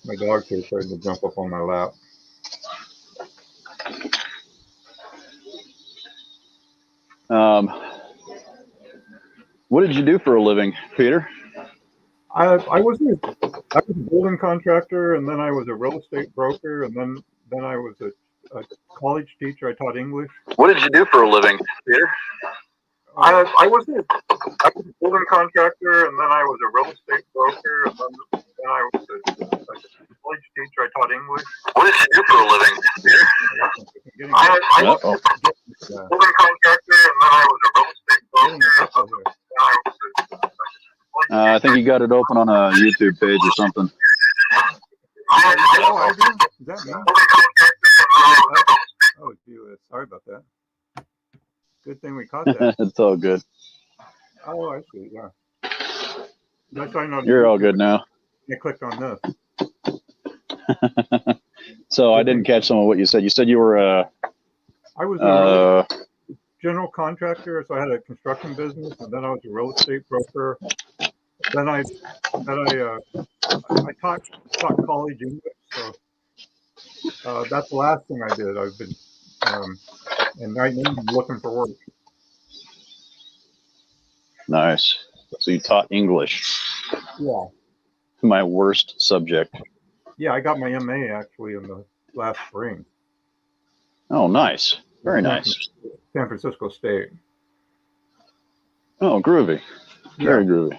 My dog's here trying to jump up on my lap. What did you do for a living, Peter? I was a building contractor, and then I was a real estate broker, and then I was a college teacher. I taught English. What did you do for a living, Peter? I was a building contractor, and then I was a real estate broker, and then I was a college teacher. I taught English. What did you do for a living, Peter? I was a building contractor, and then I was a real estate broker. I think you got it open on a YouTube page or something. Oh, I do? Is that me? Oh, gee, sorry about that. Good thing we caught that. It's all good. Oh, I see. Yeah. That's I know. You're all good now. I clicked on this. So I didn't catch some of what you said. You said you were I was a general contractor, so I had a construction business, and then I was a real estate broker. Then I taught college English, so that's the last thing I did. I've been and right now I'm looking for work. Nice. So you taught English. Yeah. My worst subject. Yeah, I got my MA actually in the last spring. Oh, nice. Very nice. San Francisco State. Oh, groovy. Very groovy.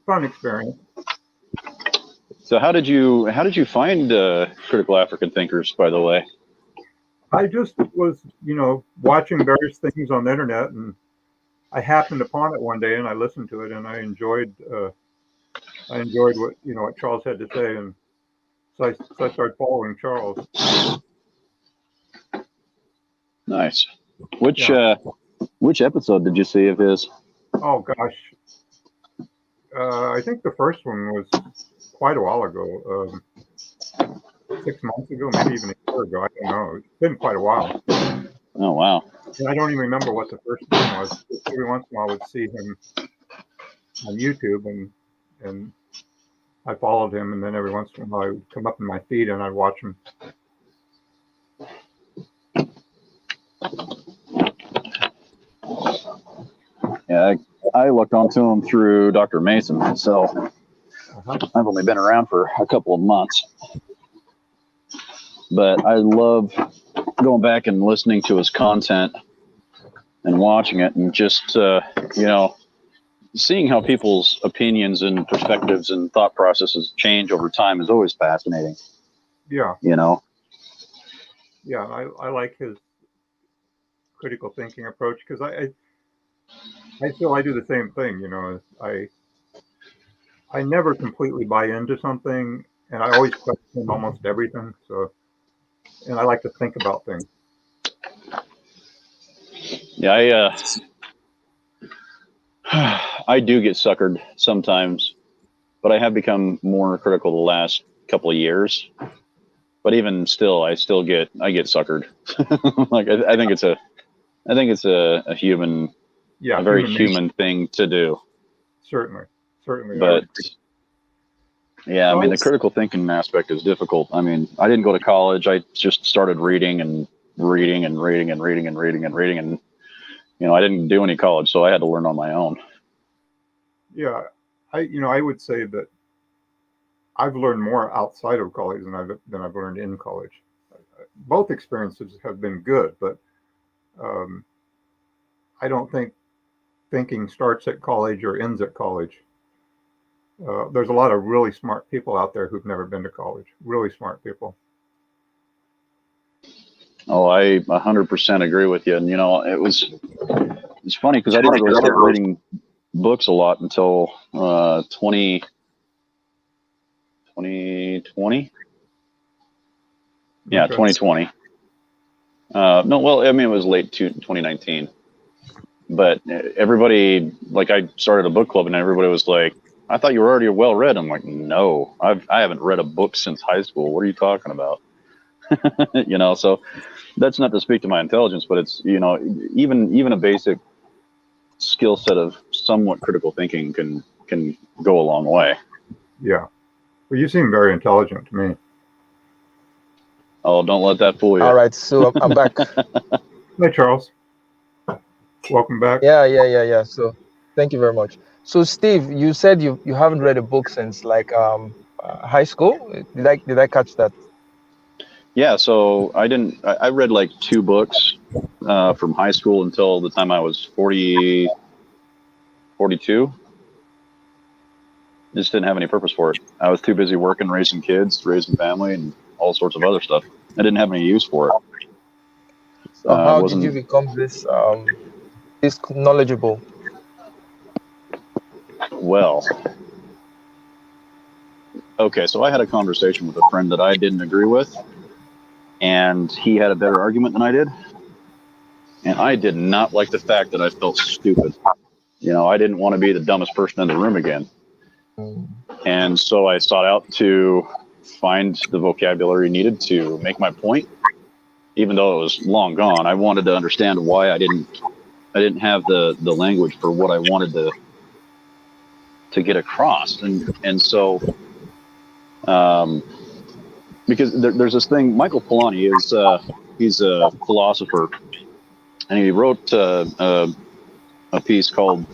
Fun experience. So how did you find critical African thinkers, by the way? I just was, watching various things on the internet, and I happened upon it one day, and I listened to it, and I enjoyed what Charles had to say, and so I started following Charles. Nice. Which episode did you see of his? Oh gosh, I think the first one was quite a while ago. 6 months ago, maybe even a year ago. I don't know. It's been quite a while. Oh, wow. And I don't even remember what the first one was. Every once in a while, I would see him on YouTube, and I followed him, and then every once in a while, I would come up in my feed, and I'd watch him. Yeah, I looked onto him through Dr. Mason, so I've only been around for a couple of months. But I love going back and listening to his content and watching it, and just, seeing how people's opinions and perspectives and thought processes change over time is always fascinating. Yeah. Yeah, I like his critical thinking approach, because I feel I do the same thing. I never completely buy into something, and I always question almost everything. So, and I like to think about things. Yeah, I do get suckered sometimes, but I have become more critical the last couple of years. But even still, I get suckered. Like I think it's a human, a very human thing to do. Certainly. But yeah, I mean, the critical thinking aspect is difficult. I mean, I didn't go to college. I just started reading, and I didn't do any college, so I had to learn on my own. Yeah, I would say that I've learned more outside of college than I've learned in college. Both experiences have been good, but I don't think thinking starts at college or ends at college. There's a lot of really smart people out there who've never been to college. Really smart people. Oh, I 100% agree with you. And it's funny because I didn't really start reading books a lot until 2020. Yeah, 2020. No, well, I mean, it was late 2019. But everybody, like, I started a book club, and everybody was like, I thought you were already well read. I'm like, no, I haven't read a book since high school. What are you talking about? So that's not to speak to my intelligence, but it's, even a basic skill set of somewhat critical thinking can go a long way. Yeah. Well, you seem very intelligent to me. Oh, don't let that fool you. All right, so I'm back. Hey, Charles. Welcome back. Yeah. So thank you very much. So Steve, you said you haven't read a book since like high school. Did I catch that? Yeah, so I read like 2 books from high school until the time I was 40, 42. Just didn't have any purpose for it. I was too busy working, raising kids, raising family, and all sorts of other stuff. I didn't have any use for it. So how did you Wasn't become this knowledgeable? well. Okay, so I had a conversation with a friend that I didn't agree with, and he had a better argument than I did. And I did not like the fact that I felt stupid. I didn't want to be the dumbest person in the room again. Mm. And so I sought out to find the vocabulary needed to make my point. Even though it was long gone, I wanted to understand why I didn't have the language for what I wanted to get across. And so because there's this thing, Michael Polanyi he's a philosopher, and he wrote a piece called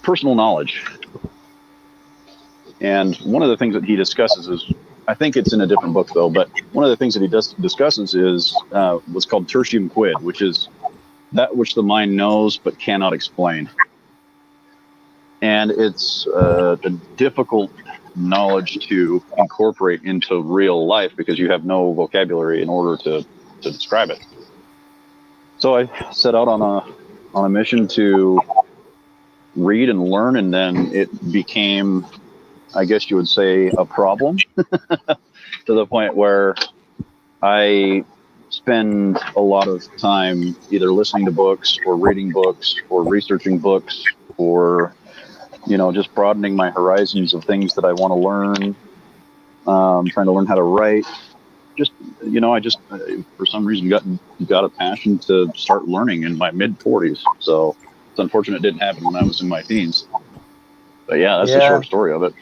Personal Knowledge. And one of the things that he discusses is, I think it's in a different book though, but one of the things that he discusses is what's called tertium quid, which is that which the mind knows but cannot explain. And it's a difficult knowledge to incorporate into real life because you have no vocabulary in order to describe it. So I set out on a mission to read and learn, and then it became, I guess you would say, a problem to the point where I spend a lot of time either listening to books or reading books or researching books or, just broadening my horizons of things that I want to learn, trying to learn how to write. I just, for some reason, got a passion to start learning in my mid-40s. So it's unfortunate it didn't happen when I was in my teens. But yeah, that's the short story of it.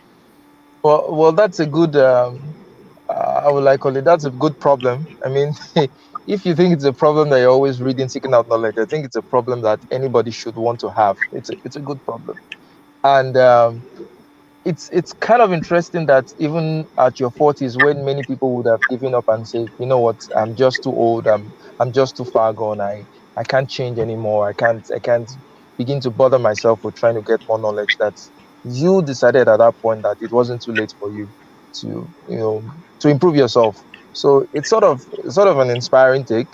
Well, that's a good. How would I call it? That's a good problem. I mean, if you think it's a problem that you're always reading, seeking out knowledge, I think it's a problem that anybody should want to have. It's a good problem, and it's kind of interesting that even at your 40s, when many people would have given up and said, you know what, I'm just too old, I'm just too far gone, I can't change anymore, I can't begin to bother myself with trying to get more knowledge, that you decided at that point that it wasn't too late for you to to improve yourself. So it's sort of an inspiring take.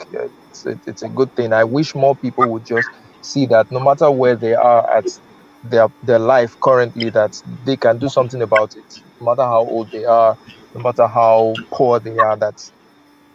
It's a good thing. I wish more people would just see that no matter where they are at their life currently, that they can do something about it, no matter how old they are, no matter how poor they are, that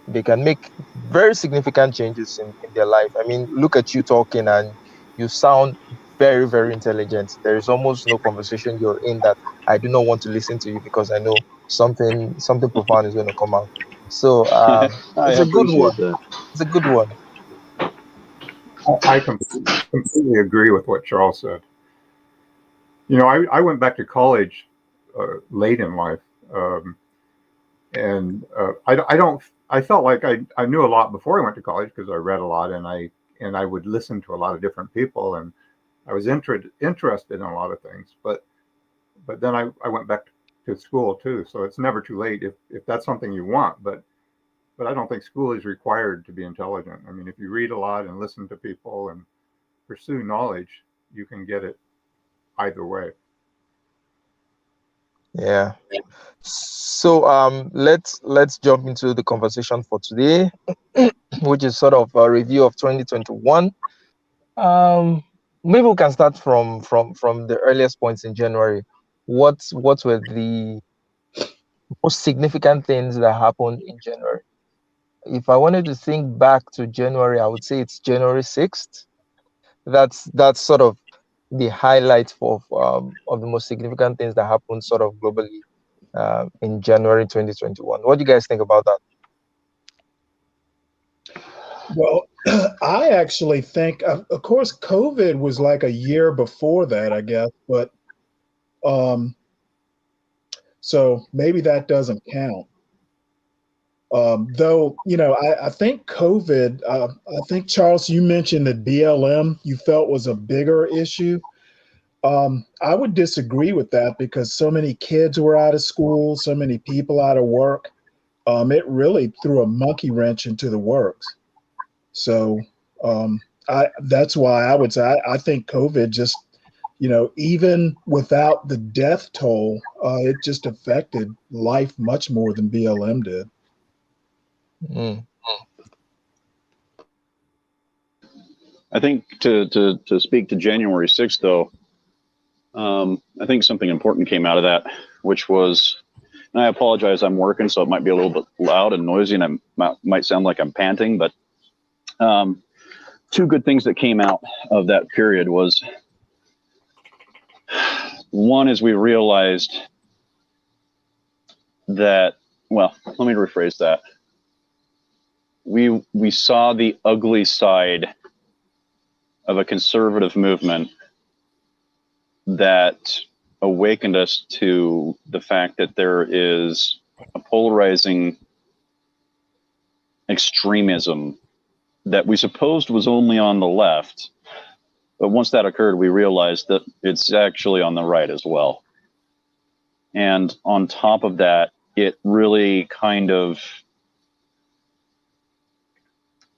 they can make very significant changes in their life. I mean, look at you talking, and you sound very, very intelligent. There is almost no conversation you're in that I do not want to listen to you, because I know something profound is going to come out. So I it's a good appreciate one. that. It's a good one. I completely agree with what Charles said. I went back to college late in life, and I felt like I knew a lot before I went to college because I read a lot, and I would listen to a lot of different people, and I was interested in a lot of things. But then I went back to school too, so it's never too late if that's something you want. But I don't think school is required to be intelligent. I mean, if you read a lot and listen to people and pursue knowledge, you can get it either way. Yeah. So let's jump into the conversation for today, which is sort of a review of 2021. Maybe we can start from the earliest points in January. What were the most significant things that happened in January? If I wanted to think back to January, I would say it's January 6th. That's sort of the highlight of the most significant things that happened sort of globally in January 2021. What do you guys think about that? Well, I actually think, of course, COVID was like a year before that, I guess. But So maybe that doesn't count. Though, I think COVID, I think, Charles, you mentioned that BLM you felt was a bigger issue. I would disagree with that because so many kids were out of school, so many people out of work. It really threw a monkey wrench into the works. So that's why I would say I think COVID just, even without the death toll, it just affected life much more than BLM did. Mm. I think to speak to January 6th, though, I think something important came out of that, which was, and I apologize, I'm working, so it might be a little bit loud and noisy, and I might sound like I'm panting, but two good things that came out of that period was, one is we realized that, well, let me rephrase that. We saw the ugly side of a conservative movement that awakened us to the fact that there is a polarizing extremism that we supposed was only on the left. But once that occurred, we realized that it's actually on the right as well. And on top of that, it really kind of,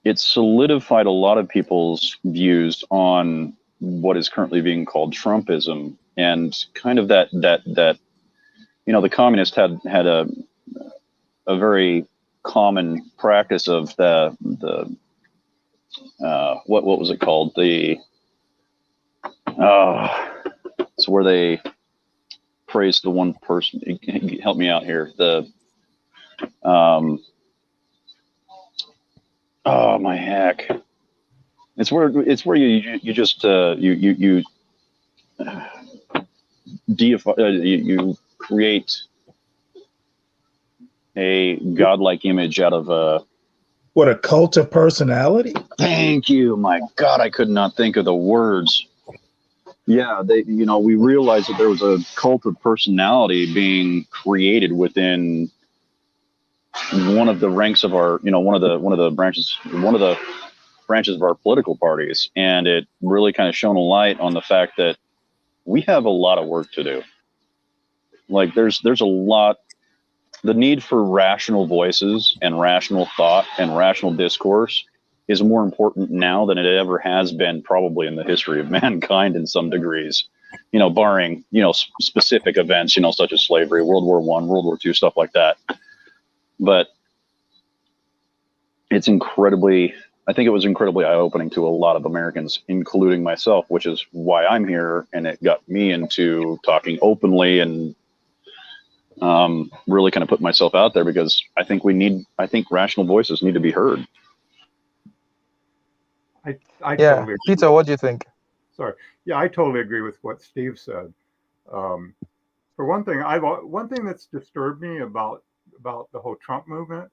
it solidified a lot of people's views on what is currently being called Trumpism, and kind of that the communists had a very common practice of the what was it called, it's where they praise the one person. Help me out here. Oh my heck! It's where you just you deify, you create a godlike image out of a. What, a cult of personality? Thank you. My God, I could not think of the words. Yeah, we realized that there was a cult of personality being created within one of the ranks of our, one of the branches of our political parties, and it really kind of shone a light on the fact that we have a lot of work to do. Like there's a lot. The need for rational voices and rational thought and rational discourse is more important now than it ever has been, probably in the history of mankind in some degrees, barring, specific events, such as slavery, World War I, World War II, stuff like that. But I think it was incredibly eye-opening to a lot of Americans, including myself, which is why I'm here. And it got me into talking openly and really kind of put myself out there, because I think rational voices need to be heard. I Yeah, totally Peter, what do you think? Sorry. Yeah, I totally agree with what Steve said. For one thing, one thing that's disturbed me about the whole Trump movement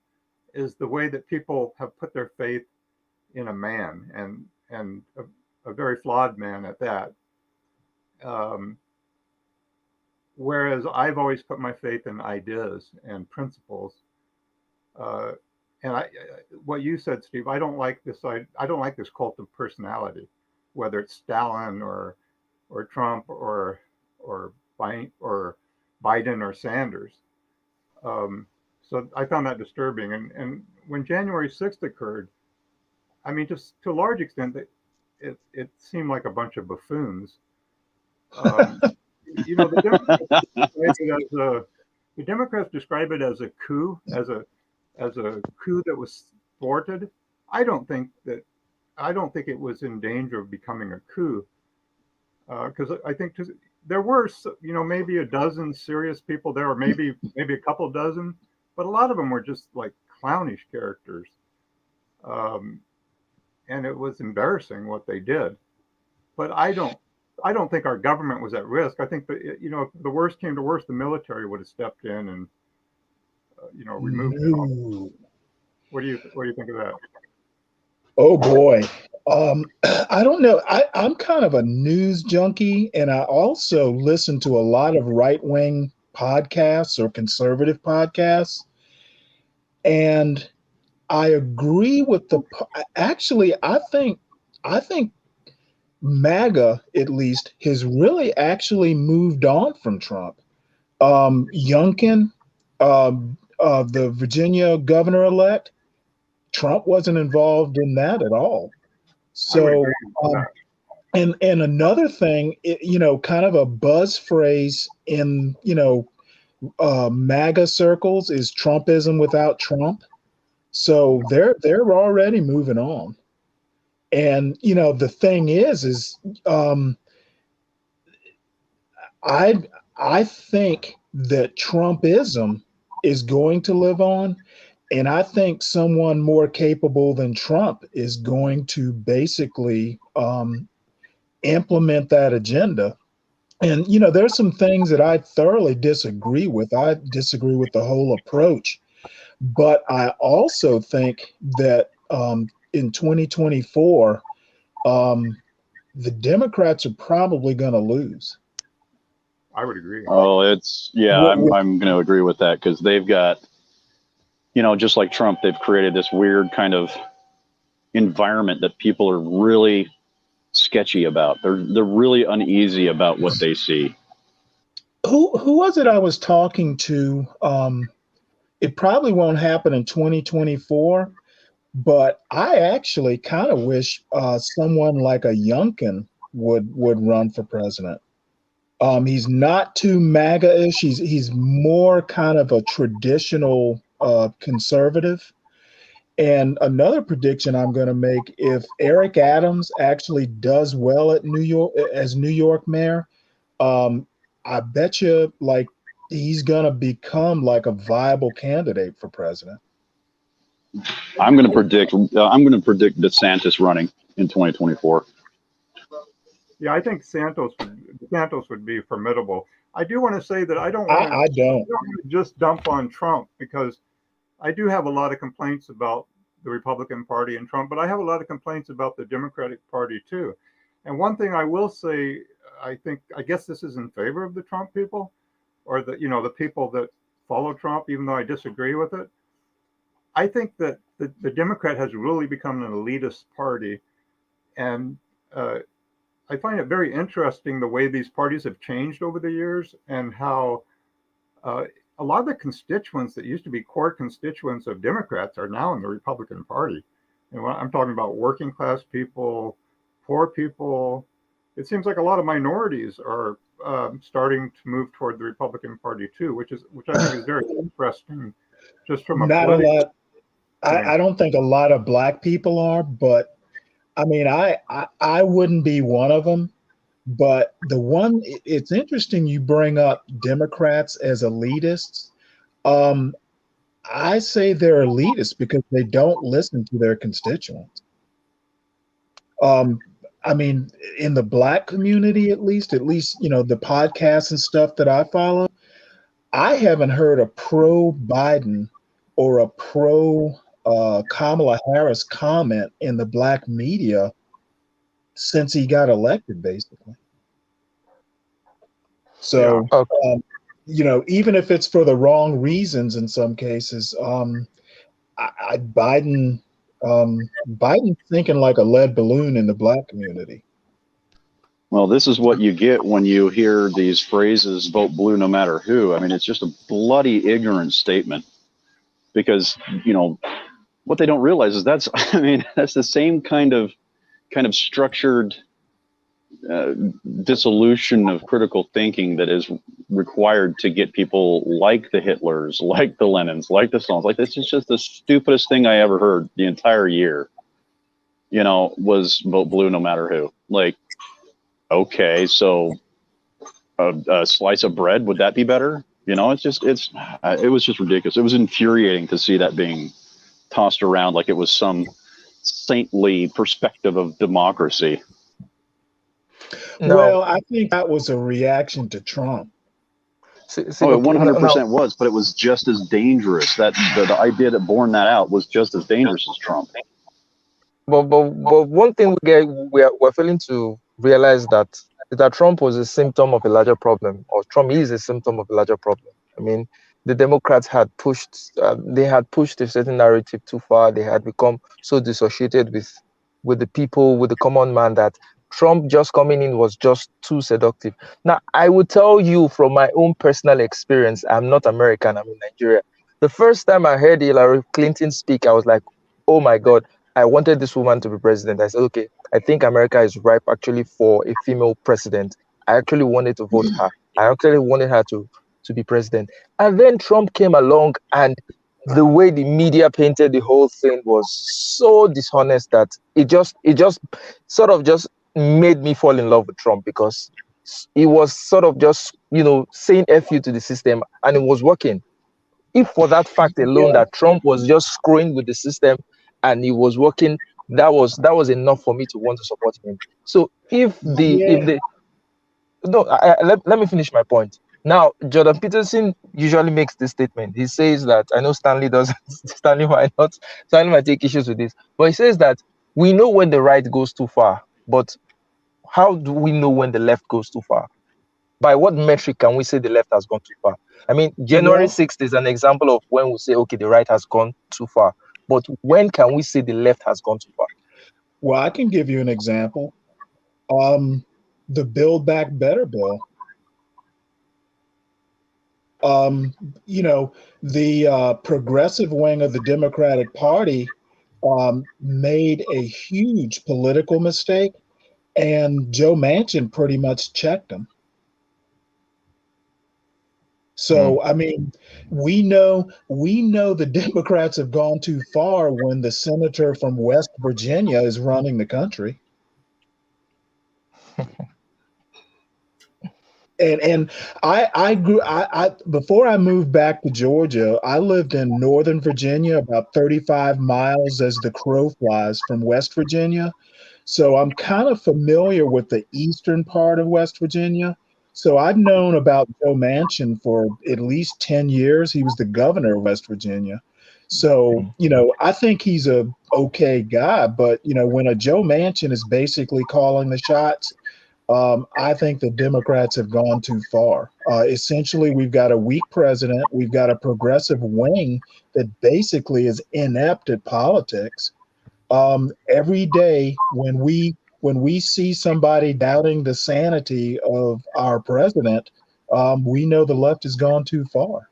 is the way that people have put their faith in a man, and a very flawed man at that. Whereas I've always put my faith in ideas and principles. And what you said, Steve, I don't like this cult of personality, whether it's Stalin or Trump or Biden or Sanders. So I found that disturbing. And when January 6th occurred, I mean, just to a large extent, it seemed like a bunch of buffoons. The Democrats describe it as a coup, as a coup that was thwarted. I don't think it was in danger of becoming a coup, because I think there were, maybe a dozen serious people there, or maybe a couple dozen, but a lot of them were just like clownish characters, and it was embarrassing what they did. But I don't think our government was at risk. I think that, if the worst came to worst, the military would have stepped in and removed them. What do you think of that? Oh boy. I don't know. I'm kind of a news junkie, and I also listen to a lot of right-wing podcasts or conservative podcasts. And I agree with I think MAGA, at least, has really actually moved on from Trump. Youngkin, the Virginia governor-elect, Trump wasn't involved in that at all. I would So, agree with that. and another thing, kind of a buzz phrase in, MAGA circles is Trumpism without Trump. So they're already moving on. And the thing is I think that Trumpism is going to live on, and I think someone more capable than Trump is going to basically implement that agenda. And there's some things that I thoroughly disagree with. I disagree with the whole approach, but I also think that in 2024, the Democrats are probably going to lose. I would agree. Oh, I'm going to agree with that, because they've got, just like Trump, they've created this weird kind of environment that people are really sketchy about. They're really uneasy about what they see. Who was it I was talking to? It probably won't happen in 2024, but I actually kind of wish someone like a Youngkin would run for president. He's not too MAGA-ish. He's more kind of a traditional conservative. And another prediction I'm going to make: if Eric Adams actually does well at New York as New York mayor, I bet you he's going to become like a viable candidate for president. I'm going to predict DeSantis running in 2024. Yeah, I think Santos would be formidable. I do want to say that I don't I want don't. to just dump on Trump, because I do have a lot of complaints about the Republican Party and Trump, but I have a lot of complaints about the Democratic Party too. And one thing I will say, I guess this is in favor of the Trump people, or the people that follow Trump, even though I disagree with it. I think that the Democrat has really become an elitist party, and I find it very interesting the way these parties have changed over the years, and how a lot of the constituents that used to be core constituents of Democrats are now in the Republican Party. And I'm talking about working class people, poor people. It seems like a lot of minorities are starting to move toward the Republican Party too, which I think is very interesting. Just from a Not a lot. I don't think a lot of Black people are, but I mean, I wouldn't be one of them. But it's interesting you bring up Democrats as elitists. I say they're elitists because they don't listen to their constituents. I mean, in the Black community, at least, the podcasts and stuff that I follow, I haven't heard a pro Biden or a pro Kamala Harris comment in the Black media since he got elected, basically. So, even if it's for the wrong reasons in some cases, Biden's thinking like a lead balloon in the Black community. Well, this is what you get when you hear these phrases, vote blue no matter who. I mean, it's just a bloody ignorant statement, because, what they don't realize is that's the same kind of structured dissolution of critical thinking that is required to get people like the Hitlers, like the Lenins, like the Stalins. Like, this is just the stupidest thing I ever heard the entire year, was vote blue no matter who. Like, okay, so a slice of bread, would that be better? It was just ridiculous. It was infuriating to see that being tossed around like it was some saintly perspective of democracy. No. Well, I think that was a reaction to Trump. It 100% was, but it was just as dangerous. That the idea that borne that out was just as dangerous as Trump. But one thing we're failing to realize that Trump was a symptom of a larger problem, or Trump is a symptom of a larger problem. I mean, the Democrats had pushed a certain narrative too far. They had become so dissociated with the people, with the common man, that Trump just coming in was just too seductive. Now, I will tell you from my own personal experience, I'm not American, I'm in Nigeria. The first time I heard Hillary Clinton speak, I was like, oh my God, I wanted this woman to be president. I said, okay, I think America is ripe actually for a female president. I actually wanted to vote her. I actually wanted her to be president. And then Trump came along, and the way the media painted the whole thing was so dishonest that it just sort of just made me fall in love with Trump, because he was sort of just, saying F you to the system, and it was working. If for that fact alone that Trump was just screwing with the system and he was working, that was enough for me to want to support him. So if the no, let me finish my point. Now, Jordan Peterson usually makes this statement. He says that, I know Stanley doesn't, Stanley might take issues with this, but he says that we know when the right goes too far, but how do we know when the left goes too far? By what metric can we say the left has gone too far? I mean, January 6th is an example of when we say, okay, the right has gone too far. But when can we say the left has gone too far? Well, I can give you an example. The Build Back Better bill. The progressive wing of the Democratic Party made a huge political mistake, and Joe Manchin pretty much checked them. So, I mean, we know the Democrats have gone too far when the senator from West Virginia is running the country. And I before I moved back to Georgia, I lived in Northern Virginia, about 35 miles as the crow flies from West Virginia. So I'm kind of familiar with the eastern part of West Virginia. So I've known about Joe Manchin for at least 10 years. He was the governor of West Virginia. So, I think he's a okay guy, but when a Joe Manchin is basically calling the shots, I think the Democrats have gone too far. Essentially, we've got a weak president. We've got a progressive wing that basically is inept at politics. Every day when we see somebody doubting the sanity of our president, we know the left has gone too far.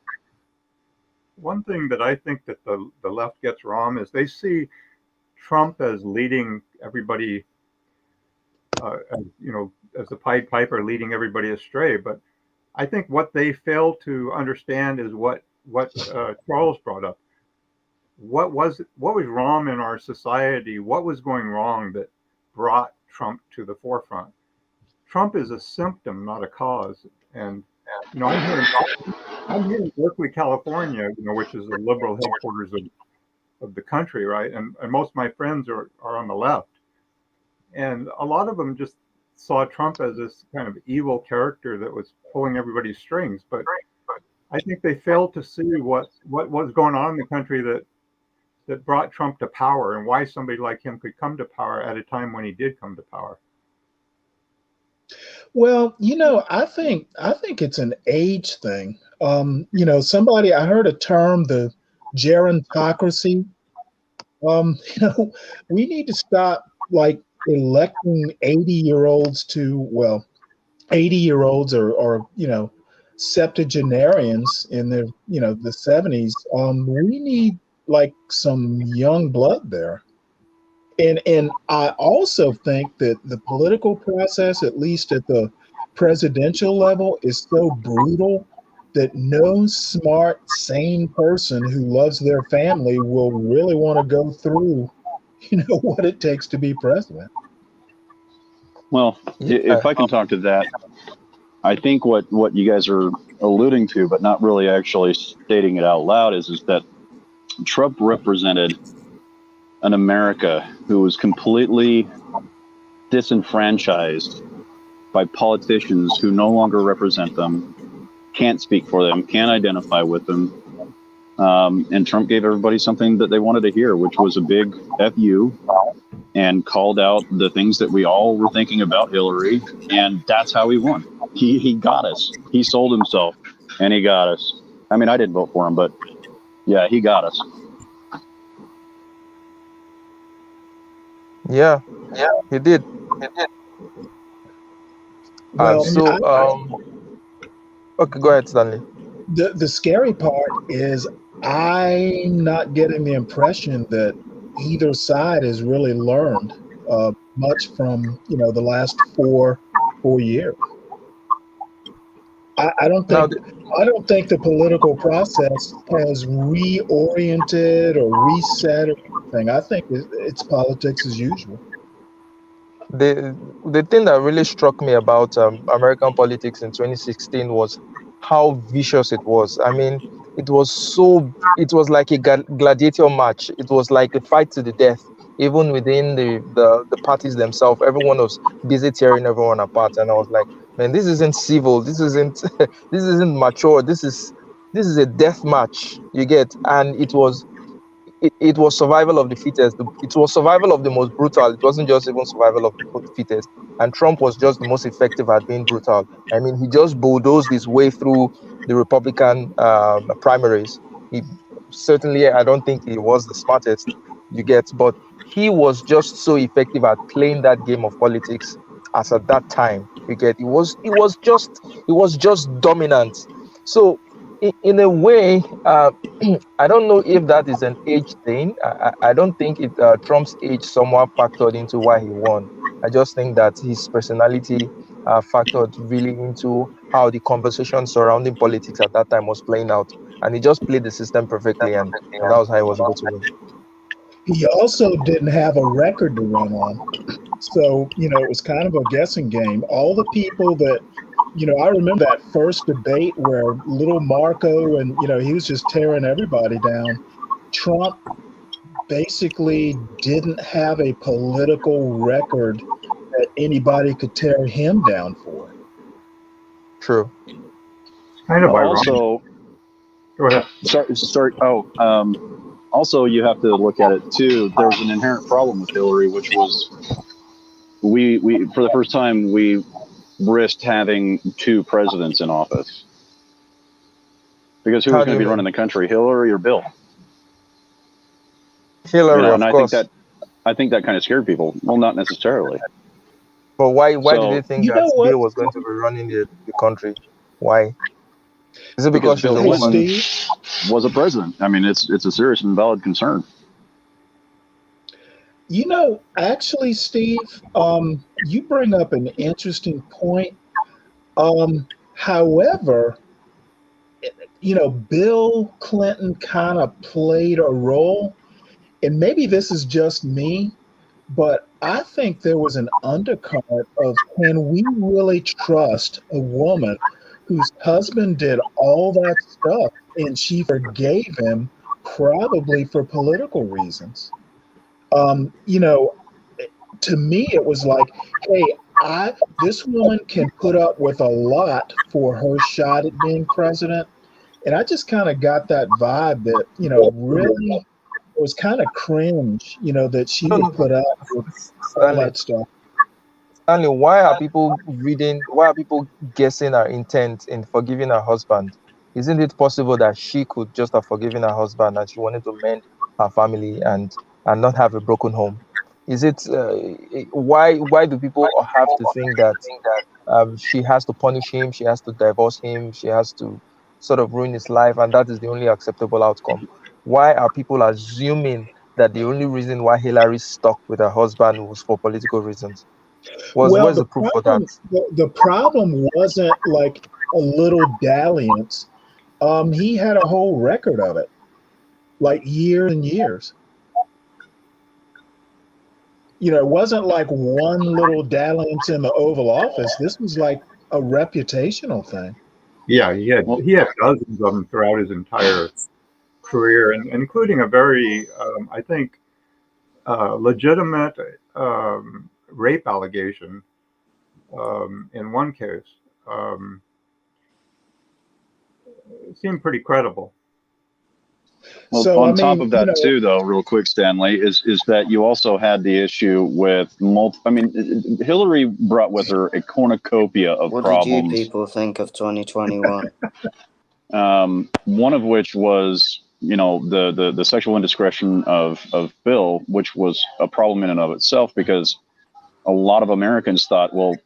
One thing that I think that the left gets wrong is they see Trump as leading everybody, as the Pied Piper leading everybody astray. But I think what they fail to understand is what Charles brought up. What was wrong in our society? What was going wrong that brought Trump to the forefront? Trump is a symptom, not a cause. And I'm here in Berkeley, California, which is the liberal headquarters of the country, right? And most of my friends are on the left. And a lot of them just saw Trump as this kind of evil character that was pulling everybody's strings. But I think they failed to see what was going on in the country that brought Trump to power, and why somebody like him could come to power at a time when he did come to power. Well, I think it's an age thing. I heard a term, the gerontocracy. We need to stop electing 80-year-olds to 80-year-olds or septuagenarians in the the 70s. We need some young blood there. And I also think that the political process, at least at the presidential level, is so brutal that no smart, sane person who loves their family will really want to go through, what it takes to be president. Well, if I can talk to that, I think what you guys are alluding to, but not really actually stating it out loud, is that Trump represented an America who was completely disenfranchised by politicians who no longer represent them, can't speak for them, can't identify with them, And Trump gave everybody something that they wanted to hear, which was a big FU, and called out the things that we all were thinking about Hillary. And that's how he won. He got us. He sold himself, and he got us. I mean, I didn't vote for him, but yeah, he got us. Yeah, he did. And Well, so, okay, go ahead, Stanley. the scary part is I'm not getting the impression that either side has really learned much from the last four years. I don't Now, think the political process has reoriented or reset or anything. I think it's politics as usual. the thing that really struck me about American politics in 2016 was how vicious it was. I mean, it was like a gladiator match. It was like a fight to the death. Even within the parties themselves, everyone was busy tearing everyone apart. And I was like, man, this isn't civil. This isn't this isn't mature. This is a death match. You get, and it was survival of the fittest. It was survival of the most brutal. It wasn't just even survival of the fittest. And Trump was just the most effective at being brutal. I mean, he just bulldozed his way through the Republican primaries. He certainly, I don't think he was the smartest, you get, but he was just so effective at playing that game of politics as at that time. You get, he was just dominant. So in a way, I don't know if that is an age thing. I don't think Trump's age somewhat factored into why he won. I just think that his personality factored really into how the conversation surrounding politics at that time was playing out. And he just played the system perfectly, and that was how he was able to win. He also didn't have a record to run on. So, it was kind of a guessing game. All the people that, I remember that first debate where little Marco and, he was just tearing everybody down. Trump basically didn't have a political record that anybody could tear him down for. True. Kind of ironic. Also, Go ahead. sorry. Also, you have to look at it too. There's an inherent problem with Hillary, which was we for the first time we risked having two presidents in office, because who How was do going to you be mean? running the country, Hillary or Bill? Hillary, And of I course. think that kind of scared people. Well, not necessarily. But why did you So think You that know what? Bill was going to be running the country? Why? Is it because because she's Bill a Hey, woman? Clinton Steve. was a president. I mean, it's a serious and valid concern. Actually, Steve, you bring up an interesting point. However, Bill Clinton kind of played a role, and maybe this is just me, but I think there was an undercurrent of, can we really trust a woman whose husband did all that stuff and she forgave him probably for political reasons? Um, you know, to me, it was like, hey, this woman can put up with a lot for her shot at being president. And I just kind of got that vibe that, really it was kind of cringe, that she No, would no, put up with all Stanley. that stuff. Stanley, why are people reading? Why are people guessing her intent in forgiving her husband? Isn't it possible that she could just have forgiven her husband and she wanted to mend her family and not have a broken home? Is it why do people have to think that she has to punish him, she has to divorce him, she has to sort of ruin his life, and that is the only acceptable outcome? Why are people assuming that the only reason why Hillary stuck with her husband was for political reasons? Well, Where's the the proof for that? problem the problem wasn't like a little dalliance. He had a whole record of it, like years and years. It wasn't like one little dalliance in the Oval Office. This was like a reputational thing. Yeah, Well, he had dozens of them throughout his entire career, and including a very, I think, legitimate rape allegation in one case. It seemed pretty credible. Well, So I on top mean, of that too, though, real quick, Stanley, is that you also had the issue with I mean, Hillary brought with her a cornucopia of What did you problems. people think of 2021? One of which was, the sexual indiscretion of Bill, which was a problem in and of itself, because a lot of Americans thought, well,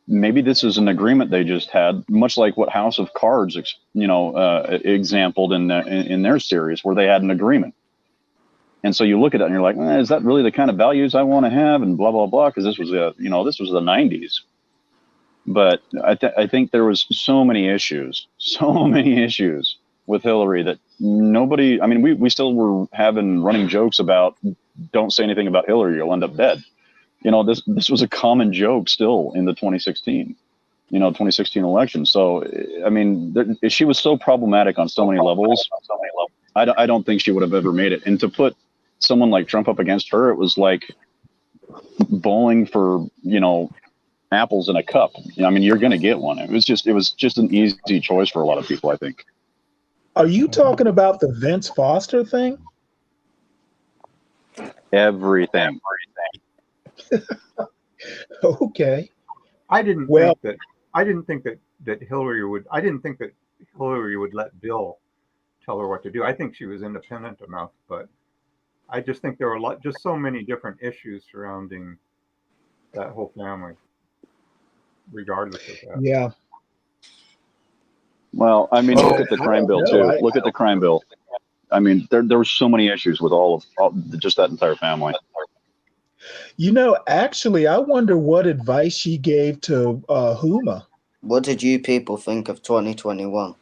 maybe this is an agreement they just had, much like what House of Cards, exampled in their series, where they had an agreement. And so you look at it and you're like, is that really the kind of values I want to have? And blah, blah, blah, because this was the 90s. But I think there was so many issues with Hillary that nobody, I mean, we still were having running jokes about, don't say anything about Hillary, you'll end up dead. This was a common joke still in the 2016 election. So, I mean, she was so problematic on so many levels. I don't think she would have ever made it. And to put someone like Trump up against her, it was like bowling for, apples in a cup. I mean, you're going to get one. It was just an easy choice for a lot of people, I think. are you talking about the Vince Foster thing? Everything. Okay. I didn't think that Hillary would let Bill tell her what to do. I think she was independent enough, but I just think there were just so many different issues surrounding that whole family, regardless of that. Yeah. Well, I mean, look at the crime bill too. know. Look at the crime bill. I mean, there were so many issues with all just that entire family. Actually, I wonder what advice she gave to Huma. What did you people think of 2021?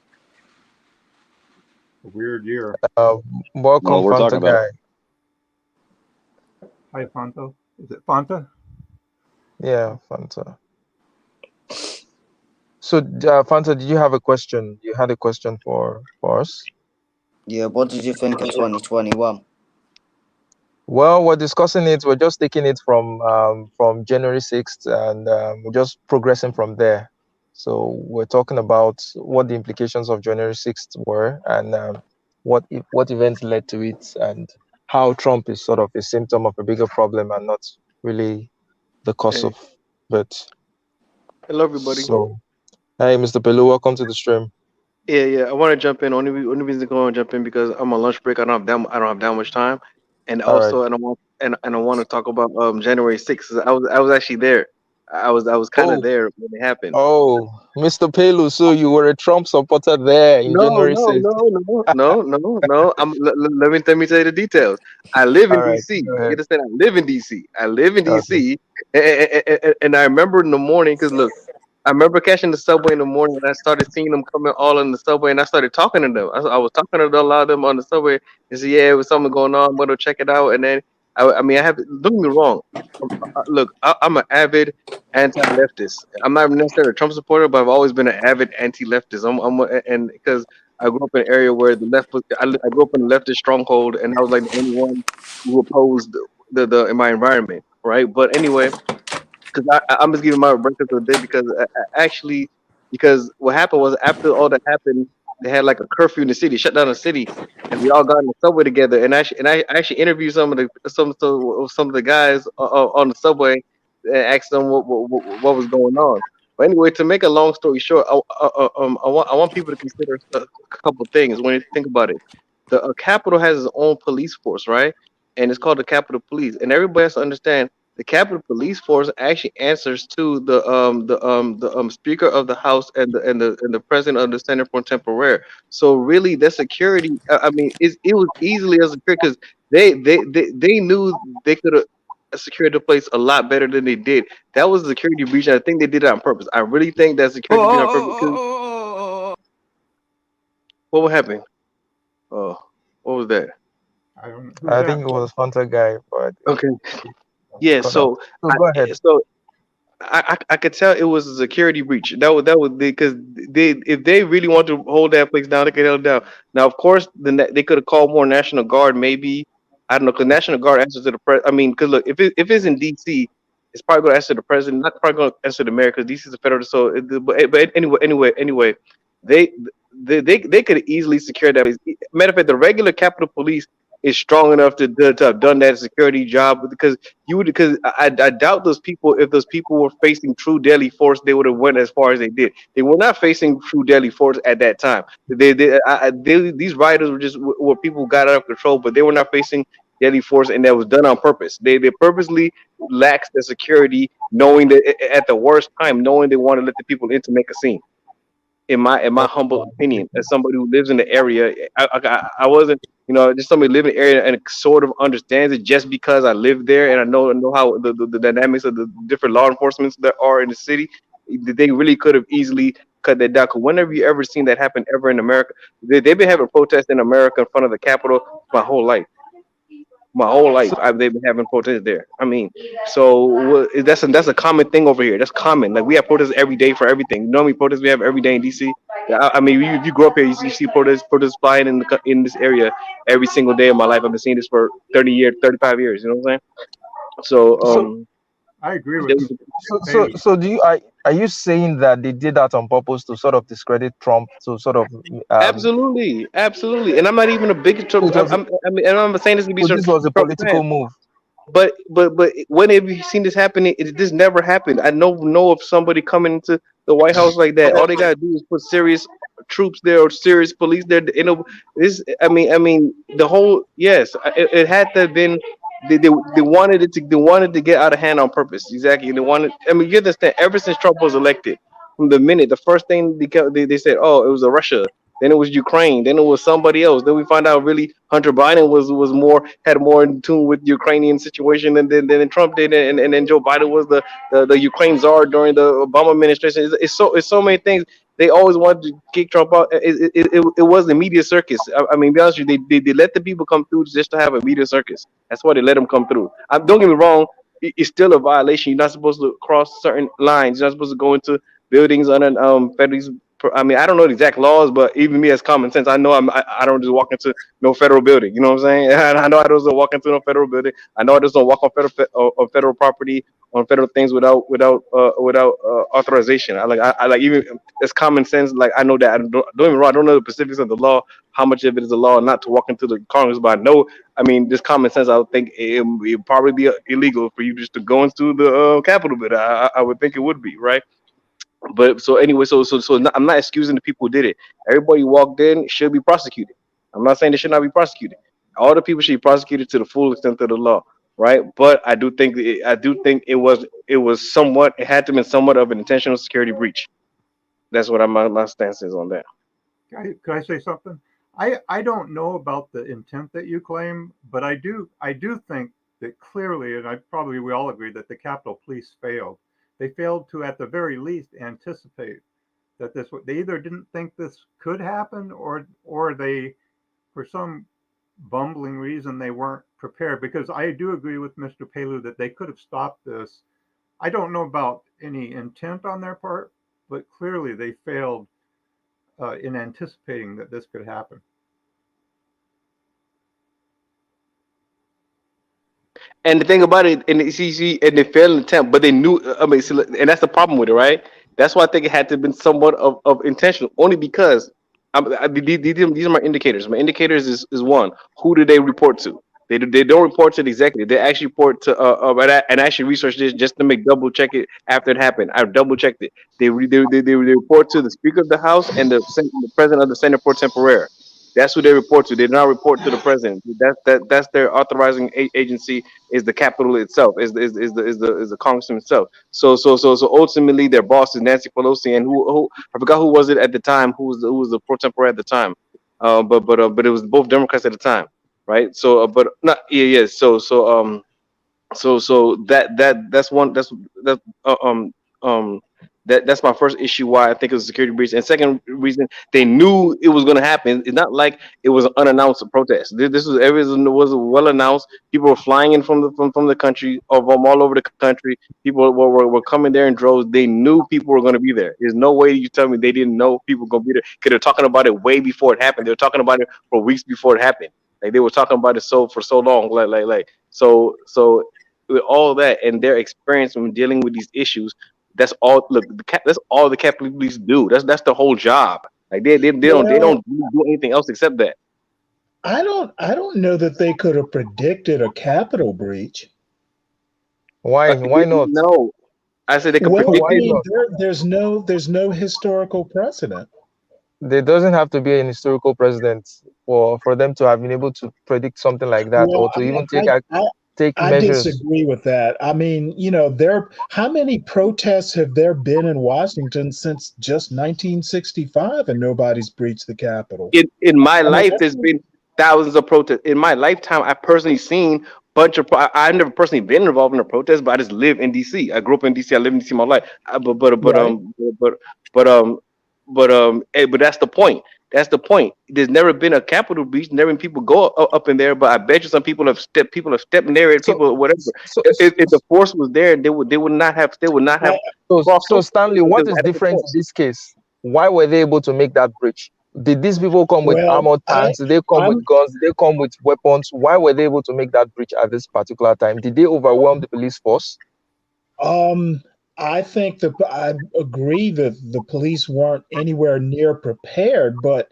A weird year. Welcome, Well, we're Fanta talking about guy. Hi, Fanta. Is it Fanta? Yeah, Fanta. So, Fanta, did you have a question? You had a question for us? Yeah, what did you think of 2021? Well, we're discussing it. We're just taking it from January 6th, and we're just progressing from there. So we're talking about what the implications of January 6th were, and what events led to it, and how Trump is sort of a symptom of a bigger problem and not really the cause of it. Hello, everybody. So, hey, Mr. Pelu, welcome to the stream. Yeah. I want to jump in. Only reason I want to jump in because I'm on lunch break. I don't have that much time, and All right. also and I want to talk about January 6th. I was actually there. I was kind of there when it happened. Oh, Mr. Pelu, so you were a Trump supporter there in January 6th. No. Let me tell you the details. I live in All right, DC. go You ahead. understand? I live in DC. Okay. And I remember in the morning because look, I remember catching the subway in the morning and I started seeing them coming all in the subway and I started talking to them. I was talking to a lot of them on the subway and said, yeah, it was something going on. I'm going to check it out. And then, I mean, don't get me wrong. Look, I'm an avid anti-leftist. I'm not necessarily a Trump supporter, but I've always been an avid anti-leftist. And because I grew up in an area where the left I grew up in a leftist stronghold and I was like the only one who opposed the in my environment. Right. But anyway, because I'm just giving my breakfast of the day because actually, because what happened was after all that happened, they had like a curfew in the city, shut down the city, and we all got in the subway together. And I actually interviewed some of the guys on the subway and asked them what was going on. But anyway, to make a long story short, I want people to consider a couple things when you think about it. The Capitol has its own police force, right? And it's called the Capitol Police, and everybody has to understand the Capitol Police Force actually answers to the Speaker of the House and the President of the Senate for temporary. So really, the security. I mean, it was easily as secure because they knew they could have secured the place a lot better than they did. That was a security breach. And I think they did it on purpose. I really think that security breach on purpose. 'Cause what would happen? Oh, what was that? I don't know. I think it was Fanta guy, but Okay. Yeah. cut off. So So go ahead. I could tell it was a security breach. That was because if they really want to hold that place down, they could hold it down. Now, of course, they could have called more National Guard. Maybe I don't know because National Guard answers to the pres. I mean, because look, if it's in D.C., it's probably going to answer the president. Not probably going to answer the mayor because D.C. is a federal. So, but anyway, they they could easily secure that place. Matter of fact, the regular Capitol Police is strong enough to have done that security job because because I doubt those people, if those people were facing true deadly force, they would have went as far as they did. They were not facing true deadly force at that time. These rioters were just were people who got out of control, but they were not facing deadly force, and that was done on purpose. They purposely laxed the security, knowing that at the worst time, knowing they wanted to let the people in to make a scene. In my humble opinion, as somebody who lives in the area, I wasn't, just somebody living in the area and sort of understands it just because I live there and I know how the dynamics of the different law enforcements that are in the city. They really could have easily cut that down. Because whenever you ever seen that happen ever in America, they've been having protests in America in front of the Capitol my whole life. My whole life, they've been having protests there. I mean, so that's a common thing over here. That's common. Like we have protests every day for everything. You know how many protests we have every day in DC? Yeah, I mean, if you grow up here, you see protests flying in this area every single day of my life. I've been seeing this for 30 years, 35 years. You know what I'm saying? So So I agree with there Mr. was- Paley. do you are you saying that they did that on purpose to sort of discredit Trump, to sort of absolutely, absolutely. And I'm not even a big so Trump. it was I mean, and I'm not saying this to be so sure this was a Trump fan. political move? But when have you seen this happening? This never happened. I know of somebody coming into the White House like that. All they gotta do is put serious troops there or serious police there. This. I mean, the whole yes, it had to have been. They wanted it to. They wanted to get out of hand on purpose. Exactly. They wanted. I mean, you understand? Ever since Trump was elected, from the minute the first thing they said, oh, it was a Russia. Then it was Ukraine. Then it was somebody else. Then we find out really Hunter Biden was more had more in tune with the Ukrainian situation than Trump did, and then Joe Biden was the Ukraine czar during the Obama administration. It's so many things. They always wanted to kick Trump out. It was the media circus. I mean, be honest with you, they let the people come through just to have a media circus. That's why they let them come through. Don't get me wrong. It's still a violation. You're not supposed to cross certain lines. You're not supposed to go into buildings under federal. I mean, I don't know the exact laws, but even me as common sense, I know I don't just walk into no federal building. You know what I'm saying? And I know I don't walk into no federal building. I know I just don't walk on federal property, on federal things without authorization. I like even it's common sense. Like I know that don't get me wrong. I don't know the specifics of the law, how much of it is a law not to walk into the Congress, but I know. I mean, just common sense. I would think it'd probably be illegal for you just to go into the Capitol building. I would think it would be right. But so anyway, I'm not excusing the people who did it. Everybody who walked in should be prosecuted. I'm not saying they should not be prosecuted. All the people should be prosecuted to the full extent of the law, right? But I do think it was somewhat, it had to be somewhat of an intentional security breach. That's what my stance is on that. Could I say something? I don't know about the intent that you claim, but I do think that clearly, and we all agree that the Capitol Police failed. They failed to, at the very least, anticipate that they either didn't think this could happen, or they, for some bumbling reason, they weren't prepared. Because I do agree with Mr. Palu that they could have stopped this. I don't know about any intent on their part, but clearly they failed in anticipating that this could happen. And the thing about it, and and they failed in the attempt, but they knew. I mean, see, and that's the problem with it, right? That's why I think it had to have been somewhat of intentional, only because these are my indicators. My indicators is one: who do they report to? They don't report to the executive. They actually report to and I actually researched this just to make double check it after it happened. I double checked it. They report to the Speaker of the House and the President of the Senate pro tempore. That's who they report to. They do not report to the president. That's their authorizing agency, is the Capitol itself, is the Congressman itself. So ultimately, their boss is Nancy Pelosi, and who I forgot who was it at the time, who was the pro tempore at the time, but it was both Democrats at the time, right? So but not yeah yeah. So that's one that that's my first issue why I think it was a security breach. And second reason, they knew it was going to happen. It's not like it was an unannounced protest. This was everything was well announced. People were flying in from the country, from all over the country. People were coming there in droves. They knew people were going to be there. There's no way you tell me they didn't know people were going to be there, because they're talking about it way before it happened. They were talking about it for weeks before it happened. Like they were talking about it for so long. So with all that and their experience when dealing with these issues, that's all. Look, that's all the Capitol Police do. That's the whole job. Like they Well, don't do anything else except that. I don't know that they could have predicted a Capitol breach. Why not? No, I said they could Well, predict I Why it. mean, not? there's no historical precedent. There doesn't have to be an historical president for them to have been able to predict something like that, Well, or to even I take I measures. disagree with that. I mean, how many protests have there been in Washington since just 1965 and nobody's breached the Capitol? In my I mean, life, there's been thousands of protests. In my lifetime, I personally seen bunch of. I've never personally been involved in a protest, but I just live in DC. I grew up in DC. I live in DC my life. right. But but that's the point. That's the point. There's never been a Capitol breach. Never been people go up in there. But I bet you some people have stepped. People have stepped near it. So, People whatever. so, If the force was there, they would not have. They would not have I, crossed so over. Stanley, what is That's the different in force. this case? Why were they able to make that breach? Did these people come with well, armored tanks? Did they come with I'm guns? Did they come with weapons? Why were they able to make that breach at this particular time? Did they overwhelm the police force? Um, I think I agree that the police weren't anywhere near prepared, but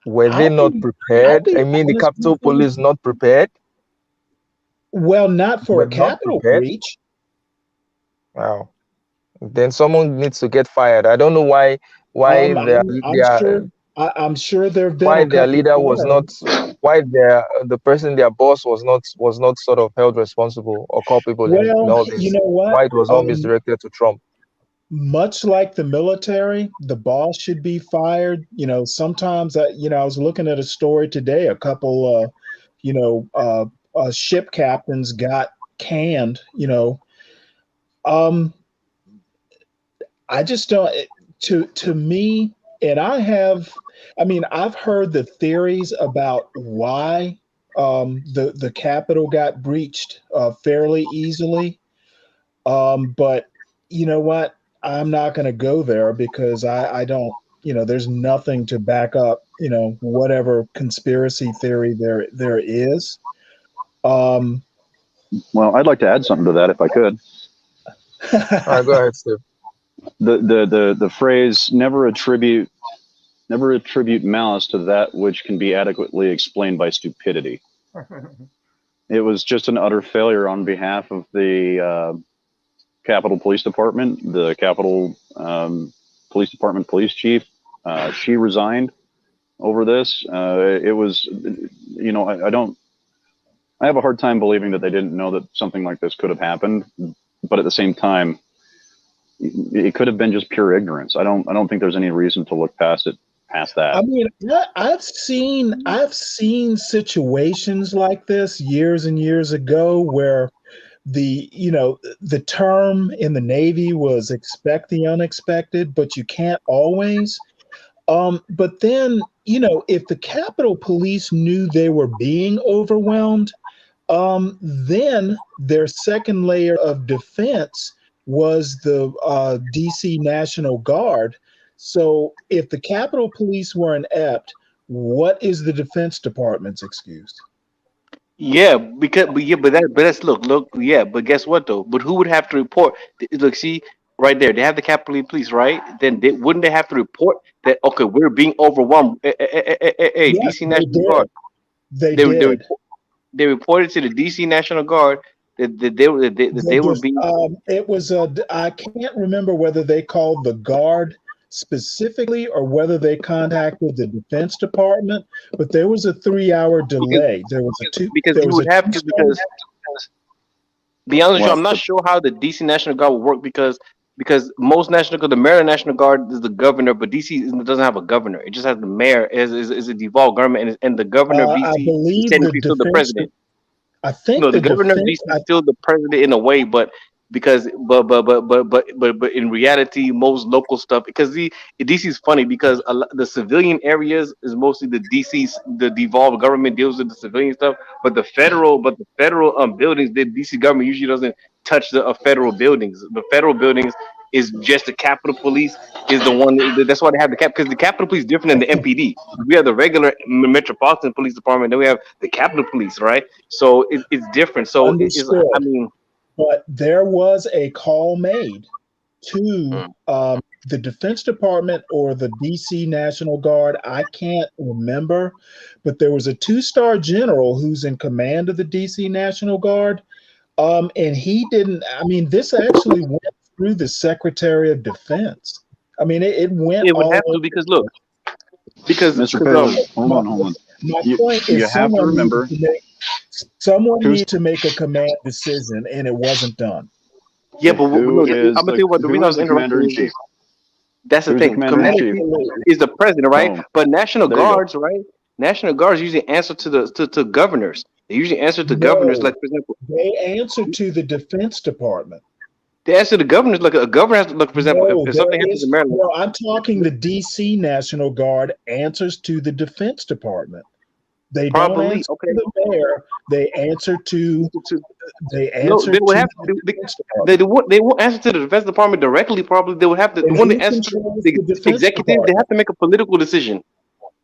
Were they I'll not be I'll prepared? be I mean, the honest with Capitol you. Police not prepared? Well, not for Were a not Capitol prepared? breach. Wow. Then someone needs to get fired. I don't know why I'm sure I'm sure there have been why a their couple leader was not firings. why the person, their boss, was not sort of held responsible or culpable in Well, all you this. know what? Why it was all misdirected to Trump. Much like the military, the boss should be fired. Sometimes I was looking at a story today. A couple, ship captains got canned. Um, I just don't. To me, and I've heard the theories about why the Capitol got breached fairly easily. But you know what? I'm not going to go there because I don't. There's nothing to back up. Whatever conspiracy theory there is. Um, Well, I'd like to add something to that if I could. All right, go ahead, Steve. The phrase never attribute malice to that which can be adequately explained by stupidity. It was just an utter failure on behalf of the Capitol Police Department, the Capitol Police Department police chief. She resigned over this. It was, I have a hard time believing that they didn't know that something like this could have happened. But at the same time, it could have been just pure ignorance. I don't think there's any reason to look past that. I mean, I've seen situations like this years and years ago where the term in the Navy was expect the unexpected, but you can't always. But then, if the Capitol Police knew they were being overwhelmed, then their second layer of defense was the DC National Guard. So if the Capitol Police were inept, what is the Defense Department's excuse? Yeah, but that's look, yeah, but guess what though? But who would have to report? Look, see, right there, they have the Capitol Police, right? Then wouldn't they have to report that? Okay, we're being overwhelmed. Hey, Yes, DC they National Guard. did. They They they did. report, they reported to the DC National Guard that they were being. It was I can't remember whether they called the guard specifically or whether they contacted the Defense Department, but there was a 3-hour because delay. There was a two. because There you was a would have to two-story. be honest with you, Well, I'm not sure how the DC National Guard would work because most National Guard, the Maryland National Guard is the governor, but DC doesn't have a governor. It just has the mayor is a devolved government, and the governor of I DC is believe the technically still the defense. president. I think No, the the governor of defense. DC is still the president in a way, but because but in reality, most local stuff because DC is funny because the civilian areas is mostly the devolved government deals with the civilian stuff, but the federal buildings, the DC government usually doesn't touch the federal buildings. The federal buildings is just the Capitol Police is the one that's why they have the cap because the Capitol Police is different than the MPD. We have the regular Metropolitan Police Department, then we have the Capitol Police, right? So it's different. So it's Understood. I mean, But there was a call made. to the Defense Department or the DC National Guard. I can't remember, but there was a 2-star general who's in command of the DC National Guard. And he didn't, I mean, this actually went through the Secretary of Defense. I mean, it went It would all have to because look, because Mr. Taylor, hold on. My You, point you is have to remember. someone Who's- needed to make a command decision, and it wasn't done. yeah, but who no, is I'm gonna tell you what the who reason I is was the commander in interrupting you. chief? That's the Who's the thing. commander in Commander chief? is the president, right? Boom. But National There you go. Guards, right? National Guards usually answer to governors. They usually answer to governors, No, like for example, they answer to the Defense Department. they answer to governors. Like a governor has to look, for example, No, if something happens in Maryland. no, I'm talking the DC National Guard answers to the Defense Department. They don't Probably, answer okay. to the mayor. They answer to they No, answer they would to have the they, Defense they, Department. they won't answer to the Defense Department directly. Probably they would have to. The And one who that answers to controls the the Defense executive, they Department? have to make a political decision.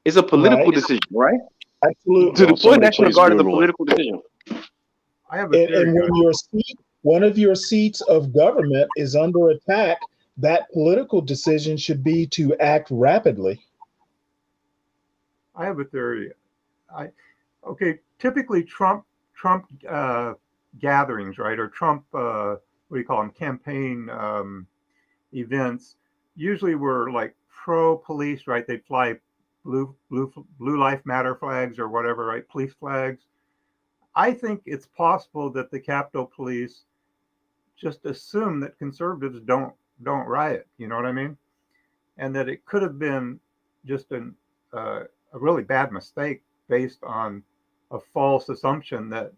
It's a political Right? decision, right? To Absolutely. deploy somebody National please Guard is a Google it. political decision. I have a theory, And when guys. your seat, one of your seats of government is under attack, that political decision should be to act rapidly. I have a theory. Okay, typically Trump gatherings, right, or Trump what do you call them, campaign events, usually were like pro police, right? They'd fly blue life matter flags or whatever, right? Police flags. I think it's possible that the Capitol Police just assume that conservatives don't riot. You know what I mean? And that it could have been just a really bad mistake based on a false assumption that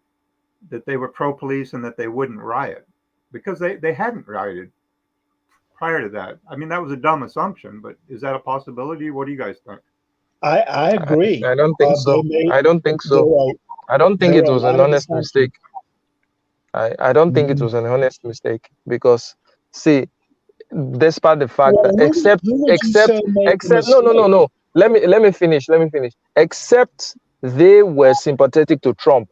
they were pro police and that they wouldn't riot, because they hadn't rioted prior to that. I mean, that was a dumb assumption, but is that a possibility? What do you guys think? I agree. I don't think so. I don't think so. I don't think it was an honest mistake. I don't think it was an honest mistake, because see, despite the fact that except no. Let me finish. Except they were sympathetic to Trump.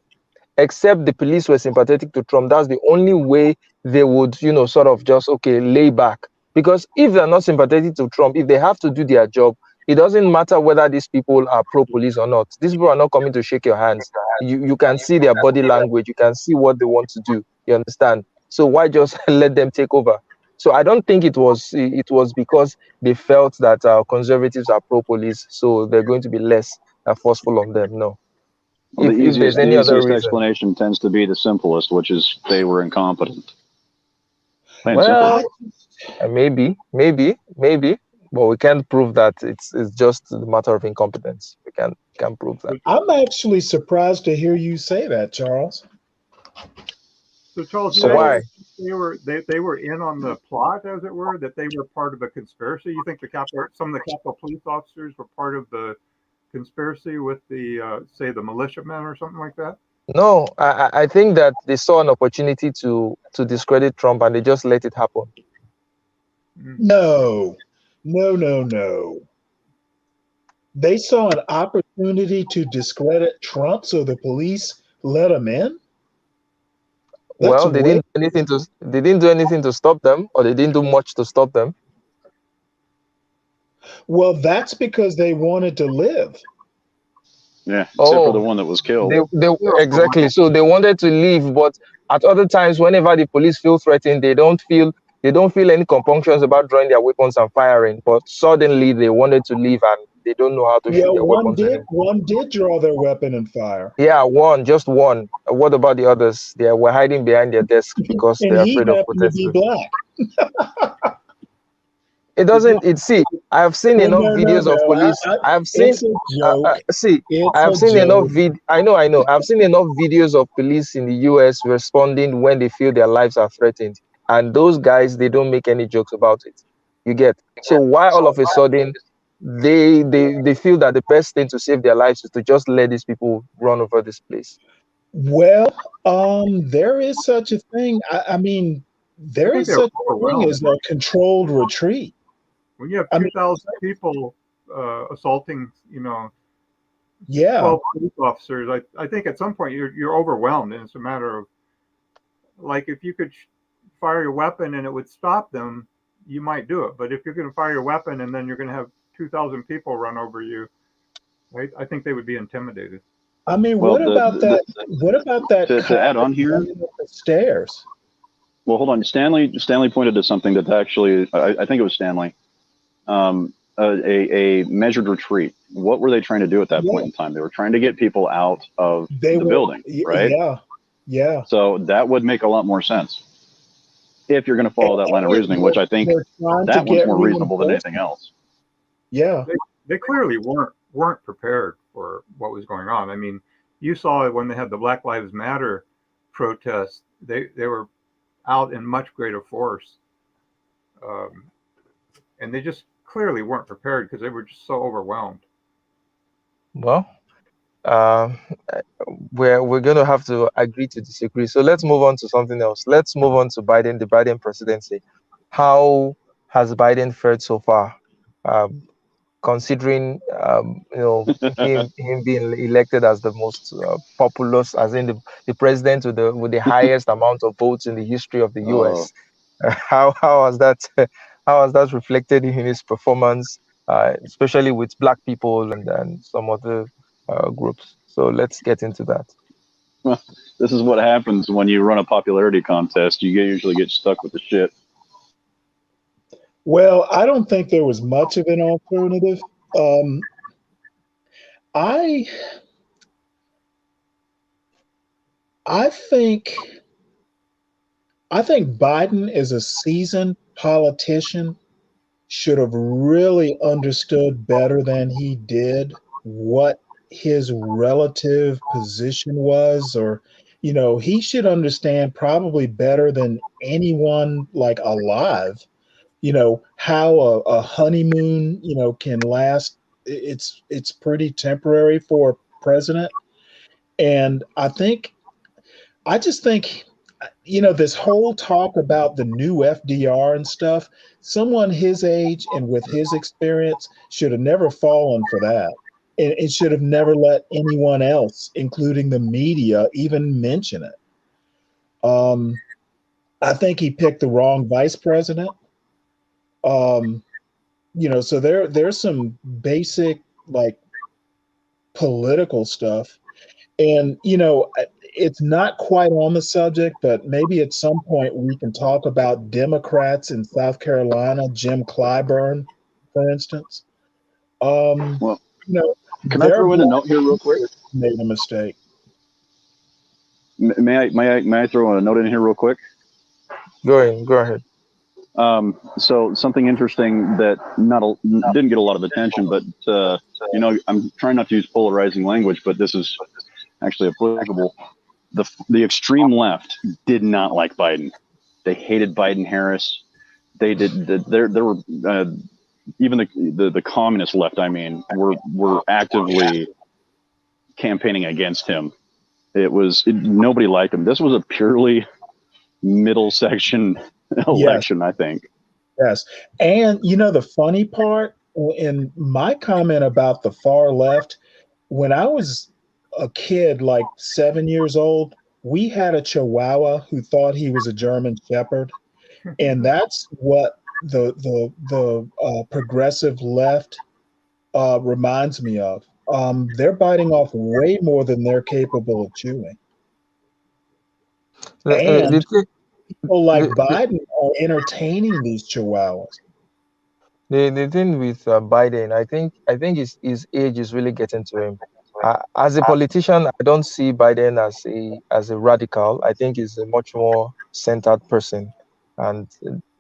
Except the police were sympathetic to Trump. That's the only way they would, sort of just lay back. Because if they're not sympathetic to Trump, if they have to do their job, it doesn't matter whether these people are pro-police or not. These people are not coming to shake your hands. You can see their body language. You can see what they want to do. You understand? So why just let them take over? So I don't think it was because they felt that conservatives are pro-police, so they're going to be less forceful on them. No. Well, if there's any other reason, explanation tends to be the simplest, which is they were incompetent. Well, maybe, but we can't prove that. It's just a matter of incompetence. We can't prove that. I'm actually surprised to hear you say that, Charles. So Charles, why? They were in on the plot, as it were, that they were part of a conspiracy. You think some of the Capitol police officers were part of the conspiracy with the say the militiamen or something like that? No, I think that they saw an opportunity to discredit Trump and they just let it happen. No. They saw an opportunity to discredit Trump, so the police let him in. Well, they didn't do anything to stop them, or they didn't do much to stop them. Well, that's because they wanted to live. Yeah, except for the one that was killed. Exactly. So they wanted to leave, but at other times, whenever the police feel threatened, they don't feel any compunctions about drawing their weapons and firing. But suddenly they wanted to leave and they don't know how to shoot their weapons anymore. One did draw their weapon and fire. Yeah, just one. What about the others? They were hiding behind their desk because they're afraid of protesting. To be black. It doesn't. I have seen enough videos of police. I've seen. I've seen enough I know. I've seen enough videos of police in the U.S. responding when they feel their lives are threatened, and those guys, they don't make any jokes about it. You get. So why all of a sudden they feel that the best thing to save their lives is to just let these people run over this place? Well, there is such a thing. I mean, there is such a thing as a controlled retreat. When you have 2,000 people assaulting, 12 police officers, I think at some point you're overwhelmed, and it's a matter of, like, if you could fire your weapon and it would stop them, you might do it. But if you're going to fire your weapon and then you're going to have 2,000 people run over you, right? I think they would be intimidated. I mean, Well, what about that? What about that? To add on here, running up the stairs. well, hold on. Stanley pointed to something that actually, I think it was Stanley. A measured retreat. What were they trying to do at that point in time? They were trying to get people out of the building, right? Yeah. So that would make a lot more sense if you're going to follow that line of reasoning, which I think that one's more reasonable than anything else. Yeah. They clearly weren't prepared for what was going on. I mean, you saw it when they had the Black Lives Matter protests. They were out in much greater force, and they just clearly weren't prepared because they were just so overwhelmed. Well, we're going to have to agree to disagree. So let's move on to something else. Let's move on to Biden, the Biden presidency. How has Biden fared so far? Considering him being elected as the most populous, as in the president with the highest amount of votes in the history of the U.S. How has that reflected in his performance, especially with Black people and some other groups? So let's get into that. Well, this is what happens when you run a popularity contest. You usually get stuck with the shit. Well, I don't think there was much of an alternative. I think Biden is a seasoned politician, should have really understood better than he did what his relative position was, or he should understand probably better than anyone like alive, how a honeymoon, can last. It's pretty temporary for a president. And I just think, this whole talk about the new FDR and stuff, someone his age and with his experience should have never fallen for that. And should have never let anyone else, including the media, even mention it. I think he picked the wrong vice president. So there's some basic, like, political stuff. And, it's not quite on the subject, but maybe at some point we can talk about Democrats in South Carolina, Jim Clyburn, for instance. Well, can I their throw in a note here real quick? Made a mistake. May I throw in a note in here real quick? Go ahead. So something interesting that didn't get a lot of attention, but I'm trying not to use polarizing language, but this is actually applicable. The extreme left did not like Biden. They hated Biden-Harris. They did. There were even the communist left. I mean, were actively campaigning against him. Nobody liked him. This was a purely middle section election, yes. I think. Yes. And the funny part in my comment about the far left, when I was a kid, like 7 years old, we had a Chihuahua who thought he was a German Shepherd. And that's what the progressive left reminds me of. They're biting off way more than they're capable of chewing. And people like Biden are entertaining these Chihuahuas. The thing with Biden, I think his age is really getting to him. As a politician, I don't see Biden as a radical. I think he's a much more centered person, and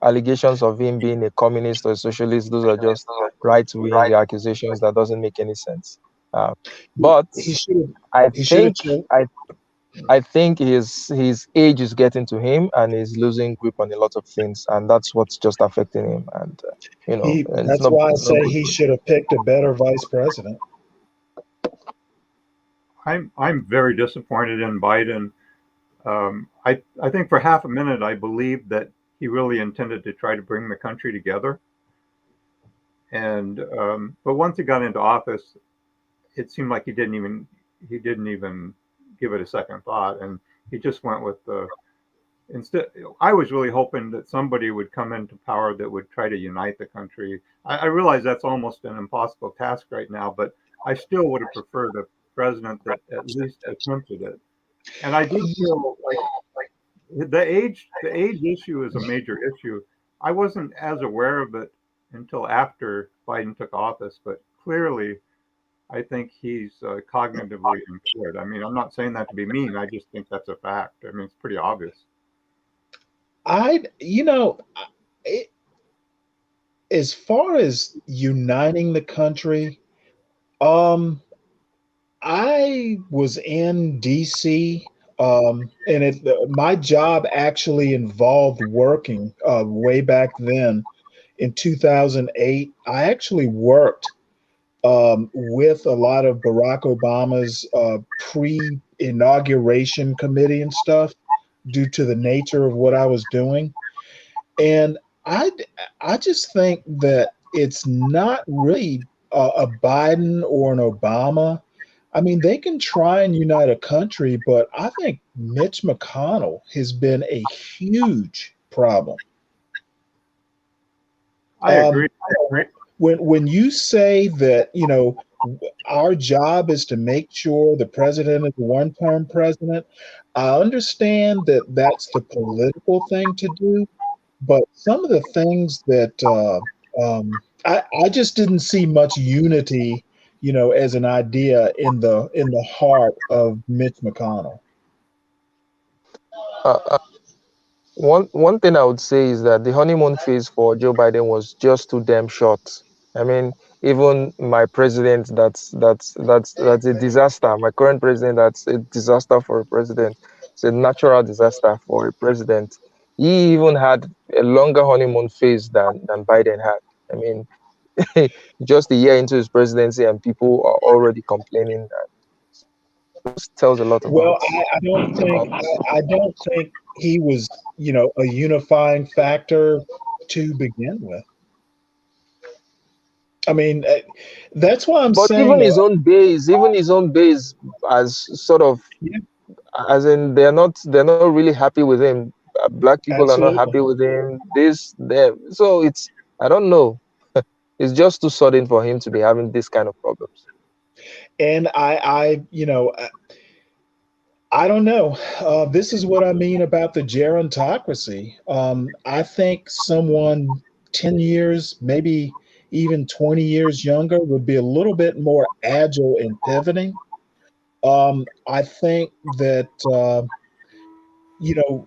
allegations of him being a communist or a socialist, those are just right-wing accusations that doesn't make any sense. But I think his age is getting to him, and he's losing grip on a lot of things, and that's what's just affecting him. And that's why I say he should have picked a better vice president. I'm very disappointed in Biden. I think for half a minute I believed that he really intended to try to bring the country together. And but once he got into office, it seemed like he didn't even give it a second thought, and he just went with the instead, I was really hoping that somebody would come into power that would try to unite the country. I realize that's almost an impossible task right now, but I still would have preferred a president that at least attempted it. And I do feel like the age issue is a major issue. I wasn't as aware of it until after Biden took office, but clearly I think he's cognitively impaired. I mean, I'm not saying that to be mean. I just think that's a fact. I mean, it's pretty obvious. You know, it, as far as uniting the country, um, I was in DC, and my job actually involved working way back then in 2008. I actually worked with a lot of Barack Obama's pre-inauguration committee and stuff due to the nature of what I was doing. And I, I just think that it's not really a Biden or an Obama. I mean, they can try and unite a country, but I think Mitch McConnell has been a huge problem. I agree. When you say that, our job is to make sure the president is a one-term president, I understand that that's the political thing to do, but some of the things that I just didn't see much unity, as an idea in the heart of Mitch McConnell. Uh, uh, one thing I would say is that the honeymoon phase for Joe Biden was just too damn short. I mean, even my president, that's a disaster. My current president, that's a disaster for a president. It's a natural disaster for a president. He even had a longer honeymoon phase than Biden had. I mean, just a year into his presidency, and people are already complaining. This tells a lot Well, about I don't think he was, a unifying factor to begin with. I mean, that's why I'm But saying, even his own base, as sort of, yeah, as in they're not really happy with him. Black people are not absolutely. happy with him. This, them. So it's, I don't know. It's just too sudden for him to be having this kind of problems. And I don't know. This is what I mean about the gerontocracy. I think someone 10 years, maybe even 20 years younger would be a little bit more agile in pivoting. I think that,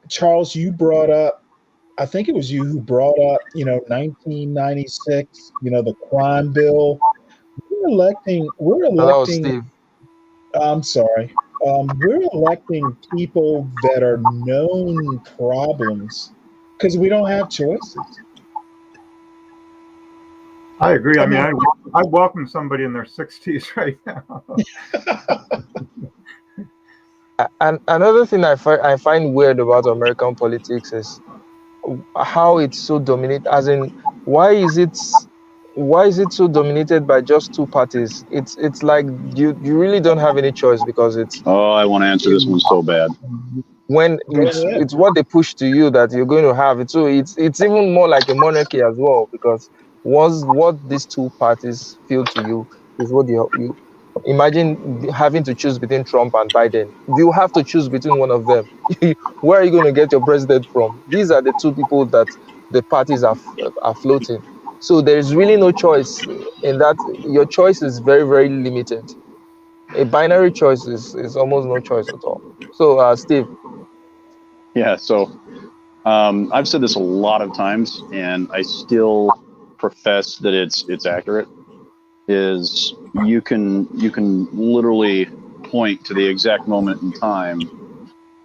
Charles, you brought up, I think it was you who brought up, 1996, the crime bill. We're So that was electing Steve. I'm sorry. We're electing people that are known problems because we don't have choices. I agree. I I mean, mean, I welcome somebody in their 60s right now. And another thing I find weird about American politics is how it's so dominant. As in, why is it why is it so dominated by just two parties? It's like you really don't have any choice, because Oh, I want to answer this one so bad. when go ahead. it's what they push to you that you're going to have it. So it's even more like a monarchy as well, because once what these two parties feel to you is what you imagine having to choose between Trump and Biden. You have to choose between one of them. Where are you going to get your president from? These are the two people that the parties are floating. So there's really no choice in that. Your choice is very, very limited. A binary choice is almost no choice at all. So Steve. Yeah, so I've said this a lot of times, and I still profess that it's accurate. Is you can literally point to the exact moment in time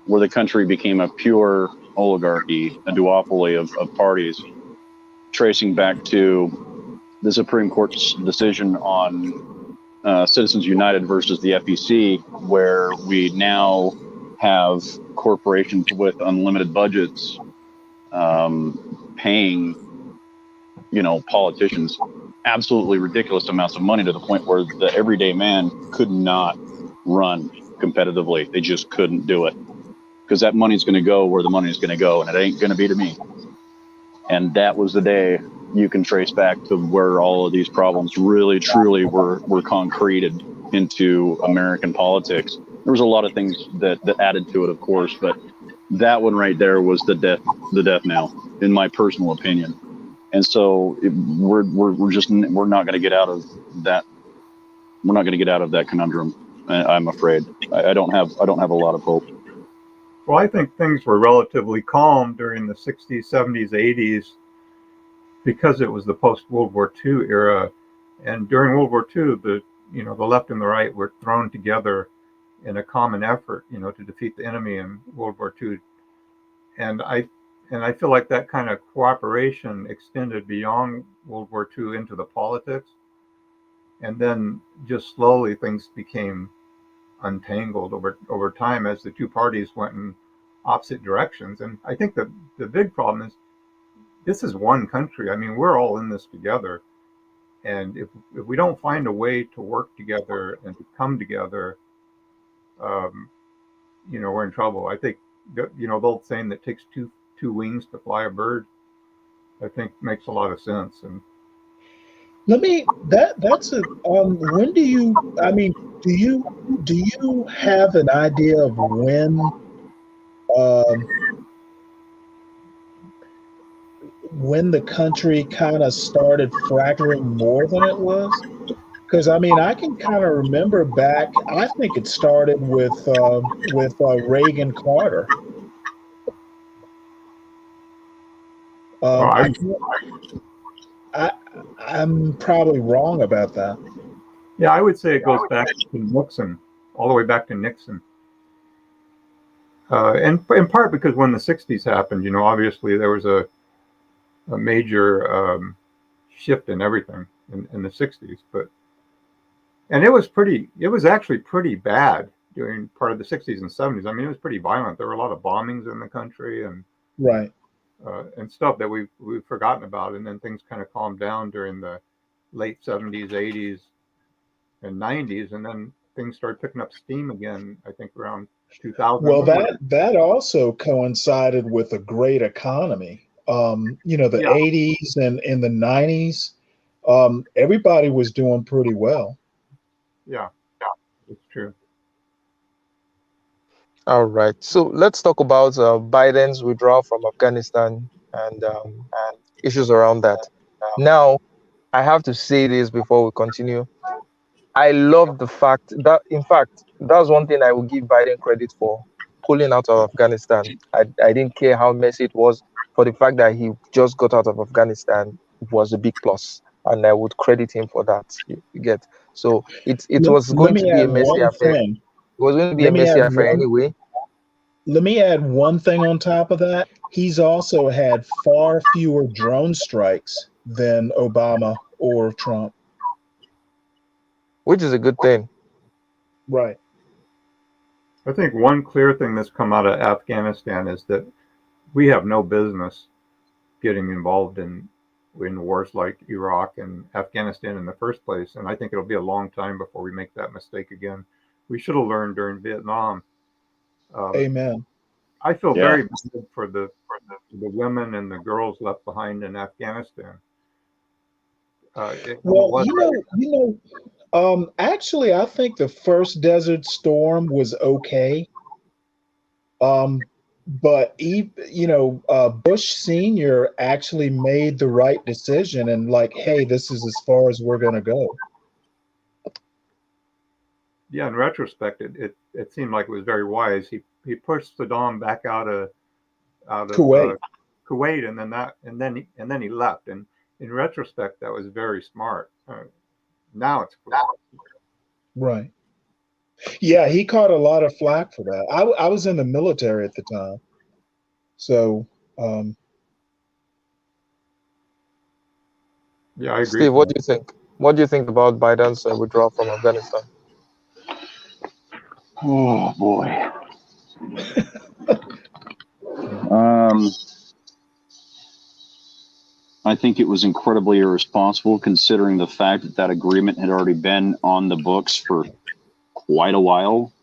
where the country became a pure oligarchy, a duopoly of parties, tracing back to the Supreme Court's decision on Citizens United versus the FEC, where we now have corporations with unlimited budgets paying, politicians absolutely ridiculous amounts of money, to the point where the everyday man could not run competitively. They just couldn't do it because that money's going to go where the money's going to go, and it ain't going to be to me. And that was the day you can trace back to where all of these problems really, truly were concreted into American politics. There was a lot of things that added to it, of course, but that one right there was the death knell, in my personal opinion. And so we're not going to get out of that. We're not going to get out of that conundrum. I'm afraid. I don't have a lot of hope. Well, I think things were relatively calm during the 60s, 70s, 80s because it was the post-World War II era. And during World War II, the left and the right were thrown together in a common effort, to defeat the enemy in World War II. And I feel like that kind of cooperation extended beyond World War II into the politics. And then just slowly things became untangled over time as the two parties went in opposite directions. And I think that the big problem is this is one country. I mean, we're all in this together. And if we don't find a way to work together and to come together, we're in trouble. I think, the old saying that takes two wings to fly a bird, I think makes a lot of sense. And when do you have an idea of when the country kind of started fracturing more than it was? Because I can kind of remember back. I think it started with Reagan Carter. I'm probably wrong about that. Yeah, I would say it goes back to Nixon, all the way back to Nixon. And in part because when the 60s happened, obviously there was a major shift in everything in the 60s. And it was actually pretty bad during part of the 60s and 70s. I mean, it was pretty violent. There were a lot of bombings in the country and right. And stuff that we've forgotten about. And then things kind of calmed down during the late 70s, 80s, and 90s. And then things started picking up steam again, I think around 2000. Well, that also coincided with a great economy. The 80s and in the 90s, everybody was doing pretty well. Yeah, it's true. All right. So let's talk about Biden's withdrawal from Afghanistan and issues around that. Now, I have to say this before we continue. I love the fact that, in fact, that's one thing I will give Biden credit for, pulling out of Afghanistan. I didn't care how messy it was. For the fact that he just got out of Afghanistan was a big plus, and I would credit him for that. You get? So it was going to be a messy affair. It was going to be a messy affair anyway. Let me add one thing on top of that. He's also had far fewer drone strikes than Obama or Trump. Which is a good thing. Right. I think one clear thing that's come out of Afghanistan is that we have no business getting involved in wars like Iraq and Afghanistan in the first place. And I think it'll be a long time before we make that mistake again. We should have learned during Vietnam. Amen. I feel very bad for the women and the girls left behind in Afghanistan. Actually, I think the first Desert Storm was okay. But Bush Sr. actually made the right decision and hey, this is as far as we're going to go. Yeah, in retrospect, it seemed like it was very wise. He pushed Saddam back out of Kuwait, and then he left. And in retrospect, that was very smart. Now it's clear. Right. Yeah, he caught a lot of flack for that. I was in the military at the time, so. Yeah, I agree. Steve, what do you think? What do you think about Biden's withdrawal from Afghanistan? Oh boy. I think it was incredibly irresponsible considering the fact that agreement had already been on the books for quite a while.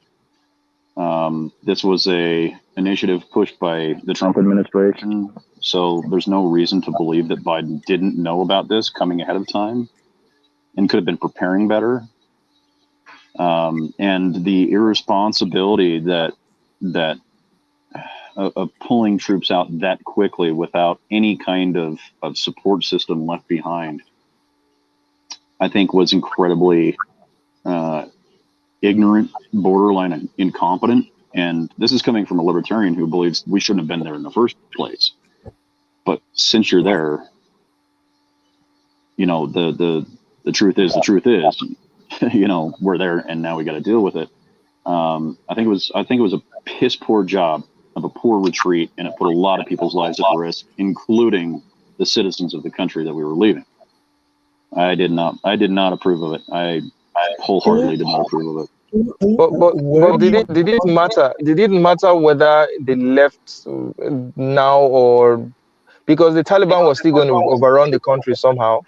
This was a initiative pushed by the Trump administration, so there's no reason to believe that Biden didn't know about this coming ahead of time and could have been preparing better. And the irresponsibility that of pulling troops out that quickly without any kind of support system left behind, I think was incredibly ignorant, borderline incompetent. And this is coming from a libertarian who believes we shouldn't have been there in the first place. But since you're there, you know, the truth is the truth is, you know, we're there and now we got to deal with it. I think it was a piss poor job of a poor retreat, and it put a lot of people's lives at risk, including the citizens of the country that we were leaving. I did not approve of it. I wholeheartedly did not approve of it. But did it matter? Did it matter whether they left now or because the Taliban was still going to overrun the country somehow,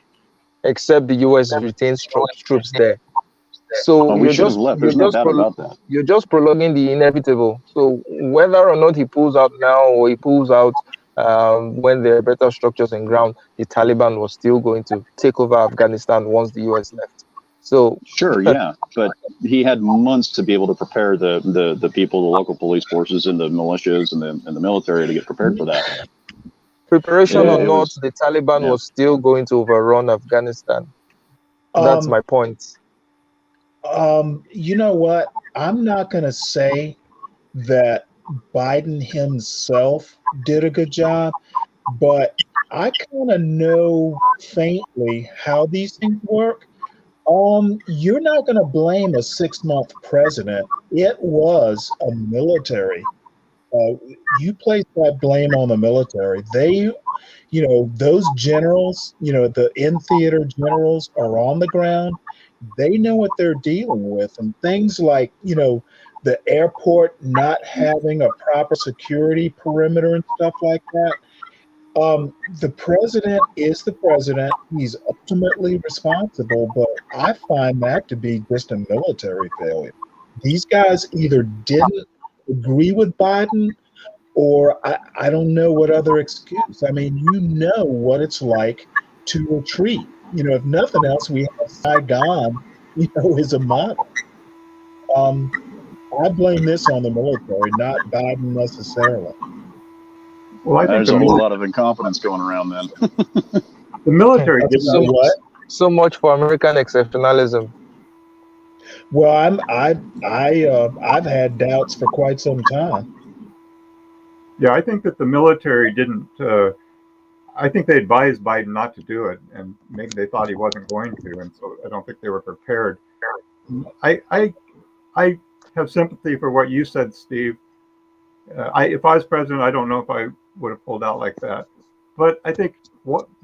except the U.S. retains troops there. So we should have left. There's no doubt about that. You're just prolonging the inevitable. So whether or not he pulls out now or he pulls out when there are better structures in ground, the Taliban was still going to take over Afghanistan once the U.S. left. So sure, yeah, but he had months to be able to prepare the people, the local police forces, and the militias and the military to get prepared for that. Preparation or not, the Taliban was still going to overrun Afghanistan. That's my point. You know what? I'm not going to say that Biden himself did a good job, but I kind of know faintly how these things work. You're not going to blame a 6-month president. It was a military. You place that blame on the military. They, you know, those generals, you know, the in-theater generals are on the ground. They know what they're dealing with. And things like, you know, the airport not having a proper security perimeter and stuff like that. The president is the president. He's ultimately responsible, but I find that to be just a military failure. These guys either didn't agree with Biden or I don't know what other excuse. I mean, you know what it's like to retreat. You know, if nothing else, we have Saigon, you know, as a model. I blame this on the military, not Biden necessarily. Well, I think there's a whole lot of incompetence going around then. The military did so much for American exceptionalism. Well, I've had doubts for quite some time. Yeah, I think that the military didn't. I think they advised Biden not to do it, and maybe they thought he wasn't going to, and so I don't think they were prepared. I have sympathy for what you said, Steve. If I was president, I don't know if I would have pulled out like that. But I think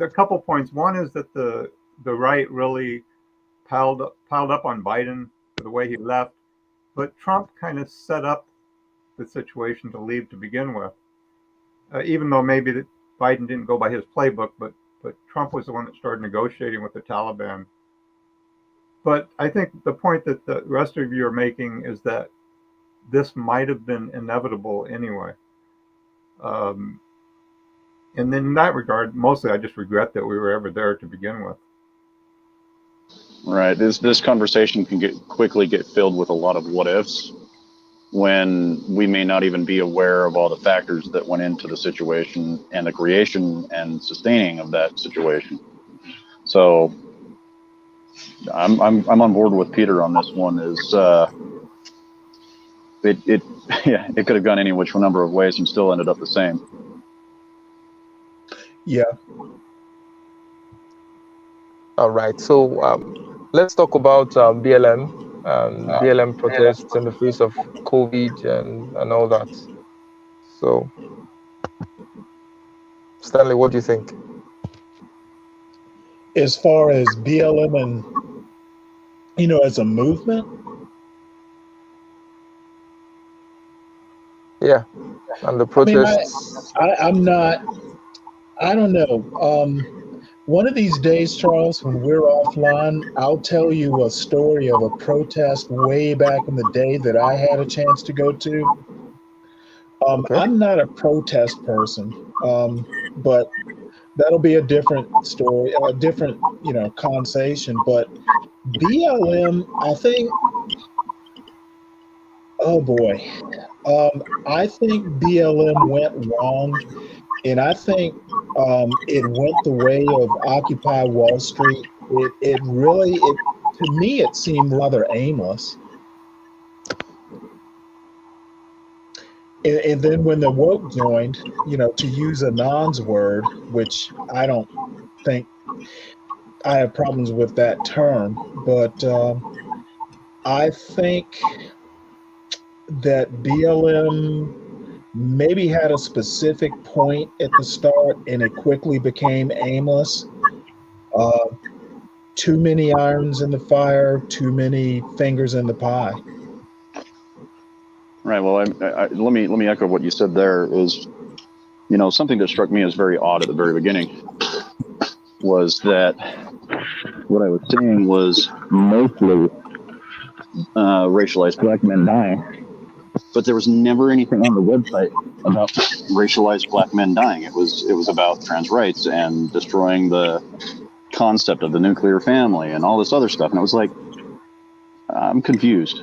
a couple points. One is that the right really piled up on Biden for the way he left, but Trump kind of set up the situation to leave to begin with. Even though maybe that Biden didn't go by his playbook, but Trump was the one that started negotiating with the Taliban. But I think the point that the rest of you are making is that this might have been inevitable anyway. And then in that regard, mostly I just regret that we were ever there to begin with. Right. This conversation can quickly get filled with a lot of what ifs when we may not even be aware of all the factors that went into the situation and the creation and sustaining of that situation. So I'm on board with Peter on this one. It could have gone any which number of ways and still ended up the same. Yeah. All right. So let's talk about BLM. BLM protests in the face of COVID and all that. So, Stanley, what do you think? As far as BLM and, you know, as a movement? Yeah, and the protests. I mean, I don't know. One of these days, Charles, when we're offline, I'll tell you a story of a protest way back in the day that I had a chance to go to. Okay. I'm not a protest person, but that'll be a different story, a different, conversation. But BLM, I think, oh boy, I think BLM went wrong, and I think it went the way of Occupy Wall Street. It really, to me, it seemed rather aimless. And then when the woke joined, to use Anand's word, which I don't think I have problems with that term, but I think that BLM maybe had a specific point at the start and it quickly became aimless. Uh, Too many irons in the fire, too many fingers in the pie. Right. Well, let me echo what you said. There is, something that struck me as very odd at the very beginning was that what I was seeing was mostly racialized black men dying, but there was never anything on the website about racialized black men dying. It was about trans rights and destroying the concept of the nuclear family and all this other stuff. And it was like, I'm confused.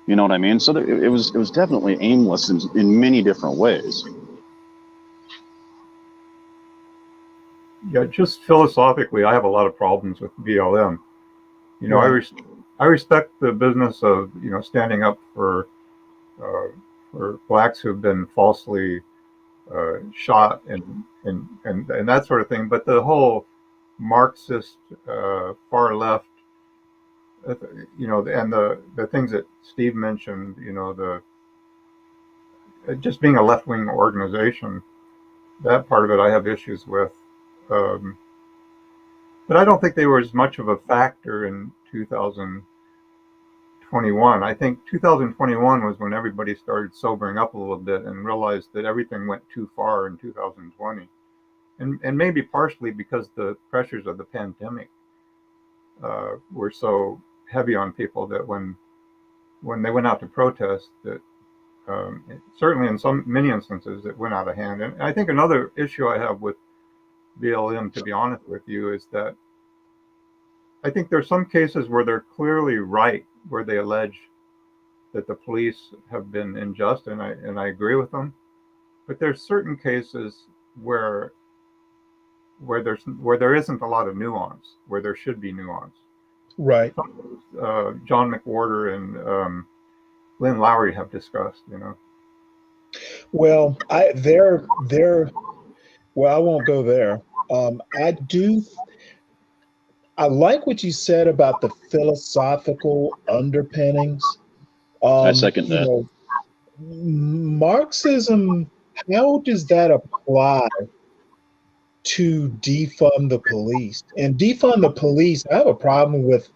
You know what I mean? So it was definitely aimless in many different ways. Yeah, just philosophically, I have a lot of problems with BLM. Right. I respect the business of standing up for blacks who've been falsely shot and that sort of thing. But the whole Marxist far left, and the things that Steve mentioned, the just being a left wing organization, that part of it I have issues with. Um, but I don't think they were as much of a factor in 2021. I think 2021 was when everybody started sobering up a little bit and realized that everything went too far in 2020. And maybe partially because the pressures of the pandemic were so heavy on people that when they went out to protest, that certainly in many instances it went out of hand. And I think another issue I have with BLM, to be honest with you, is that I think there's some cases where they're clearly right, where they allege that the police have been unjust, and I agree with them. But there's certain cases where there isn't a lot of nuance, where there should be nuance. Right. John McWhorter and Lynn Lowry have discussed. Well, well, I won't go there. I like what you said about the philosophical underpinnings. I second that. Marxism, how does that apply to defund the police? And defund the police, I have a problem with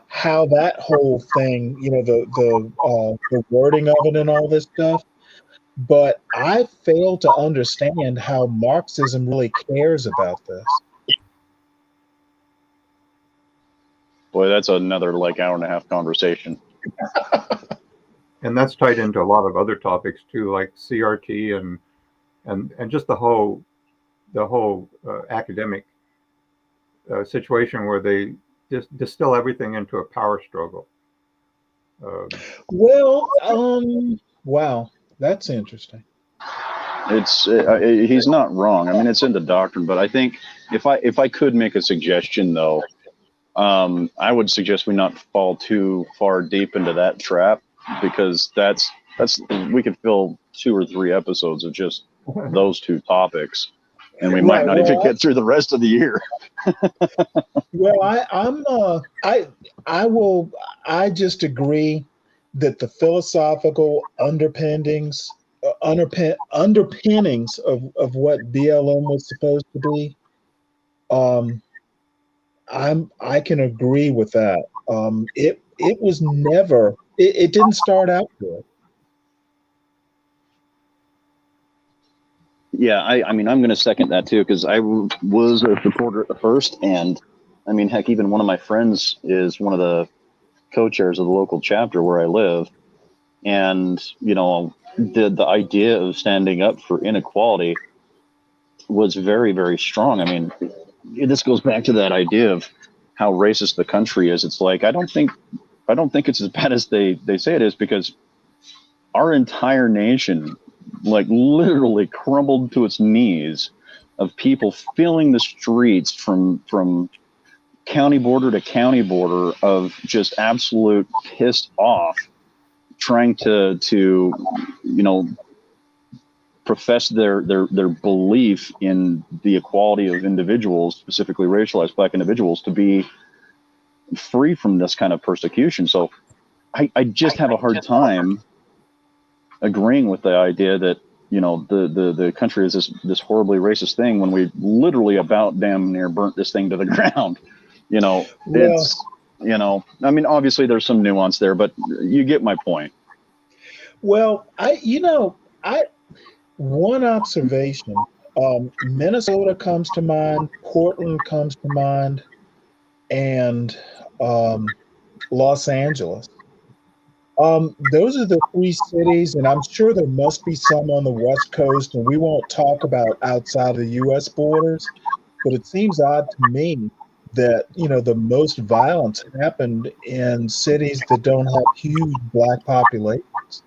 how that whole thing, the wording of it and all this stuff. But I fail to understand how Marxism really cares about this. Boy, that's another hour and a half conversation. And that's tied into a lot of other topics too, like CRT and just the whole academic situation where they just distill everything into a power struggle. Well, wow, that's interesting. He's not wrong. I mean, it's in the doctrine, but I think if I could make a suggestion though, I would suggest we not fall too far deep into that trap, because that's we could fill 2 or 3 episodes of just those 2 topics, and we might not even get through the rest of the year. Well, I just agree that the philosophical underpinnings of what BLM was supposed to be, I can agree with that. It was never, it didn't start out good. Yeah, I mean, I'm going to second that too, because I was a supporter at the first, and I mean, heck, even one of my friends is one of the co-chairs of the local chapter where I live, and you know, the idea of standing up for inequality was very, very strong. I mean, this goes back to that idea of how racist the country is. It's like I don't think it's as bad as they say it is, because our entire nation, like, literally crumbled to its knees of people filling the streets from county border to county border of just absolute pissed off, trying to you know, profess their belief in the equality of individuals, specifically racialized Black individuals, to be free from this kind of persecution. So I just have a hard time agreeing with the idea that, you know, the country is this horribly racist thing when we literally about damn near burnt this thing to the ground. You know, it's, you know, I mean, obviously there's some nuance there, but you get my point. Well, one observation, Minnesota comes to mind, Portland comes to mind, and Los Angeles. Those are the three cities, and I'm sure there must be some on the West Coast, and we won't talk about outside the U.S. borders, but it seems odd to me that, you know, the most violence happened in cities that don't have huge Black populations.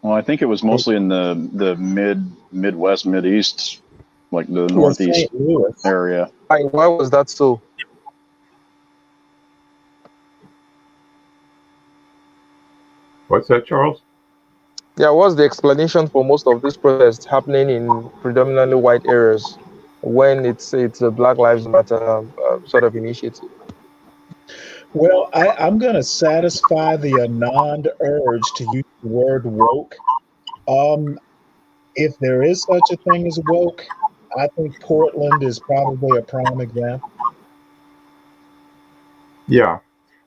Well, I think it was mostly in the Midwest, Mideast, like the Northeast area. Why was that so? What's that, Charles? Yeah, what's the explanation for most of these protests happening in predominantly white areas when it's a Black Lives Matter sort of initiative? Well, I'm going to satisfy the Anand urge to use the word woke. If there is such a thing as woke, I think Portland is probably a prime example. Yeah,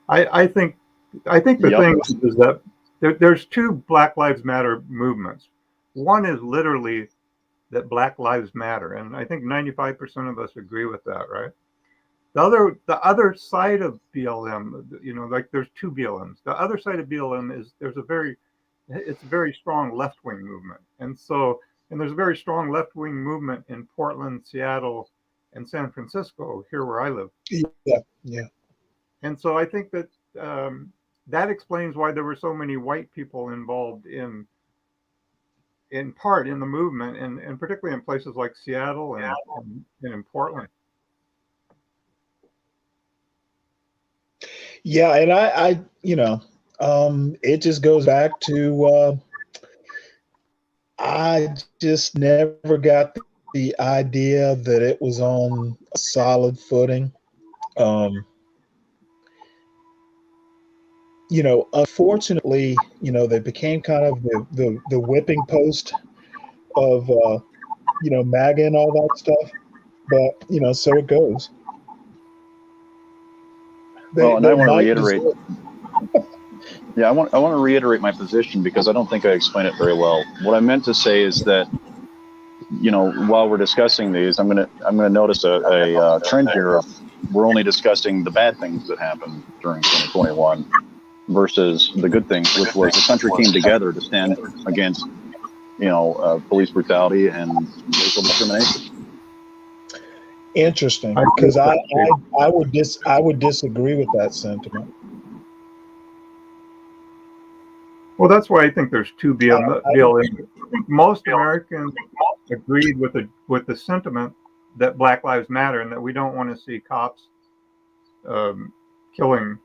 I think the thing is that there's two Black Lives Matter movements. One is literally that Black Lives Matter, and I think 95% of us agree with that, right? The other side of BLM, you know, like there's two BLMs. The other side of BLM is it's a very strong left-wing movement, and there's a very strong left-wing movement in Portland, Seattle, and San Francisco, here where I live. Yeah. And so I think that that explains why there were so many white people involved in part in the movement, and particularly in places like Seattle and in Portland. Yeah, and I you know, it just goes back to I just never got the idea that it was on a solid footing. You know, unfortunately, you know, they became kind of the whipping post of you know, MAGA and all that stuff. But, you know, so it goes. Well, and I want to reiterate. Yeah, I want to reiterate my position because I don't think I explained it very well. What I meant to say is that, you know, while we're discussing these, I'm gonna notice a trend here of we're only discussing the bad things that happened during 2021 versus the good things, which was the country came together to stand against, you know, police brutality and racial discrimination. Interesting, because I would disagree with that sentiment. Well, that's why I think there's two BLM. I think most Americans agreed with the sentiment that Black Lives Matter and that we don't want to see cops killing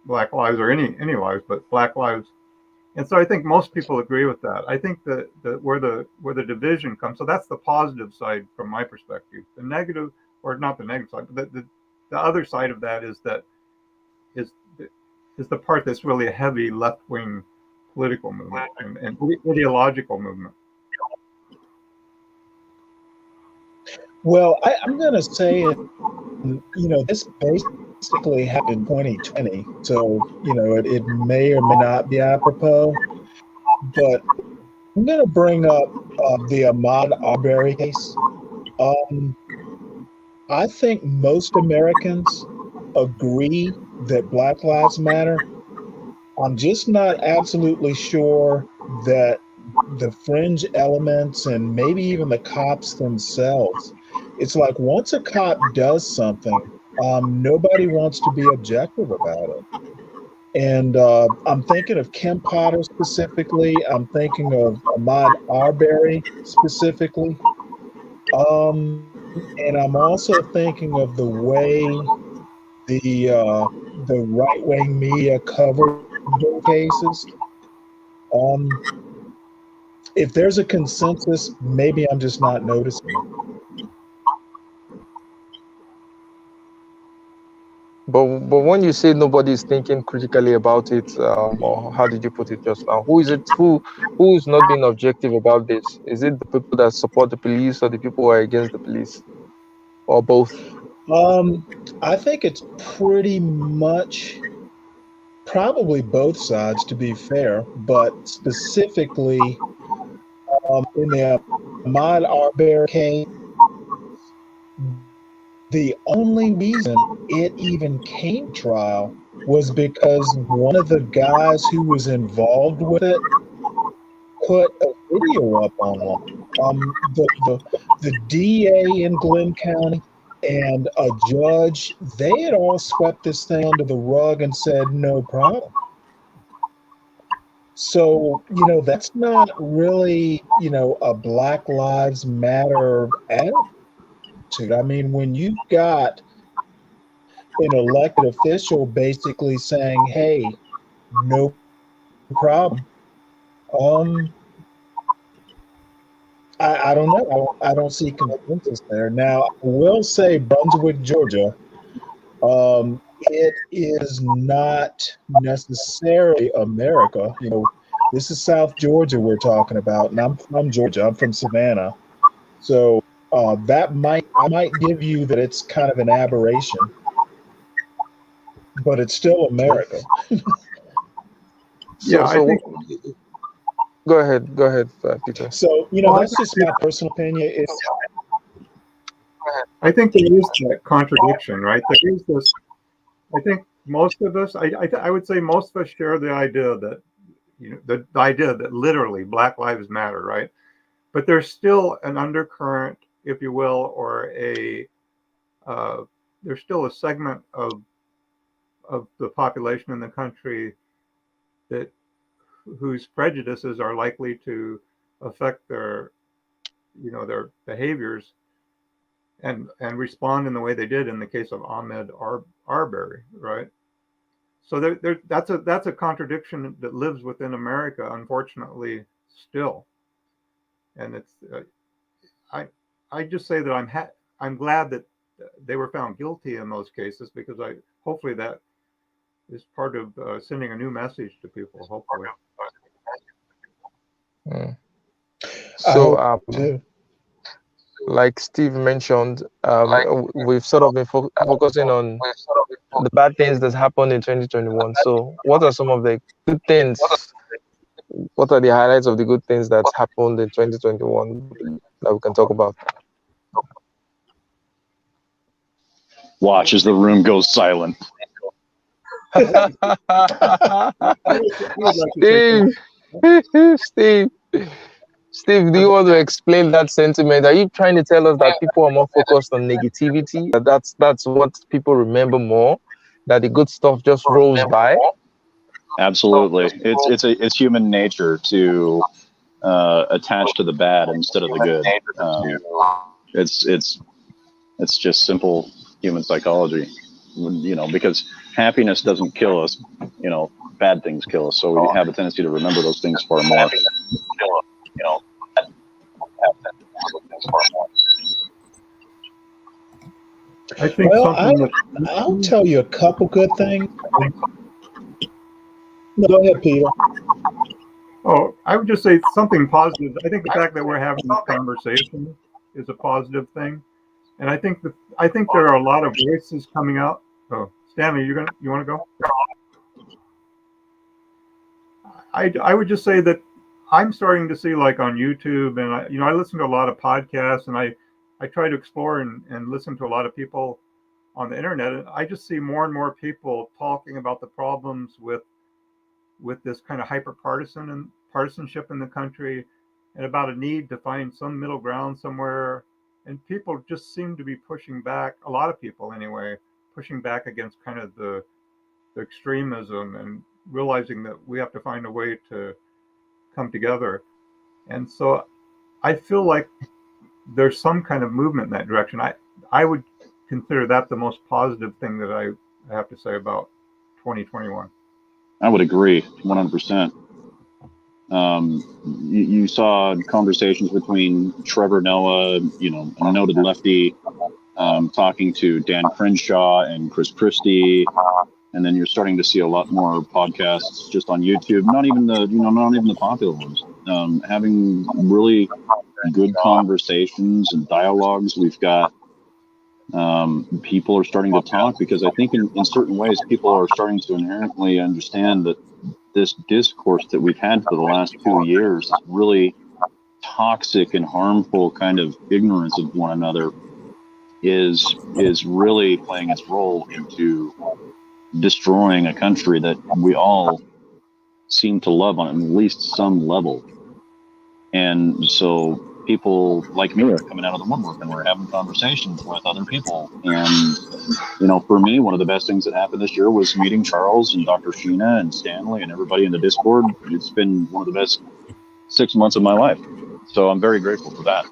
Black lives or any lives, but Black lives. And so I think most people agree with that. I think that where the division comes, so that's the positive side from my perspective. The negative, or not the negative side, but the other side of that is the part that's really a heavy left-wing political movement and ideological movement. Well, I'm going to say, you know, this basically happened in 2020, so, you know, it may or may not be apropos, but I'm going to bring up the Ahmaud Arbery case. I think most Americans agree that Black Lives Matter. I'm just not absolutely sure that the fringe elements and maybe even the cops themselves, it's like once a cop does something, nobody wants to be objective about it. And I'm thinking of Kim Potter specifically. I'm thinking of Ahmaud Arbery specifically. And I'm also thinking of the way the right wing media covered those cases. Um, if there's a consensus, maybe I'm just not noticing it. But when you say nobody's thinking critically about it, or how did you put it just now? Who is it? Who is not being objective about this? Is it the people that support the police or the people who are against the police, or both? Um, I think it's pretty much probably both sides, to be fair, but specifically in the Ahmaud Arbery case, the only reason it even came to trial was because one of the guys who was involved with it put a video up online. The DA in Glenn County and a judge, they had all swept this thing under the rug and said no problem. So, that's not really, a Black Lives Matter attitude. I mean, when you've got an elected official basically saying, hey, no problem. Um, I don't know. I don't see consensus there. Now, I will say Brunswick, Georgia, it is not necessarily America. This is South Georgia we're talking about, and I'm from Georgia. I'm from Savannah. So I might give you that it's kind of an aberration, but it's still America. Go ahead, Peter. So, that's just my personal opinion. I think there is that contradiction, right? There is this. I think most of us, I would say most of us share the idea that, the idea that literally Black Lives Matter, right? But there's still an undercurrent, if you will, or there's still a segment of the population in the country that whose prejudices are likely to affect their behaviors and respond in the way they did in the case of Ahmed Arbery, right? So that's a contradiction that lives within America, unfortunately, still. And it's I just say that I'm glad that they were found guilty in those cases, because hopefully that is part of sending a new message to people. Hopefully. So, like Steve mentioned, we've sort of been focusing on the bad things that happened in 2021. So, what are some of the good things? What are the highlights of the good things that happened in 2021 that we can talk about? Watch as the room goes silent. Steve, do you want to explain that sentiment? Are you trying to tell us that people are more focused on negativity? That's what people remember more? That the good stuff just rolls by? Absolutely, it's human nature to attach to the bad instead of the good. It's just simple human psychology, because happiness doesn't kill us. Bad things kill us, so we have a tendency to remember those things far more. I think I'll tell you a couple good things. No, go ahead, Peter. Oh, I would just say something positive. I think the fact that we're having this conversation is a positive thing, and I think there are a lot of voices coming out. Oh, Stanley, you want to go? I would just say that I'm starting to see, like on YouTube, and I listen to a lot of podcasts, and I try to explore and listen to a lot of people on the internet, and I just see more and more people talking about the problems with this kind of hyper partisan and partisanship in the country, and about a need to find some middle ground somewhere. And people just seem to be pushing back, a lot of people anyway, pushing back against kind of the extremism, and realizing that we have to find a way to come together. And so I feel like there's some kind of movement in that direction. I would consider that the most positive thing that I have to say about 2021. I would agree 100%. You saw conversations between Trevor Noah, a noted lefty, talking to Dan Crenshaw and Chris Christie, and then you're starting to see a lot more podcasts just on YouTube. Not even the popular ones, having really good conversations and dialogues. We've got people are starting to talk, because I think in certain ways people are starting to inherently understand that this discourse that we've had for the last 2 years, is really toxic and harmful kind of ignorance of one another, is really playing its role into destroying a country that we all seem to love on at least some level. And so people like me are coming out of the woodwork, and we're having conversations with other people. And for me, one of the best things that happened this year was meeting Charles and Dr. Sheena and Stanley and everybody in the Discord. It's been one of the best 6 months of my life. So I'm very grateful for that,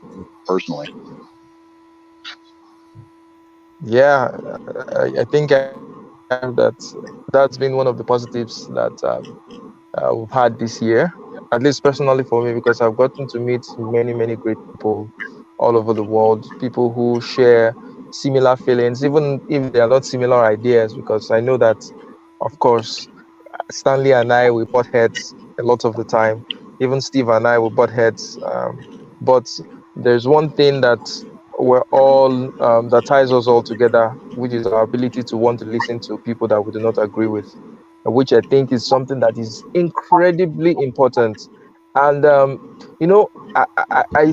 personally. Yeah, I think that's been one of the positives that we've had this year, at least personally for me, because I've gotten to meet many, many great people all over the world, people who share similar feelings, even if they are not similar ideas, because I know that, of course, Stanley and I, we butt heads a lot of the time. Even Steve and I, we butt heads. But there's one thing that that ties us all together, which is our ability to want to listen to people that we do not agree with, which I think is something that is incredibly important. And I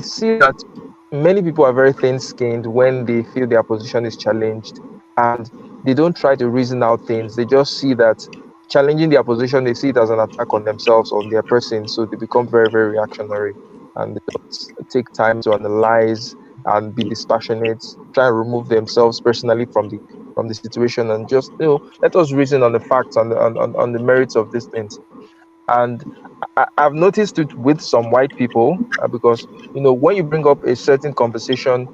see that many people are very thin-skinned when they feel their position is challenged, and they don't try to reason out things. They just see that challenging their position, they see it as an attack on themselves, on their person, so they become very, very reactionary, and they don't take time to analyze and be dispassionate, try and remove themselves personally from the situation, and just let us reason on the facts, on the merits of these things. And I've noticed it with some white people, because when you bring up a certain conversation,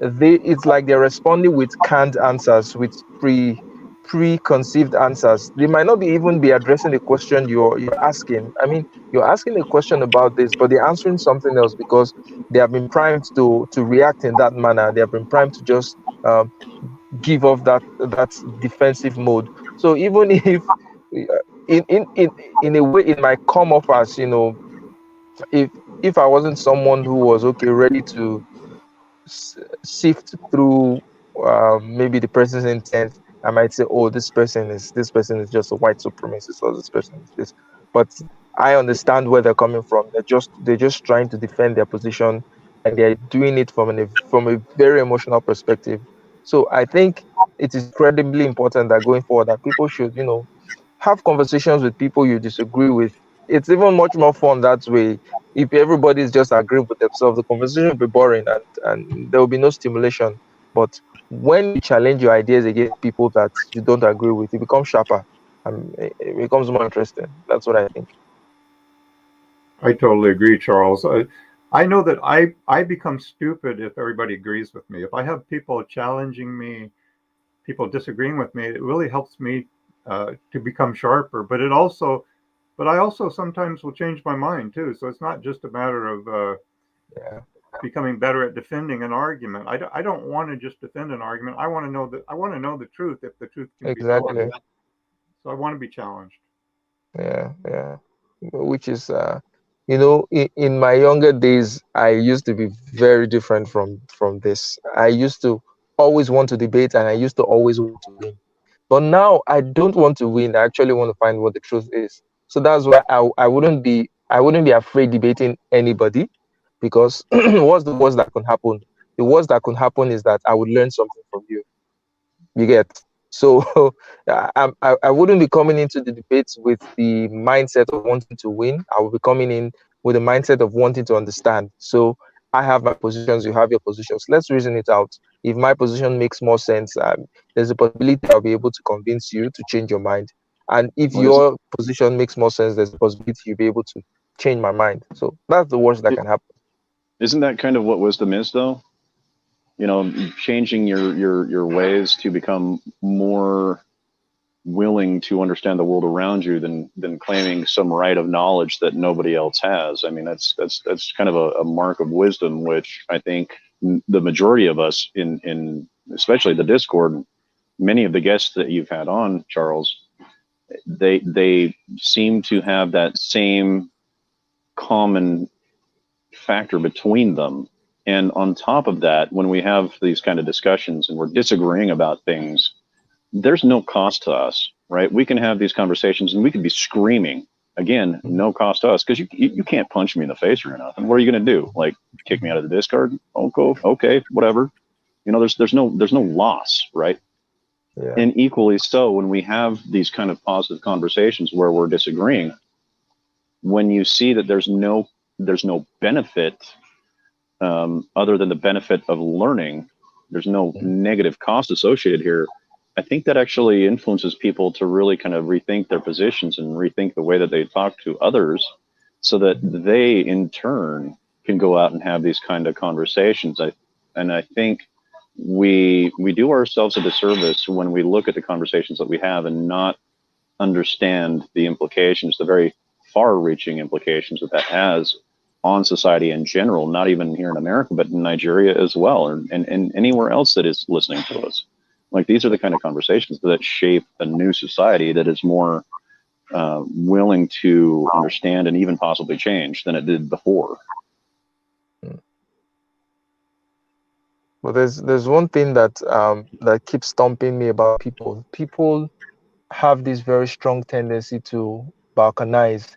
it's like they're responding with canned answers, with preconceived answers. They might not be even be addressing the question you're asking. I mean, you're asking a question about this, but they're answering something else, because they have been primed to react in that manner. They have been primed to just give off that defensive mode. So even if in a way it might come off as, if I wasn't someone who was ready to sift through maybe the person's intent, I might say, oh, this person is just a white supremacist, or this person is this. But I understand where they're coming from. They're just trying to defend their position, and they're doing it from a very emotional perspective. So I think it is incredibly important that going forward, that people should have conversations with people you disagree with. It's even much more fun that way. If everybody's just agreeing with themselves, the conversation will be boring, and there will be no stimulation. But when you challenge your ideas against people that you don't agree with, it becomes sharper, and it becomes more interesting. That's what I think. I totally agree, Charles. I know that I become stupid if everybody agrees with me. If I have people challenging me, people disagreeing with me, it really helps me to become sharper. But I also sometimes will change my mind too. So it's not just a matter of Yeah, becoming better at defending an argument. I don't want to just defend an argument. I want to know the truth, if the truth can be told. exactly. So I want to be challenged. Yeah. Which is, in my younger days, I used to be very different from this. I used to always want to debate, and I used to always want to win. But now I don't want to win. I actually want to find what the truth is. So that's why I wouldn't be I wouldn't be afraid debating anybody, because what's the worst that can happen? The worst that can happen is that I would learn something from you. You get. So I wouldn't be coming into the debates with the mindset of wanting to win. I will be coming in with the mindset of wanting to understand. So I have my positions, you have your positions. Let's reason it out. If my position makes more sense, there's a possibility I'll be able to convince you to change your mind. And if Well, isn't, your position makes more sense, there's a possibility you'll be able to change my mind. So that's the worst that can happen. isn't that kind of what wisdom is, though? You know, changing your ways to become more willing to understand the world around you than claiming some right of knowledge that nobody else has. I mean, that's kind of a mark of wisdom, which I think the majority of us in especially the Discord, many of the guests that you've had on, Charles, they seem to have that same common factor between them. And on top of that, when we have these kind of discussions and we're disagreeing about things, there's no cost to us, right? We can have these conversations and we could be screaming. Again, no cost to us, because you can't punch me in the face or nothing. What are you going to do? Like, kick me out of the Discord? Okay, whatever. You know, there's no loss, right? Yeah. And equally so, when we have these kind of positive conversations where we're disagreeing, when you see that there's no benefit other than the benefit of learning, there's no negative cost associated here. I think that actually influences people to really kind of rethink their positions and rethink the way that they talk to others, so that they in turn can go out and have these kind of conversations. I think we do ourselves a disservice when we look at the conversations that we have and not understand the implications, the very far-reaching implications that has on society in general, not even here in America, but in Nigeria as well, and anywhere else that is listening to us. Like, these are the kind of conversations that shape a new society that is more willing to understand and even possibly change than it did before. But there's one thing that that keeps stomping me about people. People have this very strong tendency to balkanize.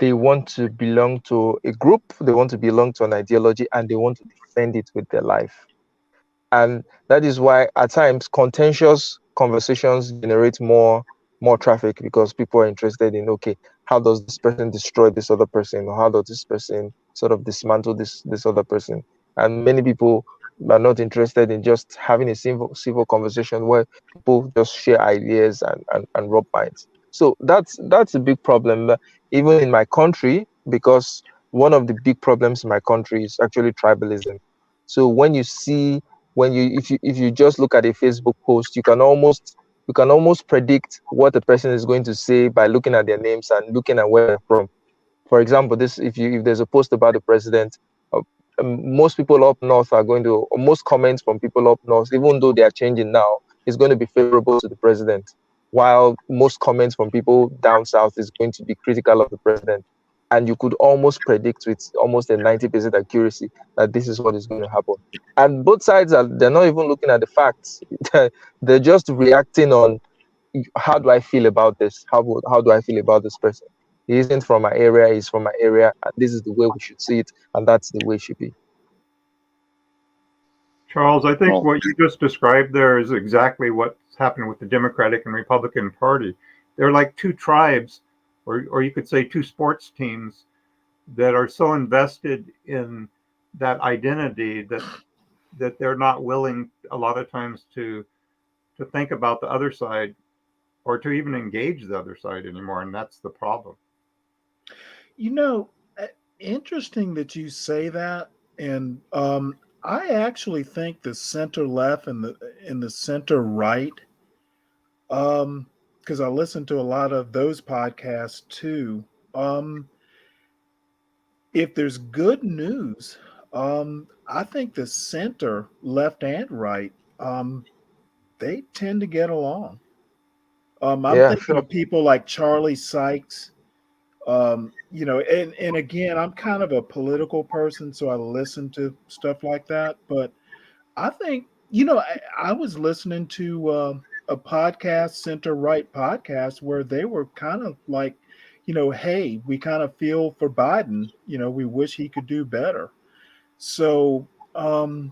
They want to belong to a group, they want to belong to an ideology, and they want to defend it with their life. And that is why at times contentious conversations generate more traffic, because people are interested in, okay, how does this person destroy this other person, or how does this person sort of dismantle this other person. And many people are not interested in just having a civil conversation where people just share ideas and rub minds. So that's a big problem, even in my country, because one of the big problems in my country is actually tribalism. So when you see, if you just look at a Facebook post, you can almost predict what the person is going to say by looking at their names and looking at where they're from. For example, if there's a post about the president, most people up north are going to, or most comments from people up north, even though they are changing now, is going to be favorable to the president, while most comments from people down south is going to be critical of the president. And you could almost predict with almost a 90% accuracy that this is what is going to happen. And both sides they're not even looking at the facts. They're just reacting on, how do I feel about this? How do I feel about this person? He isn't from my area, he's from my area, and this is the way we should see it, and that's the way it should be. Charles, I think Well, what you just described there is exactly what's happened with the Democratic and Republican Party. They're like two tribes, or you could say two sports teams, that are so invested in that identity that they're not willing a lot of times to think about the other side, or to even engage the other side anymore, and that's the problem. You know, interesting that you say that, and I actually think the center left and the center right, because I listen to a lot of those podcasts too. Um, if there's good news, I think the center, left and right, they tend to get along. I'm Yeah, thinking sure. of people like Charlie Sykes. And again, I'm kind of a political person, so I listen to stuff like that. But I think, I was listening to a podcast, center right podcast, where they were kind of like, hey, we kind of feel for Biden. We wish he could do better. So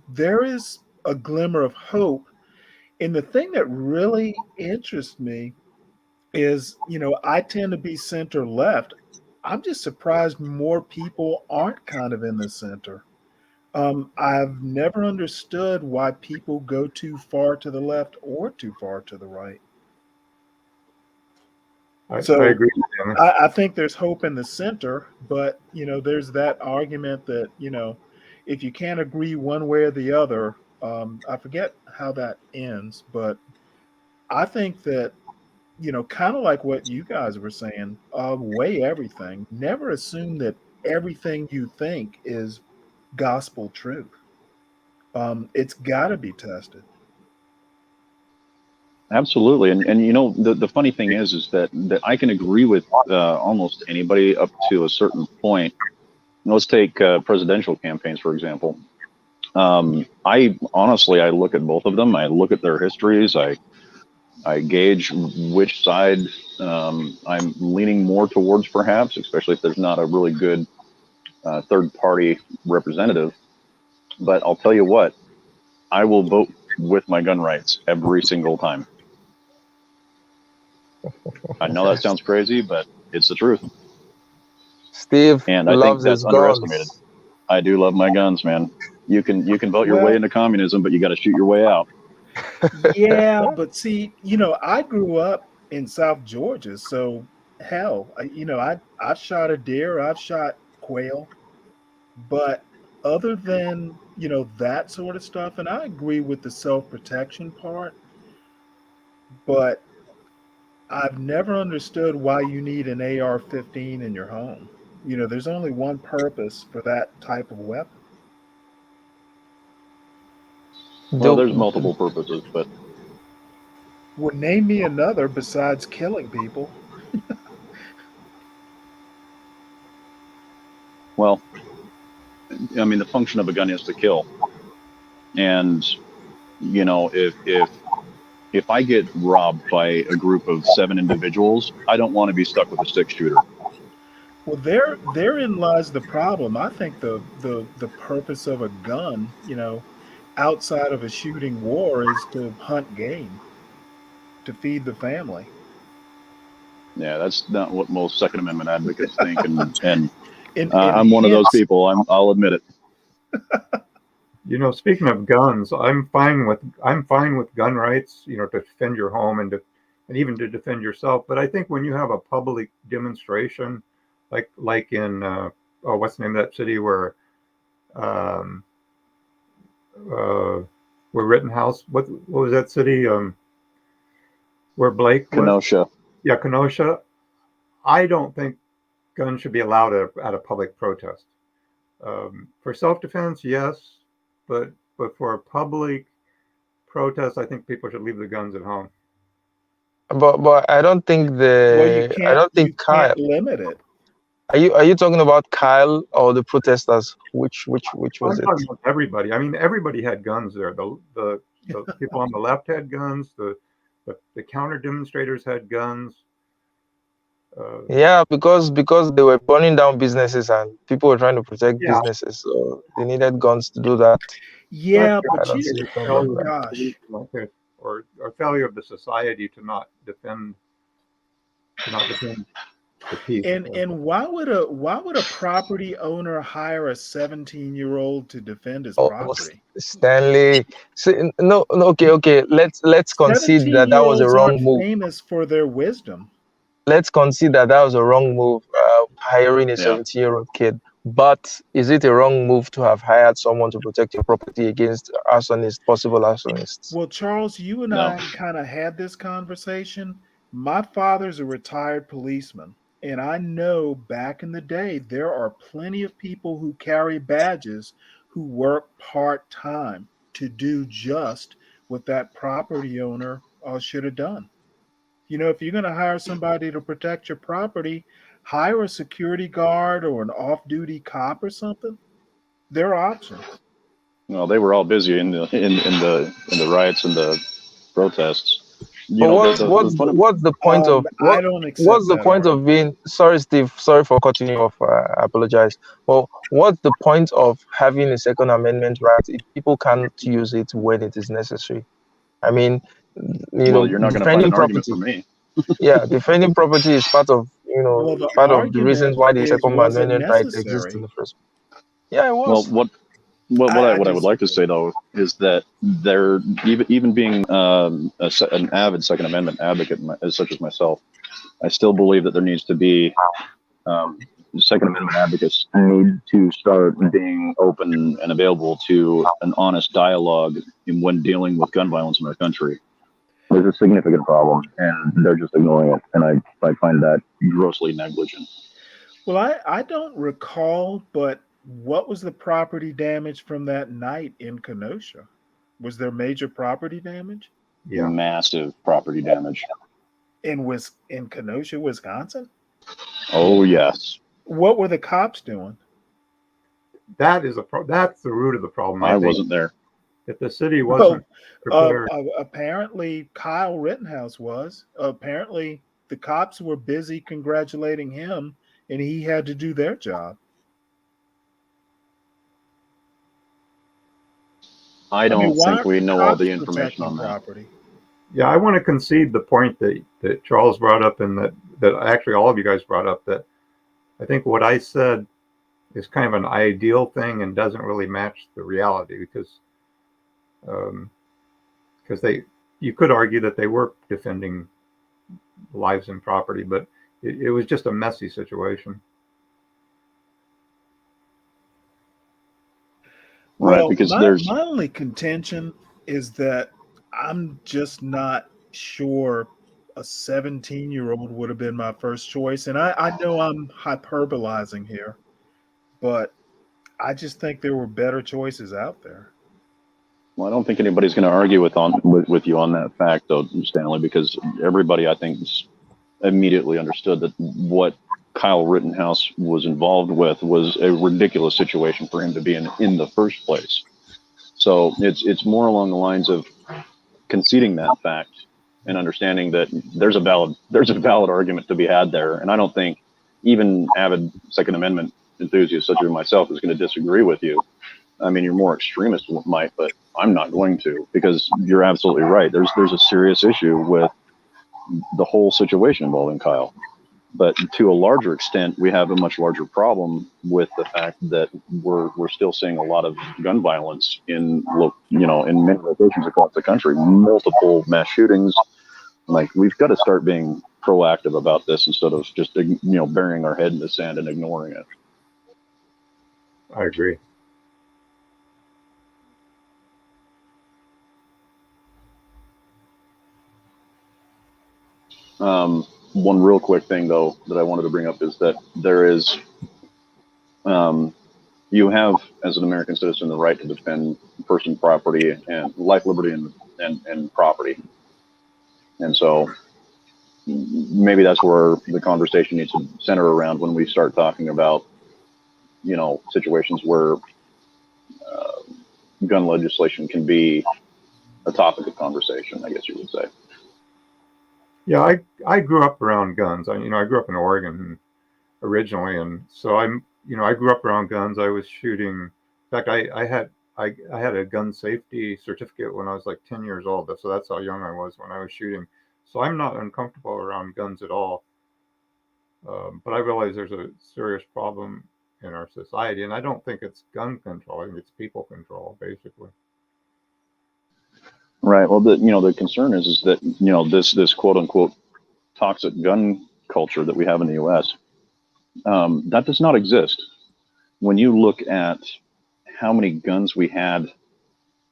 there is a glimmer of hope. And the thing that really interests me is, I tend to be center left. I'm just surprised more people aren't kind of in the center. I've never understood why people go too far to the left or too far to the right. I So agree with you. I think there's hope in the center, but there's that argument that if you can't agree one way or the other, I forget how that ends, but I think that kind of like what you guys were saying, weigh everything. Never assume that everything you think is gospel truth. It's got to be tested. Absolutely. And the funny thing is that I can agree with almost anybody up to a certain point. Let's take presidential campaigns, for example. I honestly, I look at both of them. I look at their histories. I gauge which side I'm leaning more towards, perhaps, especially if there's not a really good third party representative. But I'll tell you what, I will vote with my gun rights every single time. I know that sounds crazy, but it's the truth. Steve And I think loves that's his underestimated. guns. I do love my guns, man. You can vote your way Well, into communism, but you got to shoot your way out. yeah, but see, I grew up in South Georgia, so hell, I've shot a deer, I've shot quail, but other than that sort of stuff, and I agree with the self protection part, but I've never understood why you need an AR-15 in your home. There's only one purpose for that type of weapon. Well, there's Do, multiple purposes, but Well, name me another besides killing people. well, I mean, the function of a gun is to kill. And if I get robbed by a group of 7 individuals, I don't want to be stuck with a 6-shooter. Well, therein lies the problem. I think the purpose of a gun, outside of a shooting war, is to hunt game, to feed the family. Yeah, that's not what most Second Amendment advocates think, and And I'm one of those hence, people. I'll admit it. Speaking of guns, I'm fine with gun rights. To defend your home and even to defend yourself. But I think when you have a public demonstration, like in what's the name of that city um, uh, where Rittenhouse, what was that city? Where Blake was? Kenosha. Yeah, Kenosha. I don't think guns should be allowed at a public protest. For self-defense, yes, but for a public protest, I think people should leave the guns at home. but I don't think well, I don't you think Kyle. can't limit it. Are you talking about Kyle or the protesters? Which was I'm it? talking about everybody. I mean, everybody had guns there. The people on the left had guns. The counter demonstrators had guns. Yeah, because they were burning down businesses and people were trying to protect Yeah, businesses, so they needed guns to do that. that's Yeah, I but don't see a problem failure with of that. the gosh. police, or failure of the society to not defend the peace. And why would a property owner hire a 17-year-old to defend his Oh, property? Stanley. No, no, okay. Let's concede that that was a 17-year-olds wrong aren't move. famous for their wisdom. Let's concede that that was a wrong move, hiring a Yeah. 17-year-old kid. But is it a wrong move to have hired someone to protect your property against possible arsonists? Well, Charles, you and No. I kind of had this conversation. My father's a retired policeman, and I know back in the day there are plenty of people who carry badges who work part time to do just what that property owner should have done. If you're going to hire somebody to protect your property, hire a security guard or an off duty cop or something. There are options. Well, they were all busy in the riots and the protests. You But know, what's the point of I don't accept what's the that point of being sorry, Steve? Sorry for cutting you off. I apologize. Well, what's the point of having a Second Amendment right if people can't use it when it is necessary? I mean, well, you're not going to find defending an argument property. from me. Yeah, defending property is part of Well, the part of the reasons argument why the is, Second was it Amendment right exists in necessary? the first place. Yeah, it Well, was. what I would like to disagree. say though is that there, even being an avid Second Amendment advocate such as myself, I still believe that there needs to be Second Amendment advocates need to start being open and available to an honest dialogue when dealing with gun violence in our country. There's a significant problem, and they're just ignoring it, and I find that grossly negligent. Well, I don't recall, but what was the property damage from that night in Kenosha? Was there major property damage Yeah, Massive property damage. in Kenosha, Wisconsin? Oh yes, What were the cops doing? that is that's the root of the problem. I I think wasn't there. if the city Well, wasn't prepared, apparently Kyle Rittenhouse was. Apparently the cops were busy congratulating him, and he had to do their job. I don't Why think aren't we the know all cops the information protecting on that. property? yeah, I want to concede the point that Charles brought up, and that actually all of you guys brought up. That I think what I said is kind of an ideal thing and doesn't really match the reality because you could argue that they were defending lives and property, but it was just a messy situation. Right, Well, because my only contention is that I'm just not sure a 17-year-old would have been my first choice. And I know I'm hyperbolizing here, but I just think there were better choices out there. Well, I don't think anybody's going to argue with you on that fact, though, Stanley, because everybody, I think, immediately understood that what Kyle Rittenhouse was involved with was a ridiculous situation for him to be in the first place. So it's more along the lines of conceding that fact and understanding that there's a valid argument to be had there. And I don't think even avid Second Amendment enthusiasts such as myself is going to disagree with you. I mean, you're more extremist might, but I'm not going to, because you're absolutely right. There's a serious issue with the whole situation involving Kyle. But to a larger extent, we have a much larger problem with the fact that we're still seeing a lot of gun violence in many locations across the country, multiple mass shootings. Like, we've got to start being proactive about this instead of just burying our head in the sand and ignoring it. I agree. One real quick thing, though, that I wanted to bring up is that there is, you have, as an American citizen, the right to defend person, property, and life, liberty, and property. And so maybe that's where the conversation needs to center around when we start talking about, situations where gun legislation can be a topic of conversation, I guess you would say. Yeah, I grew up around guns. I grew up in Oregon originally, and so I grew up around guns. I was shooting. In fact, I had a gun safety certificate when I was like 10 years old. So that's how young I was when I was shooting. So I'm not uncomfortable around guns at all. But I realize there's a serious problem in our society, and I don't think it's gun control. I think it's people control, basically. Right. Well, the concern is that this quote unquote toxic gun culture that we have in the U.S. That does not exist. When you look at how many guns we had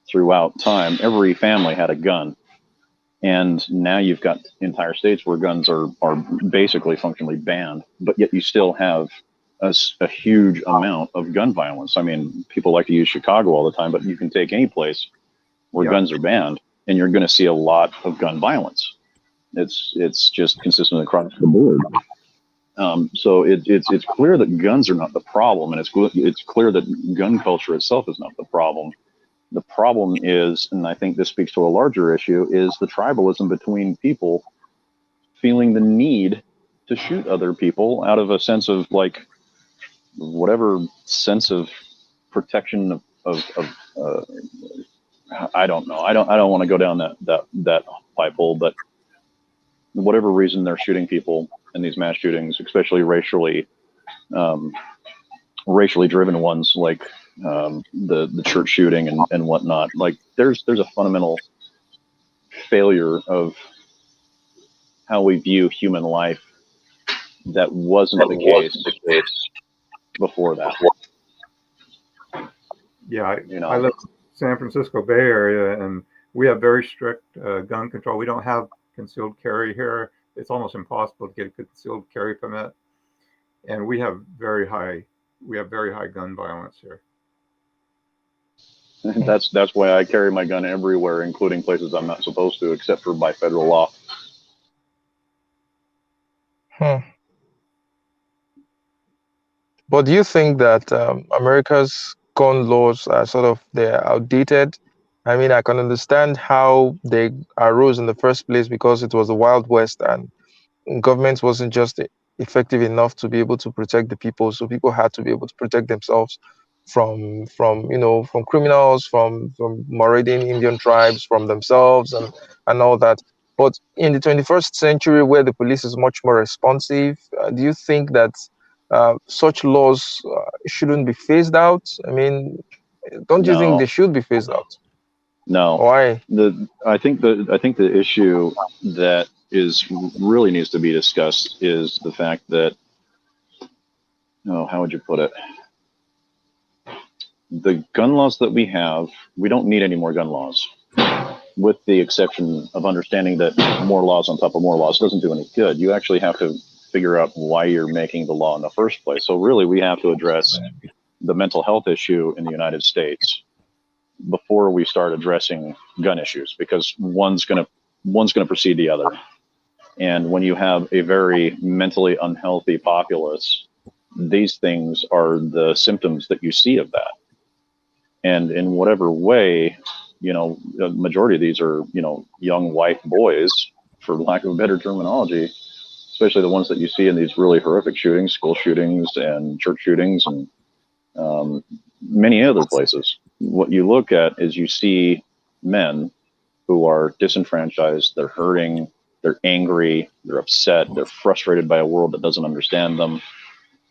throughout time, every family had a gun, and now you've got entire states where guns are basically functionally banned, but yet you still have a huge amount of gun violence. I mean, people like to use Chicago all the time, but you can take any place where guns are banned, and you're going to see a lot of gun violence. It's just consistent across the board. So it's clear that guns are not the problem, and it's clear that gun culture itself is not the problem. The problem is, and I think this speaks to a larger issue, is the tribalism between people feeling the need to shoot other people out of a sense of like whatever sense of protection of I don't know. I don't want to go down that pipe hole, but whatever reason they're shooting people in these mass shootings, especially racially driven ones, like the church shooting and whatnot. Like there's a fundamental failure of how we view human life that wasn't the case before that. Yeah, I live in San Francisco Bay Area, and we have very strict gun control. We don't have concealed carry here. It's almost impossible to get a concealed carry permit, and we have very high gun violence here. That's why I carry my gun everywhere, including places I'm not supposed to, except for by federal law. But do you think that America's gun laws are they're outdated? I mean, I can understand how they arose in the first place because it was the Wild West and government wasn't just effective enough to be able to protect the people. So people had to be able to protect themselves from criminals, from marauding Indian tribes, from themselves and all that. But in the 21st century, where the police is much more responsive, do you think that such laws shouldn't be phased out? I mean, don't you think they should be phased out? No. Why? I think the issue that really needs to be discussed is the fact that, how would you put it? The gun laws that we have, we don't need any more gun laws, with the exception of understanding that more laws on top of more laws doesn't do any good. You actually have to figure out why you're making the law in the first place. So really, we have to address the mental health issue in the United States before we start addressing gun issues, because one's going to precede the other. And when you have a very mentally unhealthy populace, these things are the symptoms that you see of that. And in whatever way, the majority of these are, young white boys, for lack of a better terminology, especially the ones that you see in these really horrific shootings, school shootings and church shootings and many other places. What you look at is you see men who are disenfranchised, they're hurting, they're angry, they're upset, they're frustrated by a world that doesn't understand them.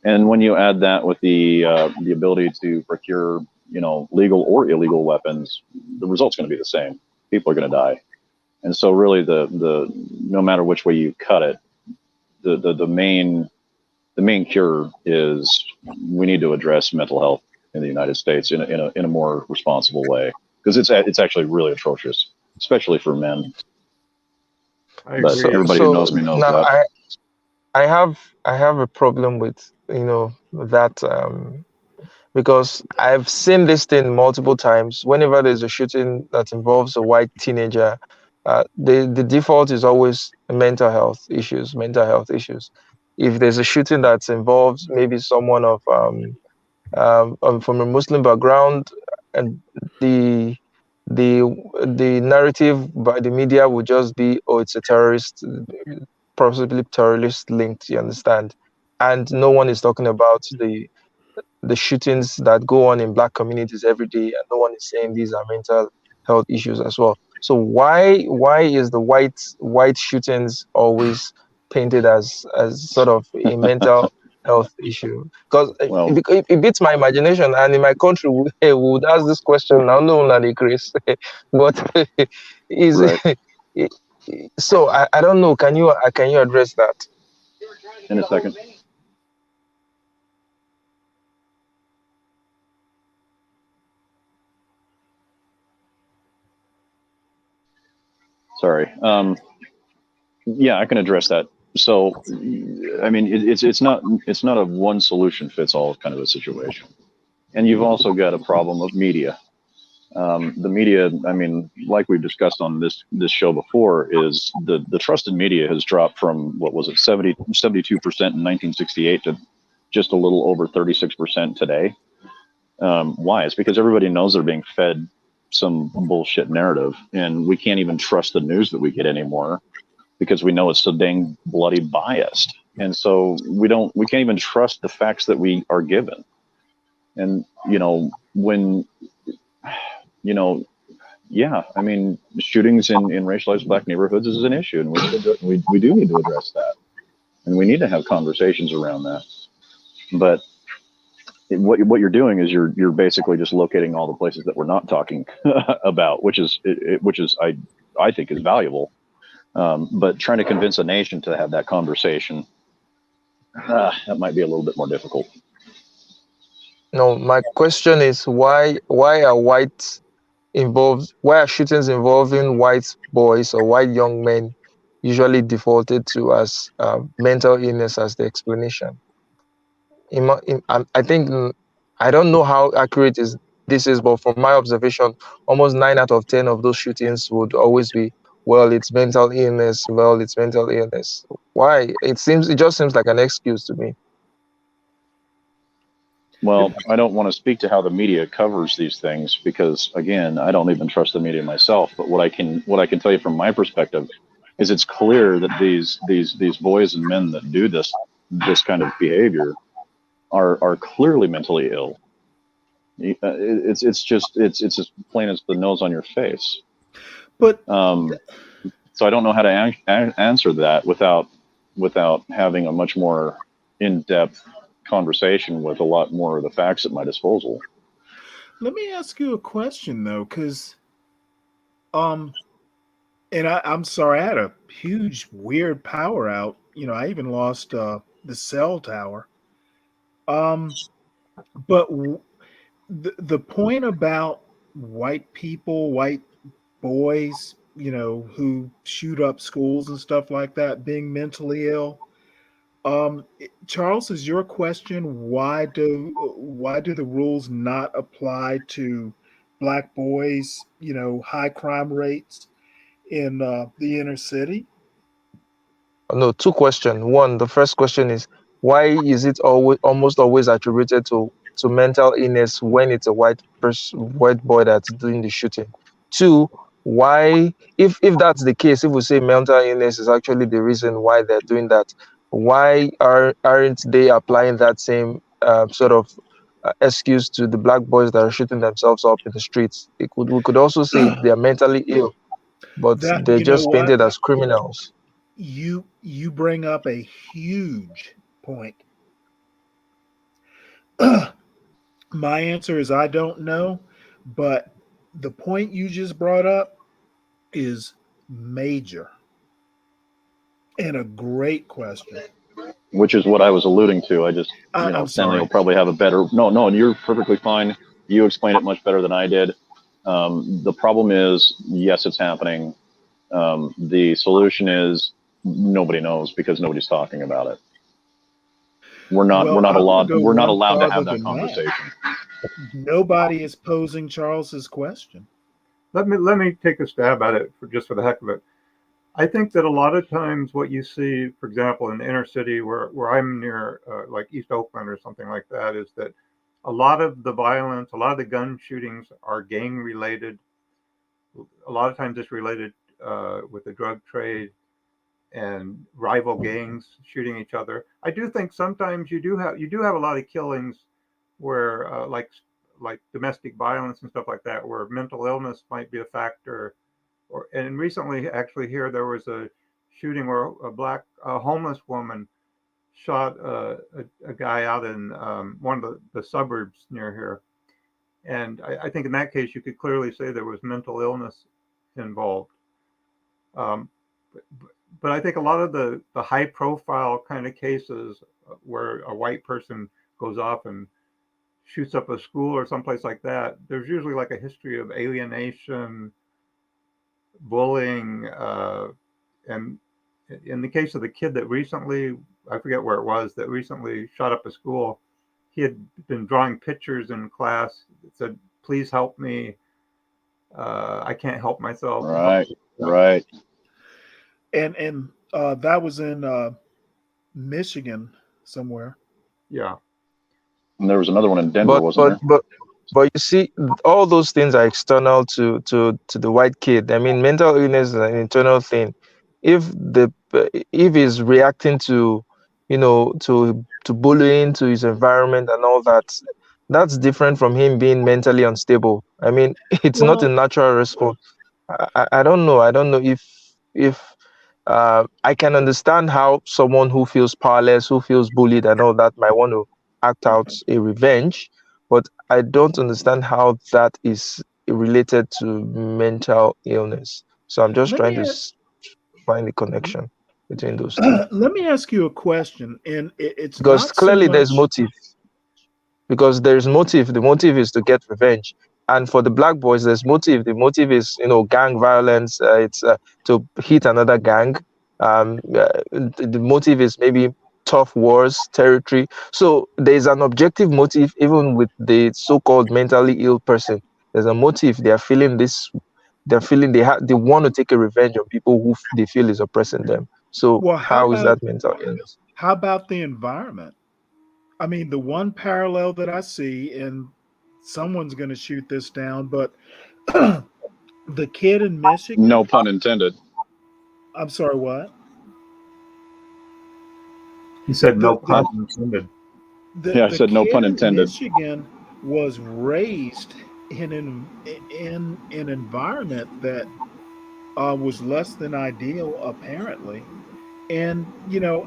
And when you add that with the ability to procure, legal or illegal weapons, the result's going to be the same. People are going to die. And so really the no matter which way you cut it, the main cure is we need to address mental health in the United States in a more responsible way, because it's actually really atrocious, especially for men. But everybody who knows me knows now that. I have a problem with that because I've seen this thing multiple times. Whenever there's a shooting that involves a white teenager, the default is always mental health issues. If there's a shooting that's involved maybe someone from a Muslim background, and the narrative by the media would just be, oh, it's a terrorist, possibly terrorist linked, you understand? And no one is talking about the shootings that go on in Black communities every day, and no one is saying these are mental health issues as well. So why is the white shootings always painted as sort of a mental health issue? Because it beats my imagination, and in my country we would ask this question now, no one Chris, but is right. So I don't know. Can you address that in a second? Sorry. Yeah, I can address that. So, I mean, it's not a one solution fits all kind of a situation. And you've also got a problem of media. The media, I mean, like we've discussed on this show before, is the trust in media has dropped from, what was it, 72% in 1968 to just a little over 36% today. Why? It's because everybody knows they're being fed some bullshit narrative, and we can't even trust the news that we get anymore because we know it's so dang bloody biased. And so we can't even trust the facts that we are given. And, when, yeah, I mean, shootings in racialized black neighborhoods is an issue, and we do need to address that. And we need to have conversations around that. But what you're doing is you're basically just locating all the places that we're not talking about, which is I think is valuable. But trying to convince a nation to have that conversation, that might be a little bit more difficult. No, my question is why are shootings involving white boys or white young men usually defaulted to as mental illness as the explanation? I think I don't know how accurate this is, but from my observation, almost 9 out of 10 of those shootings would always be, well, it's mental illness. Well, it's mental illness. Why? It just seems like an excuse to me. Well, I don't want to speak to how the media covers these things because, again, I don't even trust the media myself. But what I can tell you from my perspective is it's clear that these boys and men that do this kind of behavior are clearly mentally ill. It's just as plain as the nose on your face. But so I don't know how to answer that without having a much more in-depth conversation with a lot more of the facts at my disposal. let me ask you a question though, because and I'm sorry, I had a huge weird power out. I even lost the cell tower. But the point about white people, white boys, who shoot up schools and stuff like that, being mentally ill. Charles, is your question why do the rules not apply to black boys? High crime rates in the inner city. No, two questions. One, the first question is why is it almost always attributed to mental illness when it's a white boy that's doing the shooting? Two, why, if that's the case, if we say mental illness is actually the reason why they're doing that, why aren't they applying that same sort of excuse to the black boys that are shooting themselves up in the streets? We could also say they're mentally ill, but they're just painted as criminals. You bring up a huge point. My answer is I don't know, but the point you just brought up is major and a great question. Which is what I was alluding to. I just, Stanley will probably have a better. No, you're perfectly fine. You explained it much better than I did. The problem is, yes, it's happening. The solution is nobody knows because nobody's talking about it. We're not allowed to have that conversation. Nobody is posing Charles's question. Let me take a stab at it for the heck of it. I think that a lot of times what you see, for example, in the inner city where I'm near, like East Oakland or something like that, is that a lot of the violence, a lot of the gun shootings are gang related. A lot of times it's related with the drug trade and rival gangs shooting each other. I do think sometimes you do have a lot of killings where like domestic violence and stuff like that, where mental illness might be a factor. And recently, actually, here there was a shooting where a homeless woman shot a guy out in one of the suburbs near here. And I think in that case, you could clearly say there was mental illness involved. But I think a lot of the high profile kind of cases where a white person goes off and shoots up a school or someplace like that, there's usually like a history of alienation, bullying, and in the case of the kid that recently, I forget where it was, that recently shot up a school, he had been drawing pictures in class that said, "Please help me. I can't help myself." Right. And that was in Michigan somewhere. Yeah. And there was another one in Denver, wasn't there? But you see, all those things are external to the white kid. I mean, mental illness is an internal thing. If he's reacting to, to bullying, to his environment and all that, that's different from him being mentally unstable. I mean, it's not a Well, natural response. I don't know. I don't know if I can understand how someone who feels powerless, who feels bullied and all that might want to act out a revenge, but I don't understand how that is related to mental illness. So I'm just let trying me to find the connection between those two. let me ask you a question, and it's Because not so clearly there's much. motive. Because there's motive. The motive is to get revenge. And for the black boys, there's motive. The motive is, gang violence. It's to hit another gang. The motive is maybe tough wars, territory. So there's an objective motive, even with the so-called mentally ill person. There's a motive. They are feeling this. They're feeling they want to take a revenge on people who they feel is oppressing them. So Well, how is that mental illness? how about the environment? I mean, the one parallel that I see, and someone's going to shoot this down, but the kid in No Michigan. pun intended. I'm sorry, what? He said no The the pun intended. Yeah, I the said no kid pun in intended. Michigan was raised in an environment that was less than ideal, apparently. And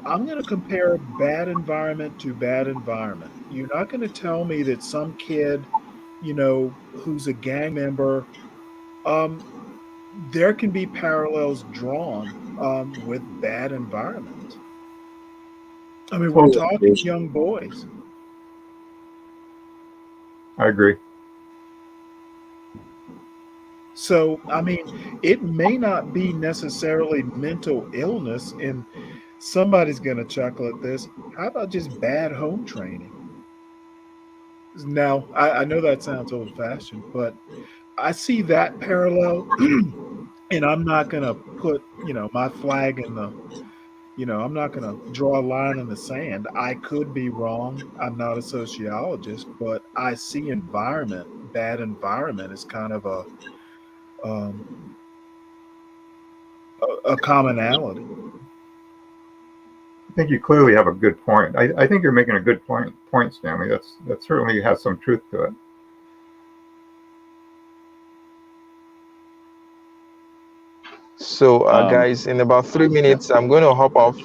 I'm going to compare bad environment to bad environment. You're not going to tell me that some kid, who's a gang member, um, there can be parallels drawn with bad environment. I mean, we're Totally talking agree. young boys. I agree. So, I mean, it may not be necessarily mental illness, and somebody's going to chuckle at this. How about just bad home training? Now, I know that sounds old fashioned, but I see that parallel, and I'm not going to put, my flag in the, I'm not going to draw a line in the sand. I could be wrong. I'm not a sociologist, but I see bad environment is kind of um, a commonality. I think you clearly have a good point. I think you're making a good point, Stanley. That certainly has some truth to it. So, Um, guys, in about 3 minutes, I'm going to hop off.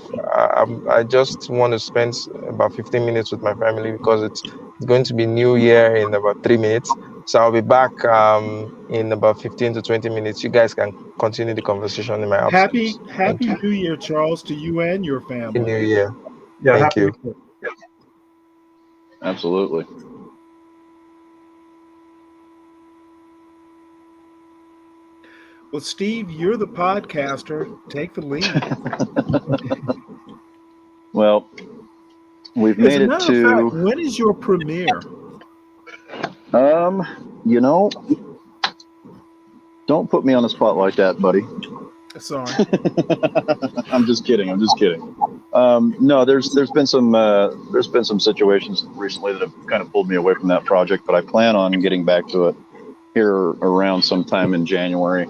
I just want to spend about 15 minutes with my family because it's going to be New Year in about 3 minutes. So I'll be back in about 15 to 20 minutes. You guys can continue the conversation in my absence. Thank Happy you. New Year, Charles, to you and your Happy family. New Year. Yeah, Thank happy. you. absolutely. Well, Steve, you're the podcaster. Take the lead. Well, we've As made a it matter of fact, to. when is your premiere? Um, you know, don't put me on the spot like that, buddy. Sorry. I'm just kidding. I'm just kidding. No, there's been some situations recently that have kind of pulled me away from that project, but I plan on getting back to it here around sometime in January.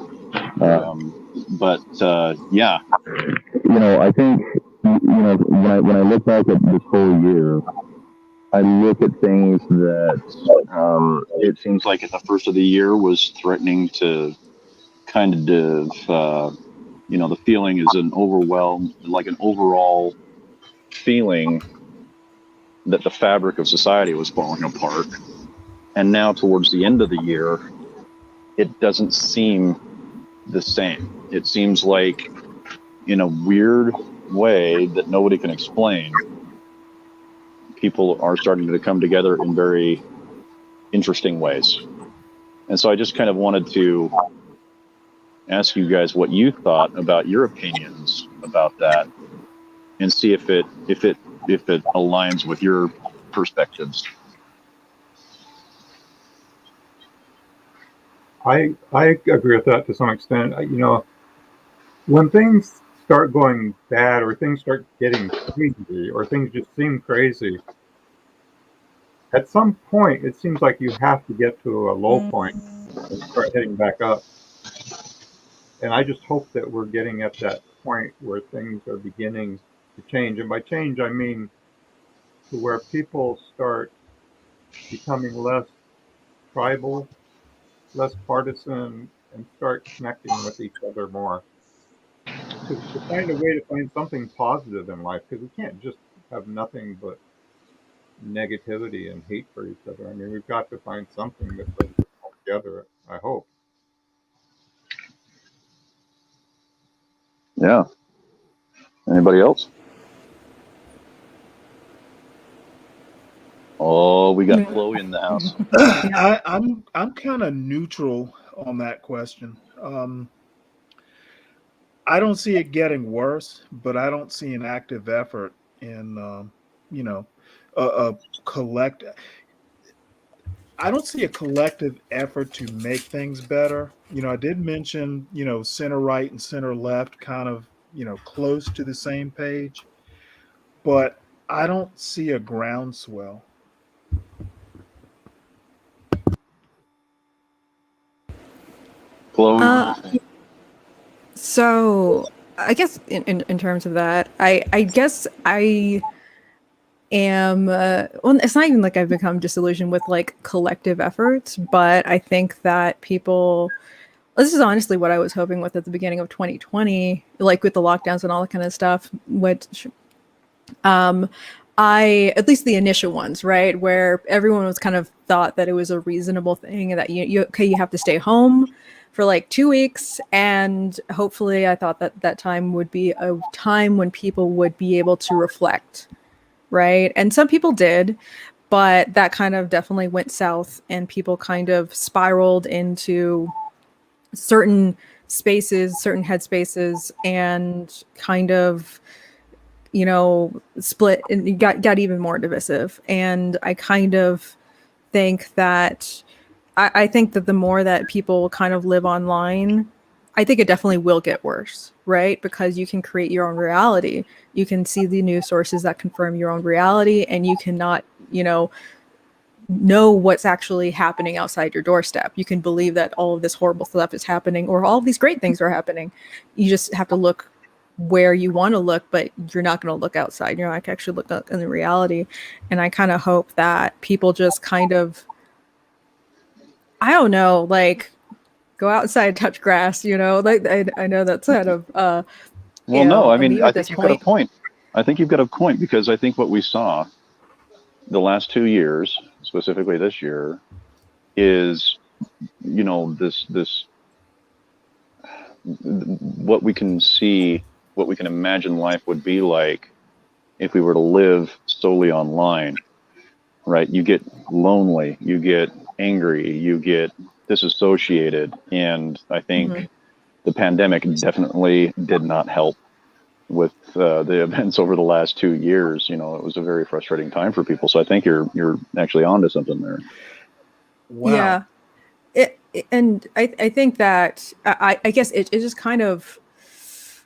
Yeah, I think when I look back at this whole year, I look at things that it seems like at the first of the year was threatening to kind of the feeling is an overwhelm, like an overall feeling that the fabric of society was falling apart. And now towards the end of the year, it doesn't seem the same. It seems like in a weird way that nobody can explain, people are starting to come together in very interesting ways. And so I just kind of wanted to ask you guys what you thought about your opinions about that and see if it aligns with your perspectives. I agree with that to some extent. When things start going bad or things start getting crazy or things just seem crazy, at some point, it seems like you have to get to a low point and start heading back up. And I just hope that we're getting at that point where things are beginning to change. And by change, I mean to where people start becoming less tribal, less partisan, and start connecting with each other more. To find a way to find something positive in life, because we can't just have nothing but negativity and hate for each other. I mean, we've got to find something that brings us all together, I hope. Yeah. Anybody else? Oh, we got Chloe in the house. I'm kind of neutral on that question. I don't see it getting worse, but I don't see an active effort in, you know, a collect. I don't see a collective effort to make things better. I did mention, center right and center left kind of, close to the same page, but I don't see a groundswell. Chloe? So I guess in terms of that, I guess I am well, it's not even like I've become disillusioned with like collective efforts, but I think that people, this is honestly what I was hoping with at the beginning of 2020, like with the lockdowns and all that kind of stuff, which at least the initial ones, right, where everyone was kind of thought that it was a reasonable thing and that you have to stay home for like 2 weeks, and hopefully I thought that time would be a time when people would be able to reflect, right? And some people did, but that kind of definitely went south, and people kind of spiraled into certain spaces, certain headspaces, and kind of split and got even more divisive. And I kind of think that I think that the more that people kind of live online, I think it definitely will get worse, right? Because you can create your own reality. You can see the news sources that confirm your own reality, and you cannot, know what's actually happening outside your doorstep. You can believe that all of this horrible stuff is happening or all of these great things are happening. You just have to look where you want to look, but you're not going to look outside. You're not actually look in the reality. And I kind of hope that people just kind of, I don't know, like go outside, touch grass, like I know that's kind of, Well, no, I a mean, meme I at think this you've got a point. point. I think you've got a point, because I think what we saw the last 2 years, specifically this year, is, this what we can see, what we can imagine life would be like if we were to live solely online, right? You get lonely, you get angry, you get disassociated. And I think the pandemic definitely did not help with the events over the last 2 years. It was a very frustrating time for people. So I think you're actually onto something there. Wow. Yeah. And I think that I guess it just kind of,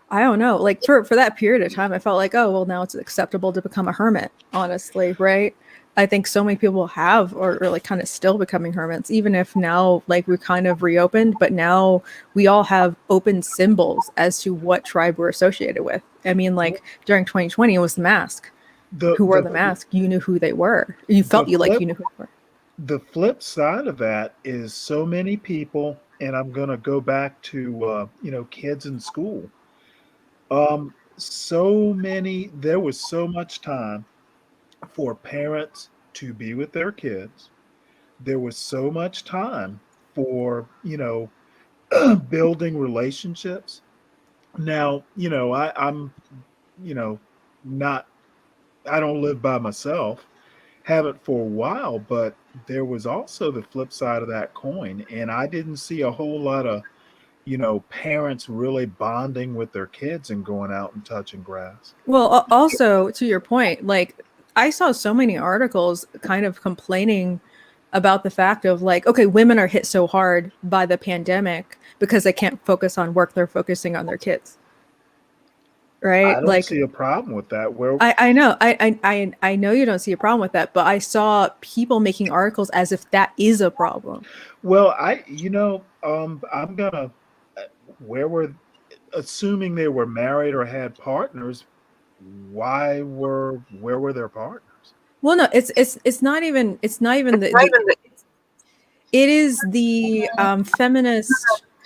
I don't know, like for that period of time, I felt like, oh, well, now it's acceptable to become a hermit, honestly, right? I think so many people have, or like kind of still becoming hermits, even if now like we're kind of reopened, but now we all have open symbols as to what tribe we're associated with. I mean, like during 2020, it was the mask. Who wore the mask? You knew who they were. You felt like you knew who they were. The flip side of that is so many people, and I'm going to go back to, kids in school. There was so much time for parents to be with their kids. There was so much time for, building relationships. Now, I'm, you know, not, I don't live by myself, haven't for a while, but there was also the flip side of that coin. And I didn't see a whole lot of, parents really bonding with their kids and going out and touching grass. Well, also to your point, like I saw so many articles kind of complaining about the fact of like, okay, women are hit so hard by the pandemic because they can't focus on work, they're focusing on their kids. right? I don't Like see a problem with that. Where I know I know you don't see a problem with that, but I saw people making articles as if that is a problem. well, I'm gonna where were assuming they were married or had partners, where were their partners? Well, no, it's not even the it is the feminist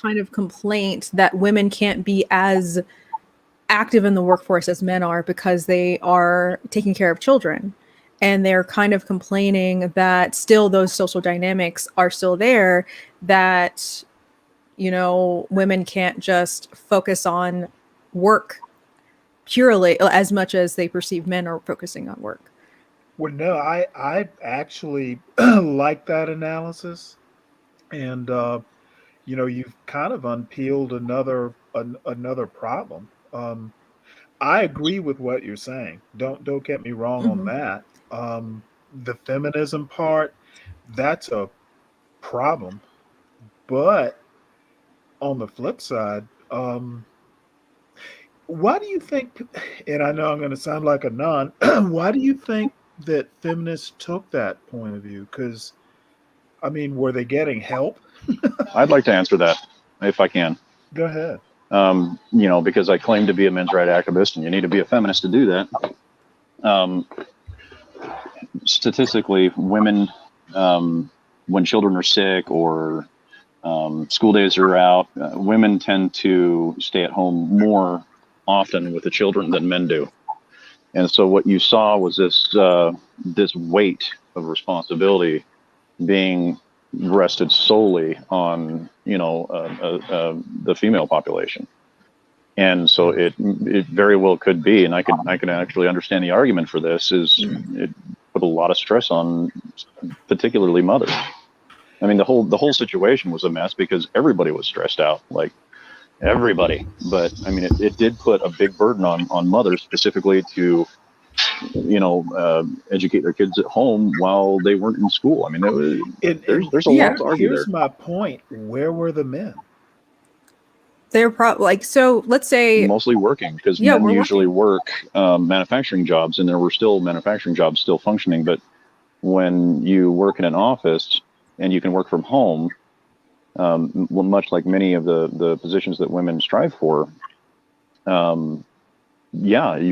kind of complaint that women can't be as active in the workforce as men are because they are taking care of children. And they're kind of complaining that still those social dynamics are still there, that, women can't just focus on work purely as much as they perceive men are focusing on work. Well, no, I actually like that analysis, and you've kind of unpeeled another problem. I agree with what you're saying. Don't get me wrong on Mm-hmm. that. The feminism part, that's a problem. But on the flip side, why do you think, and I know I'm going to sound like a non, why do you think that feminists took that point of view? Because, I mean, were they getting help? I'd like to answer that if I can. Go ahead. Because I claim to be a men's rights activist, and you need to be a feminist to do that. Statistically, women, when children are sick or school days are out, women tend to stay at home more often with the children than men do. And so what you saw was this weight of responsibility being rested solely on the female population. And so it very well could be, and I can actually understand the argument for this, is it put a lot of stress on particularly mothers. I mean, the whole situation was a mess because everybody was stressed out, like everybody. But I mean, it did put a big burden on mothers specifically to educate their kids at home while they weren't in school. I mean, there's a lot to argue there. Here's my point. Where were the men? They're probably so let's say mostly working, because men usually work manufacturing jobs, and there were still manufacturing jobs still functioning. But when you work in an office and you can work from home, much like many of the positions that women strive for, you're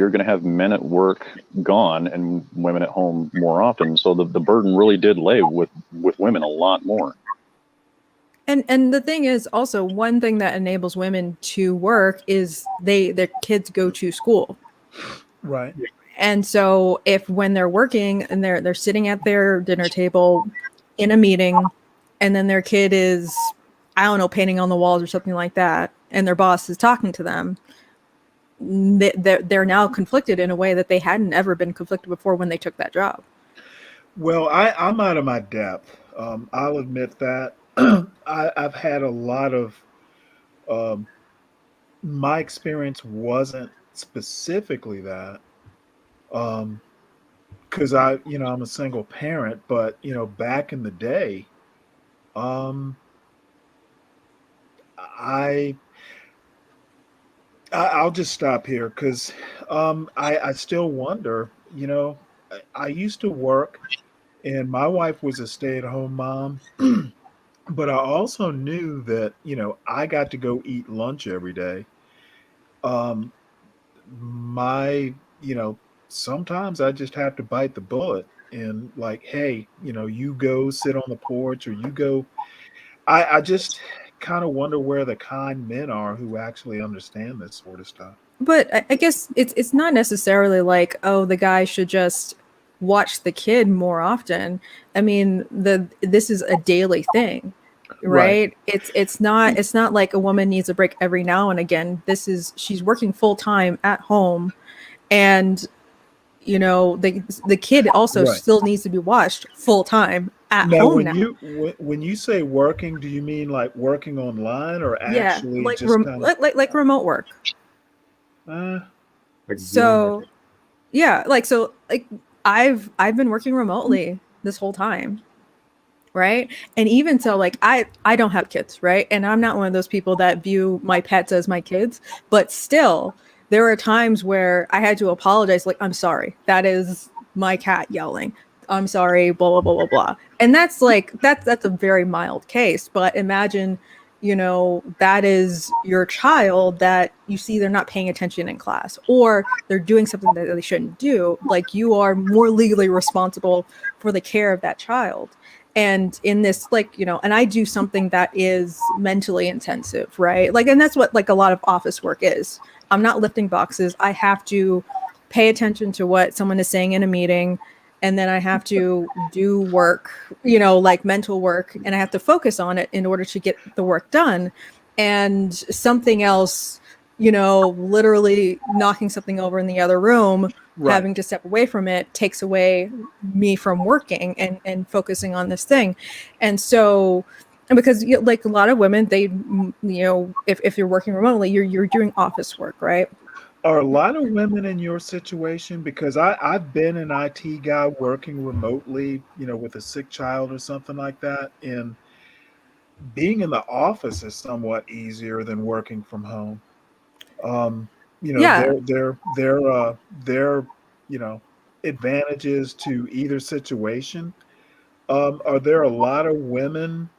going to have men at work gone and women at home more often. So the burden really did lay with women a lot more. And the thing is also, one thing that enables women to work is their kids go to school. Right. And so when they're working and they're sitting at their dinner table in a meeting, and then their kid is, I don't know, painting on the walls or something like that, and their boss is talking to them, they're now conflicted in a way that they hadn't ever been conflicted before when they took that job. Well, I'm out of my depth. I'll admit that. I've had a lot of my experience wasn't specifically that, because I'm a single parent, but back in the day, I'll just stop here because I still wonder. I used to work, and my wife was a stay-at-home mom. But I also knew that, I got to go eat lunch every day. Um, my, sometimes I just have to bite the bullet and like, hey, you go sit on the porch, or you go. I just kind of wonder where the kind men are who actually understand this sort of stuff. But I guess it's not necessarily like, oh, the guy should just watch the kid more often. I mean, this is a daily thing, right? It's not like a woman needs a break every now and again. She's working full time at home, and the kid also still needs to be watched full time at home now. When you say working, do you mean like working online, or actually like just kind of like remote work? So I've been working remotely this whole time, right? And even so, like I don't have kids, right? And I'm not one of those people that view my pets as my kids, but still, there are times where I had to apologize, like, I'm sorry, that is my cat yelling. I'm sorry, blah, blah, blah, blah, blah. And that's like, that's a very mild case. But imagine, you know, that is your child that you see they're not paying attention in class, or they're doing something that they shouldn't do. Like, you are more legally responsible for the care of that child. And in this, like, you know, and I do something that is mentally intensive, right? Like, and that's what like a lot of office work is. I'm not lifting boxes. I have to pay attention to what someone is saying in a meeting. And then I have to do work, you know, like mental work, and I have to focus on it in order to get the work done. And something else, you know, literally knocking something over in the other room, Right. having to step away from it takes away me from working and focusing on this thing. And so, and because you know, like a lot of women, they, you know, if you're working remotely, you're doing office work, right? Are a lot of women in your situation? Because I've been an IT guy working remotely, you know, with a sick child or something like that. And being in the office is somewhat easier than working from home. You know, Yeah. there, you know, advantages to either situation. Are there a lot of women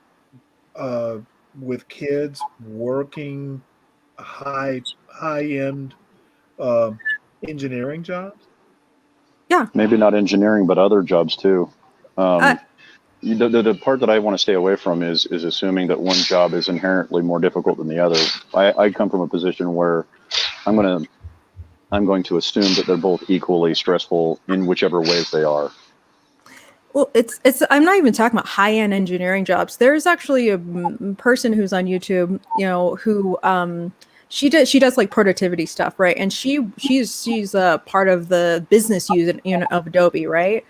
uh, with kids working high end uh, engineering jobs? Yeah. Maybe not engineering, but other jobs too. The part that I want to stay away from is assuming that one job is inherently more difficult than the other. I come from a position where I'm going to assume that they're both equally stressful in whichever ways they are. Well, it's I'm not even talking about high-end engineering jobs. There's actually a person who's on YouTube, you know, who she does like productivity stuff, right? And she's part of the business unit of Adobe, right?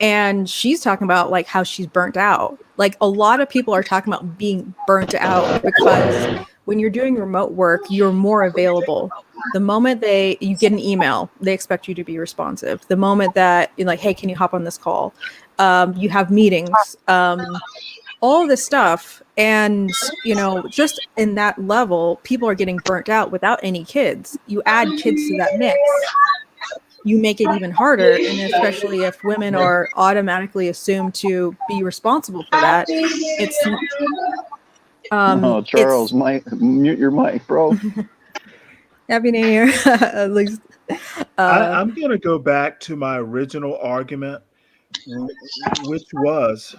And she's talking about like how she's burnt out. Like a lot of people are talking about being burnt out because when you're doing remote work, you're more available. The moment you get an email, they expect you to be responsive. The moment that you're like, hey, can you hop on this call? You have meetings, all this stuff. And, you know, just in that level, people are getting burnt out without any kids. You add kids to that mix, you make it even harder. And especially if women are automatically assumed to be responsible for that, it's oh, Charles, mute your mic, bro. Happy New Year. At least I'm going to go back to my original argument, which was,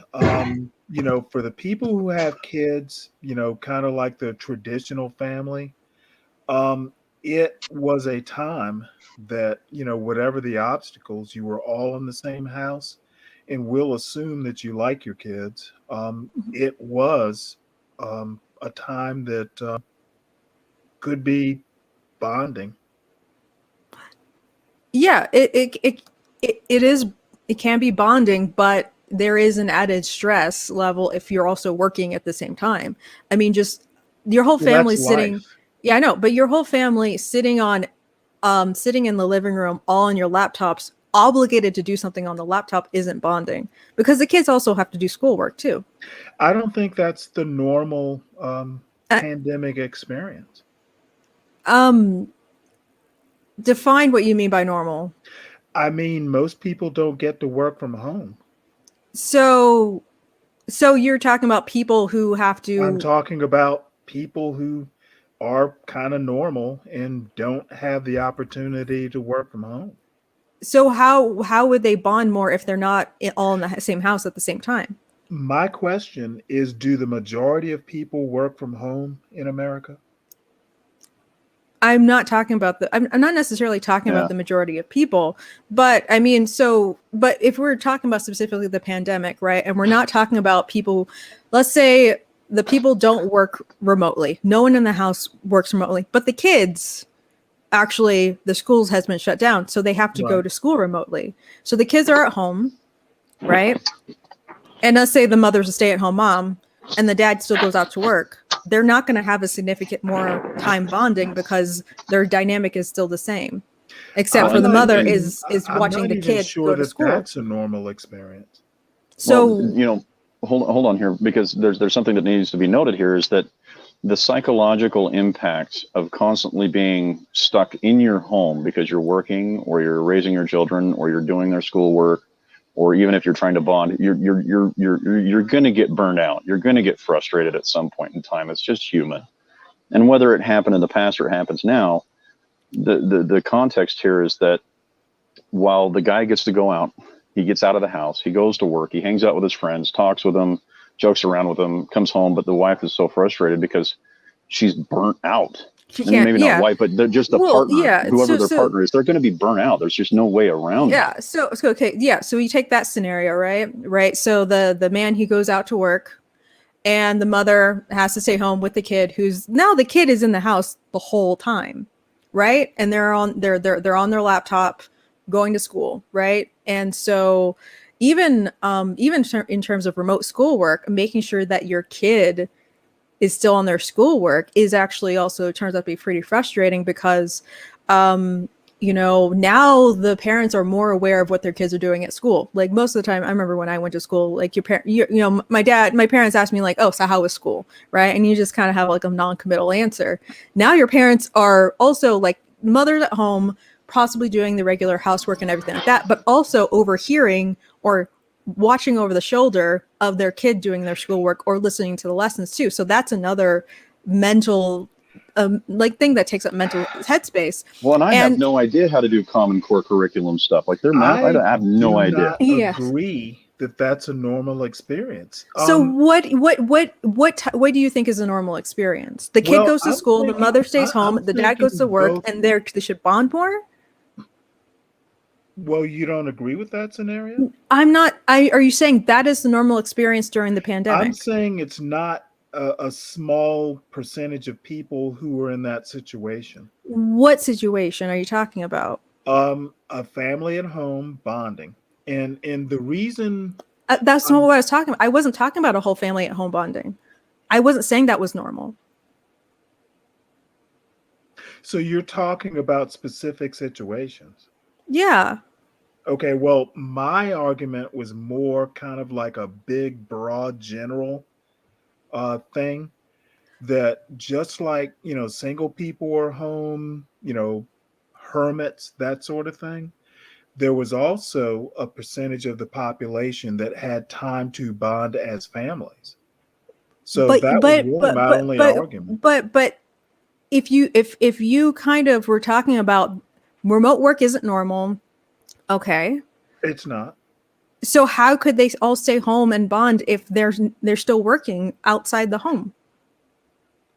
you know, for the people who have kids, you know, kind of like the traditional family, it was a time that, you know, whatever the obstacles, you were all in the same house, and we'll assume that you like your kids. It was a time that could be bonding. yeah, it is, it can be bonding, but there is an added stress level if you're also working at the same time. I mean, just your whole Well, family that's sitting. life. Yeah, I know, but your whole family sitting in the living room, all on your laptops, obligated to do something on the laptop, isn't bonding, because the kids also have to do schoolwork too. I don't think that's the normal Uh, pandemic experience. Define what you mean by normal. I mean, most people don't get to work from home. So you're talking about people who have to. I'm talking about people who are kind of normal and don't have the opportunity to work from home. So how would they bond more if they're not all in the same house at the same time? My question is, do the majority of people work from home in America? I'm not talking about I'm not necessarily talking about the majority of people, but I mean, but if we're talking about specifically the pandemic, right? And we're not talking about people, let's say the people don't work remotely. No one in the house works remotely, but the kids, actually, the schools has been shut down, so they have to go to school remotely. So the kids are at home, right? And let's say the mother's a stay-at-home mom and the dad still goes out to work. They're not going to have a significant more time bonding because their dynamic is still the same, except for the mother is watching the kid go to school. That's a normal experience. So, well, you know, hold on here, because there's something that needs to be noted here, is that the psychological impact of constantly being stuck in your home because you're working or you're raising your children or you're doing their schoolwork, or even if you're trying to bond, you're going to get burned out. You're going to get frustrated at some point in time. It's just human. And whether it happened in the past or it happens now, the context here is that while the guy gets to go out, he gets out of the house, he goes to work, he hangs out with his friends, talks with them, jokes around with them, comes home, but the wife is so frustrated because she's burnt out. She I mean, can't. maybe Yeah. not wife, but they're just the Well, partner. yeah, Whoever so- their partner is, they're going to be burnt out. There's just no way around it. Yeah. So okay. Yeah. So you take that scenario, right? Right. So the man, he goes out to work, and the mother has to stay home with the kid, who's now the kid is in the house the whole time, right? And they're on their laptop going to school, right? And so even in terms of remote schoolwork, making sure that your kid is still on their schoolwork is actually also turns out to be pretty frustrating because now the parents are more aware of what their kids are doing at school. Like most of the time, I remember when I went to school, like my parents asked me like, oh, so how was school? Right. And you just kind of have like a non-committal answer. Now your parents are also like mothers at home, possibly doing the regular housework and everything like that, but also overhearing or watching over the shoulder of their kid doing their schoolwork or listening to the lessons too. So that's another mental thing that takes up mental headspace. Well, and I have no idea how to do Common Core curriculum stuff. Like their math, I have no idea. I agree that that's a normal experience. So what do you think is a normal experience? The kid goes to school, the mother stays home, the dad goes to work, and they should bond more? Well, you don't agree with that scenario? I'm not. Are you saying that is the normal experience during the pandemic? I'm saying it's not a small percentage of people who are in that situation. What situation are you talking about? A family at home bonding, and the reason that's not what I was talking about. I wasn't talking about a whole family at home bonding. I wasn't saying that was normal. So you're talking about specific situations. Yeah. Okay, well, my argument was more kind of like a big, broad, general thing that just like, single people are home, hermits, that sort of thing. There was also a percentage of the population that had time to bond as families. So was really my only argument. But if you kind of were talking about remote work isn't normal, okay. It's not. So how could they all stay home and bond if they're still working outside the home?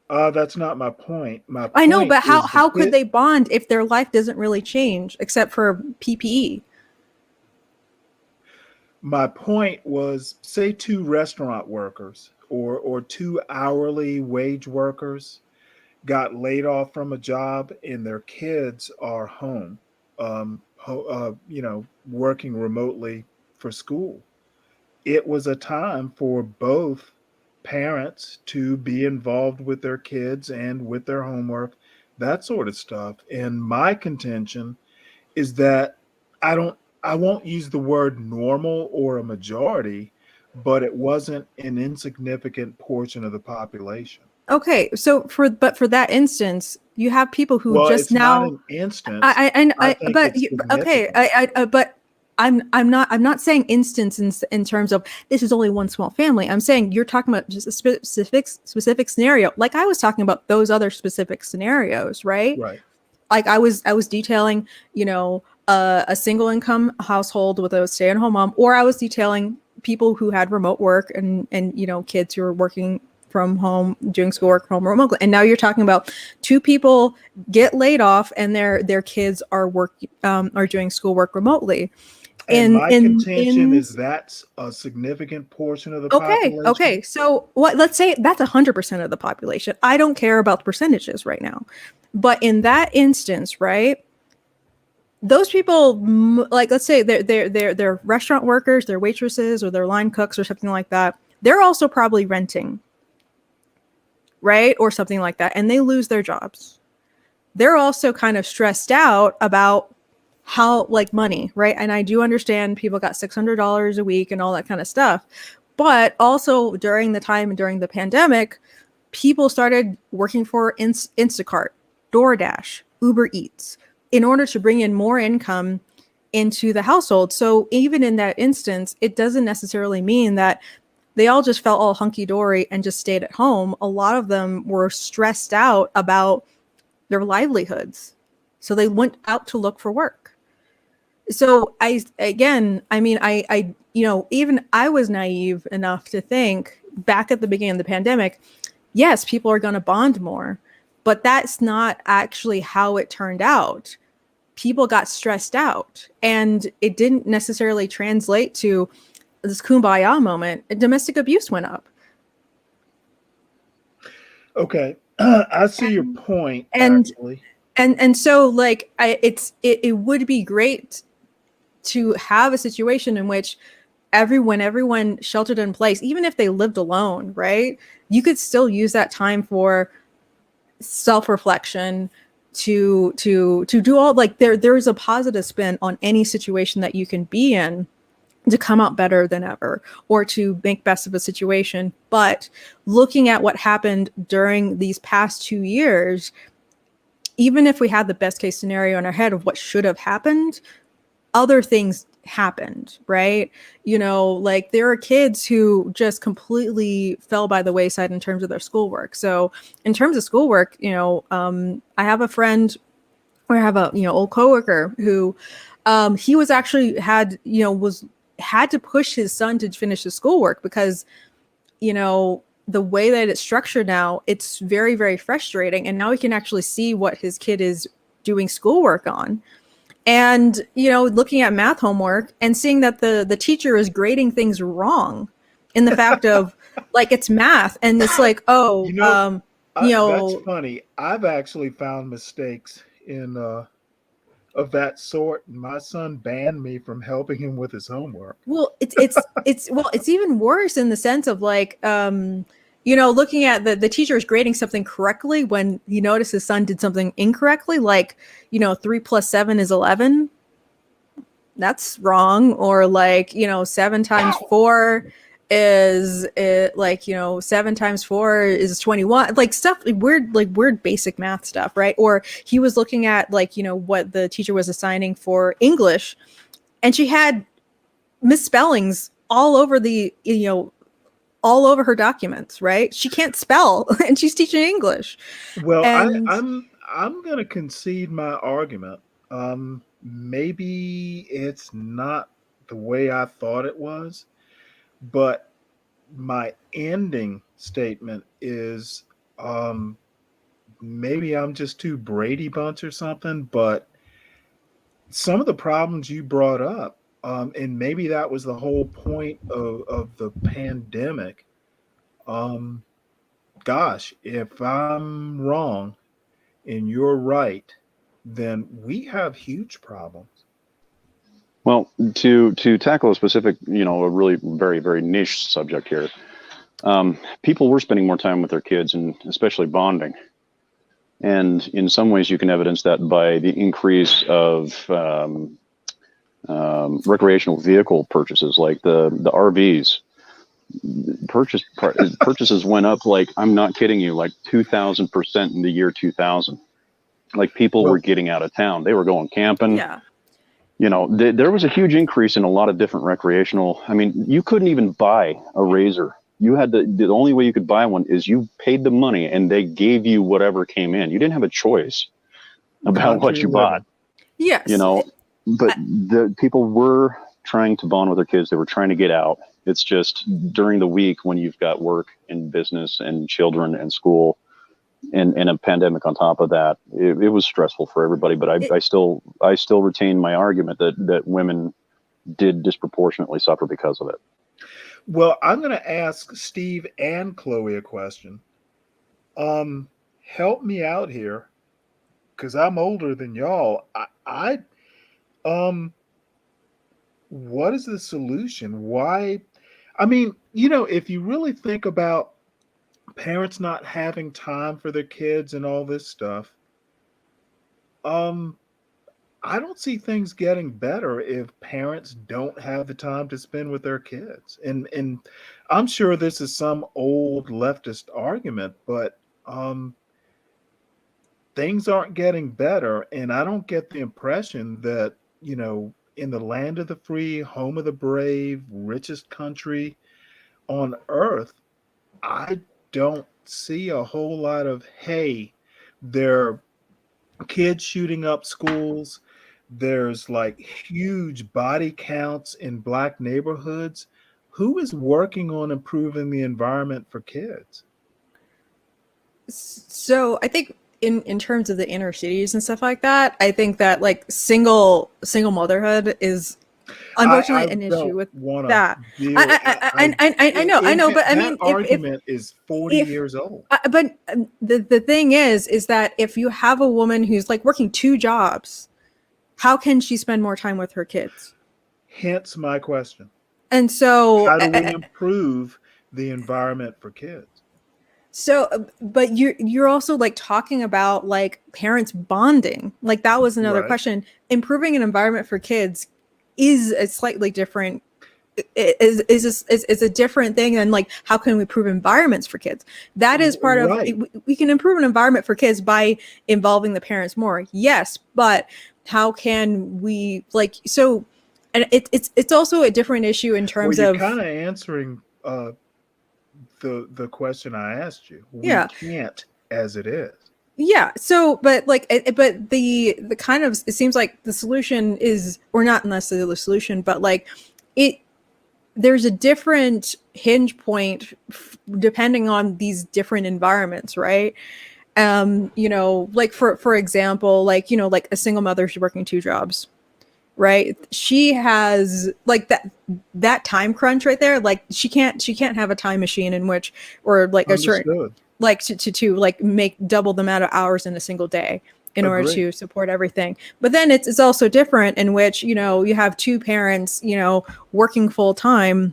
That's not my point. I know, but how could they bond if their life doesn't really change except for PPE? My point was, say 2 restaurant workers or 2 hourly wage workers got laid off from a job and their kids are home, working remotely for school. It was a time for both parents to be involved with their kids and with their homework, that sort of stuff. And my contention is that I won't use the word normal or a majority, but it wasn't an insignificant portion of the population. Okay, so for that instance, you have people who just it's now. Not an instance. But I'm not saying instance in terms of this is only one small family. I'm saying you're talking about just a specific scenario. Like I was talking about those other specific scenarios, right? Right. Like I was detailing, a single income household with a stay-at-home mom, or I was detailing people who had remote work and kids who were working from home, doing schoolwork from home remotely. And now you're talking about 2 people get laid off and their kids are doing schoolwork remotely. And my contention is that's a significant portion of the population. Okay. So let's say that's 100% of the population. I don't care about the percentages right now. But in that instance, right, those people, like let's say they're restaurant workers, they're waitresses, or they're line cooks or something like that. They're also probably renting, right? Or something like that. And they lose their jobs. They're also kind of stressed out about how money, right? And I do understand people got $600 a week and all that kind of stuff. But also during the pandemic, people started working for Instacart, DoorDash, Uber Eats in order to bring in more income into the household. So even in that instance, it doesn't necessarily mean that they all just felt all hunky-dory and just stayed at home. A lot of them were stressed out about their livelihoods. So they went out to look for work. So even I was naive enough to think back at the beginning of the pandemic, yes, people are going to bond more, but that's not actually how it turned out. People got stressed out, and it didn't necessarily translate to this kumbaya moment. Domestic abuse went up. Okay, I see your point. Actually, and so like it would be great to have a situation in which everyone sheltered in place, even if they lived alone, right? You could still use that time for self-reflection, to do all, like, there's a positive spin on any situation that you can be in to come out better than ever, or to make best of a situation. But looking at what happened during these past 2 years, even if we had the best case scenario in our head of what should have happened, other things happened, right? Like, there are kids who just completely fell by the wayside in terms of their schoolwork. So in terms of schoolwork, I have a friend, or I have a old coworker who he was actually had to push his son to finish his schoolwork because the way that it's structured now, it's very, very frustrating. And now he can actually see what his kid is doing schoolwork on. And, looking at math homework and seeing that the teacher is grading things wrong in the fact of, like, it's math. And it's like, that's funny. I've actually found mistakes in of that sort. My son banned me from helping him with his homework. Well, it's even worse in the sense of, like, looking at the teacher is grading something correctly when he noticed his son did something incorrectly, like, 3 + 7 is 11. That's wrong. Or, like, 7 times 4 is it, like, 7 times 4 is 21, like stuff, weird basic math stuff, right? Or he was looking at, like, what the teacher was assigning for English, and she had misspellings all over all over her documents, right? She can't spell and she's teaching English. Well, And I'm going to concede my argument. Maybe it's not the way I thought it was, but my ending statement is maybe I'm just too Brady Bunch or something, but some of the problems you brought up, and maybe that was the whole point of the pandemic. Gosh, if I'm wrong and you're right, then we have huge problems. Well, to tackle a specific, a really very, very niche subject here, people were spending more time with their kids, and especially bonding. And in some ways, you can evidence that by the increase of recreational vehicle purchases, like the RVs. Purchases went up, like, I'm not kidding you, like 2,000% in the year 2000. Like, people were getting out of town. They were going camping. yeah. There was a huge increase in a lot of different recreational. I mean, you couldn't even buy a razor. You had the only way you could buy one is you paid the money and they gave you whatever came in. You didn't have a choice about what you bought. Yes. But the people were trying to bond with their kids. They were trying to get out. It's just during the week when you've got work and business and children and school and a pandemic on top of that, it was stressful for everybody. But I still retain my argument that women did disproportionately suffer because of it. Well, I'm going to ask Steve and Chloe a question. Help me out here, because I'm older than y'all. What is the solution? Why? I mean, if you really think about parents not having time for their kids and all this stuff, I don't see things getting better if parents don't have the time to spend with their kids. And I'm sure this is some old leftist argument, but things aren't getting better. And I don't get the impression that, in the land of the free, home of the brave, richest country on earth, I don't see a whole lot of, hey, there are kids shooting up schools. There's like huge body counts in Black neighborhoods. Who is working on improving the environment for kids? So I think in terms of the inner cities and stuff like that, I think that like single motherhood is unfortunately an issue with that. I know, but I mean, that argument is 40 years old. But the thing is that if you have a woman who's like working 2 jobs, how can she spend more time with her kids? Hence my question. And so, how do we improve the environment for kids? So, but you're also like talking about like parents bonding. Like that was another question. Improving an environment for kids is a slightly different. Is a different thing than like how can we improve environments for kids? That is part of. We can improve an environment for kids by involving the parents more. Yes, but how can we like so? And it's also a different issue in terms you're of kind of answering the question I asked you. We can't as it is. Yeah. So, but like, but the kind of, it seems like the solution is, or not necessarily the solution, but like there's a different hinge point depending on these different environments, right? Like for example, like, like a single mother, she's working 2 jobs, right? She has like that time crunch right there. Like she can't have a time machine in which, or like Understood. a certain, like to like make double the amount of hours in a single day in order to support everything. But then it's also different in which, you have 2 parents, working full time,